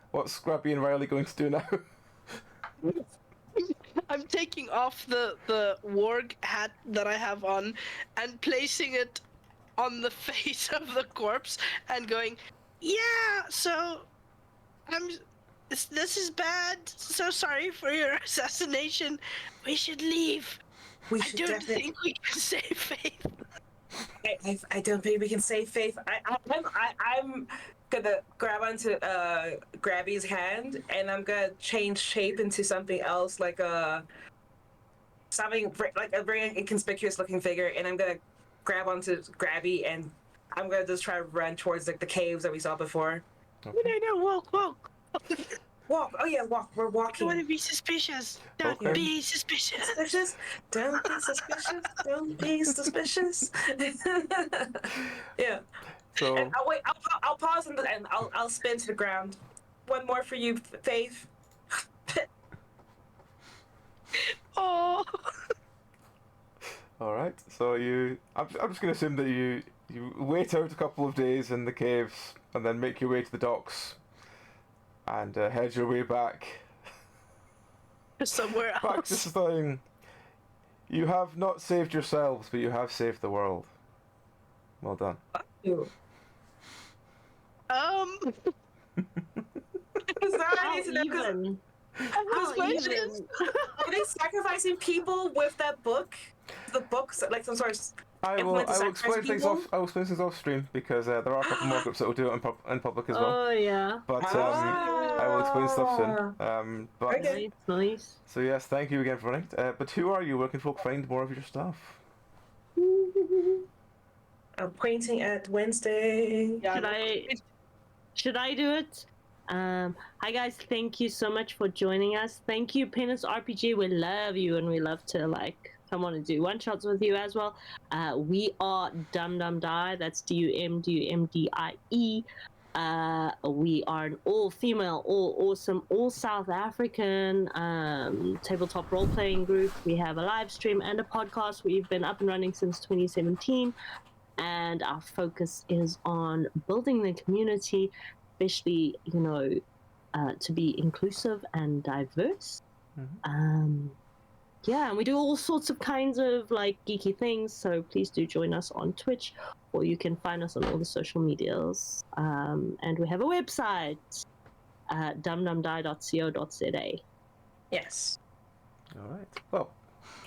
S1: What's Grabby and Riley going to do now?
S2: I'm taking off the warg hat that I have on and placing it on the face of the corpse and going, yeah, so this is bad. So sorry for your assassination. We should leave. I don't think we can save Faith.
S4: I don't think we can save Faith. I'm gonna grab onto Grabby's hand, and I'm gonna change shape into something else, like something like a very inconspicuous looking figure, and I'm gonna grab onto Grabby, and I'm gonna just try to run towards like the caves that we saw before.
S1: Okay.
S2: No, walk.
S4: Walk. Oh yeah, walk. We're
S2: I
S4: walking.
S2: don't want to be suspicious. Don't
S1: Okay.
S2: be suspicious.
S4: Suspicious? Don't be suspicious. Don't be suspicious. Yeah.
S1: So
S4: And I'll wait. I'll pause and I'll spin to the ground. One more for you, Faith.
S2: Oh.
S1: all right. So I'm just going to assume that you wait out a couple of days in the caves and then make your way to the docks and head your way back
S2: Somewhere
S1: to
S2: else.
S1: saying, you have not saved yourselves, but you have saved the world. Well done.
S4: I need to know, 'cause
S3: Even.
S4: How
S3: even.
S4: are they sacrificing people with that book? The books, like some sort of.
S1: I will
S4: Implement
S1: explain
S4: sacrifice
S1: things
S4: people?
S1: off. I will explain things off stream because there are a couple more groups that will do it in public as well.
S3: Oh yeah.
S1: But I will explain stuff soon. But
S4: Okay.
S3: Nice.
S1: so yes, thank you again for running. But who are you? Where can folk find more of your stuff?
S4: I'm pointing at Wednesday.
S3: Should I do it? Hi guys, thank you so much for joining us. Thank you, Penance RPG. We love you, and we love to come on and do one shots with you as well. We are DumDumDie. That's DUMDUMDIE. We are an all-female, all awesome, all South African tabletop role-playing group. We have a live stream and a podcast. We've been up and running since 2017. And our focus is on building the community, especially, to be inclusive and diverse. And we do all sorts of kinds of geeky things, so please do join us on Twitch, or you can find us on all the social medias. And we have a website, dumdumdie.co.za.
S4: Yes.
S1: All right. Well,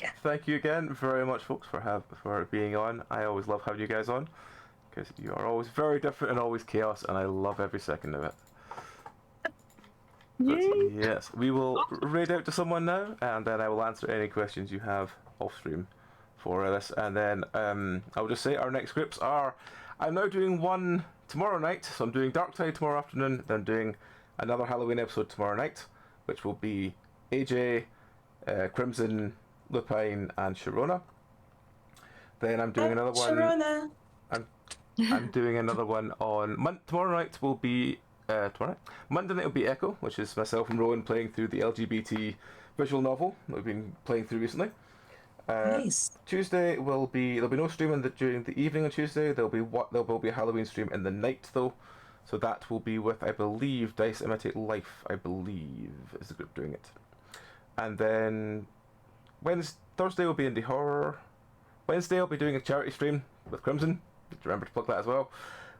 S4: Yeah.
S1: thank you again very much, folks, for being on. I always love having you guys on because you are always very different and always chaos, and I love every second of it. But, yes, we will raid out to someone now, and then I will answer any questions you have off stream for this. And then I will just say our next scripts are. I'm now doing one tomorrow night, so I'm doing Dark Tide tomorrow afternoon, then I'm doing another Halloween episode tomorrow night, which will be AJ, Crimson, Lupine, and Sharona. Then I'm doing another one.
S4: Sharona.
S1: I'm doing another one on tomorrow night. Will be tomorrow night. Monday night will be Echo, which is myself and Rowan playing through the LGBT visual novel that we've been playing through recently.
S4: Nice.
S1: Tuesday there'll be no stream during the evening on Tuesday. There will be a Halloween stream in the night though, so that will be with, I believe, Dice Imitate Life. I believe is the group doing it. And then Thursday will be Indie Horror. Wednesday I'll be doing a charity stream with Crimson. Remember to plug that as well.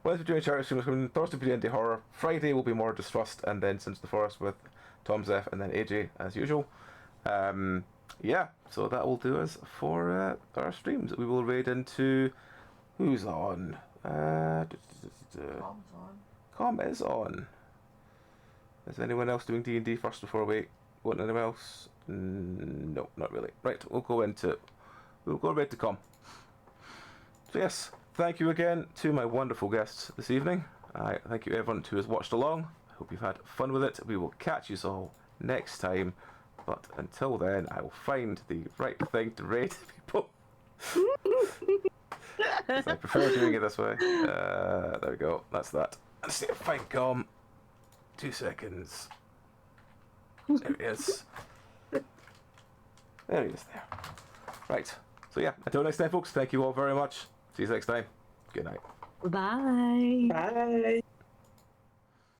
S1: Wednesday we're doing a charity stream with Crimson. Thursday will be Indie Horror. Friday will be more Distrust, and then Since the Forest with Tom Zeph and then AJ as usual. Yeah, so that will do us for our streams. We will raid into who's on. Com is on. Is anyone else doing D&D first before we go into anyone else? No, not really. Right, we'll go right to Com. So yes, thank you again to my wonderful guests this evening. Thank you everyone who has watched along. I hope you've had fun with it. We will catch you all next time. But until then, I will find the right thing to raid people. I prefer doing it this way. There we go. That's that. Let's see if I find Com. 2 seconds. There he is. There he is there. Right. So yeah, until next time, folks, thank you all very much. See you next time. Good night.
S3: Bye.
S4: Bye.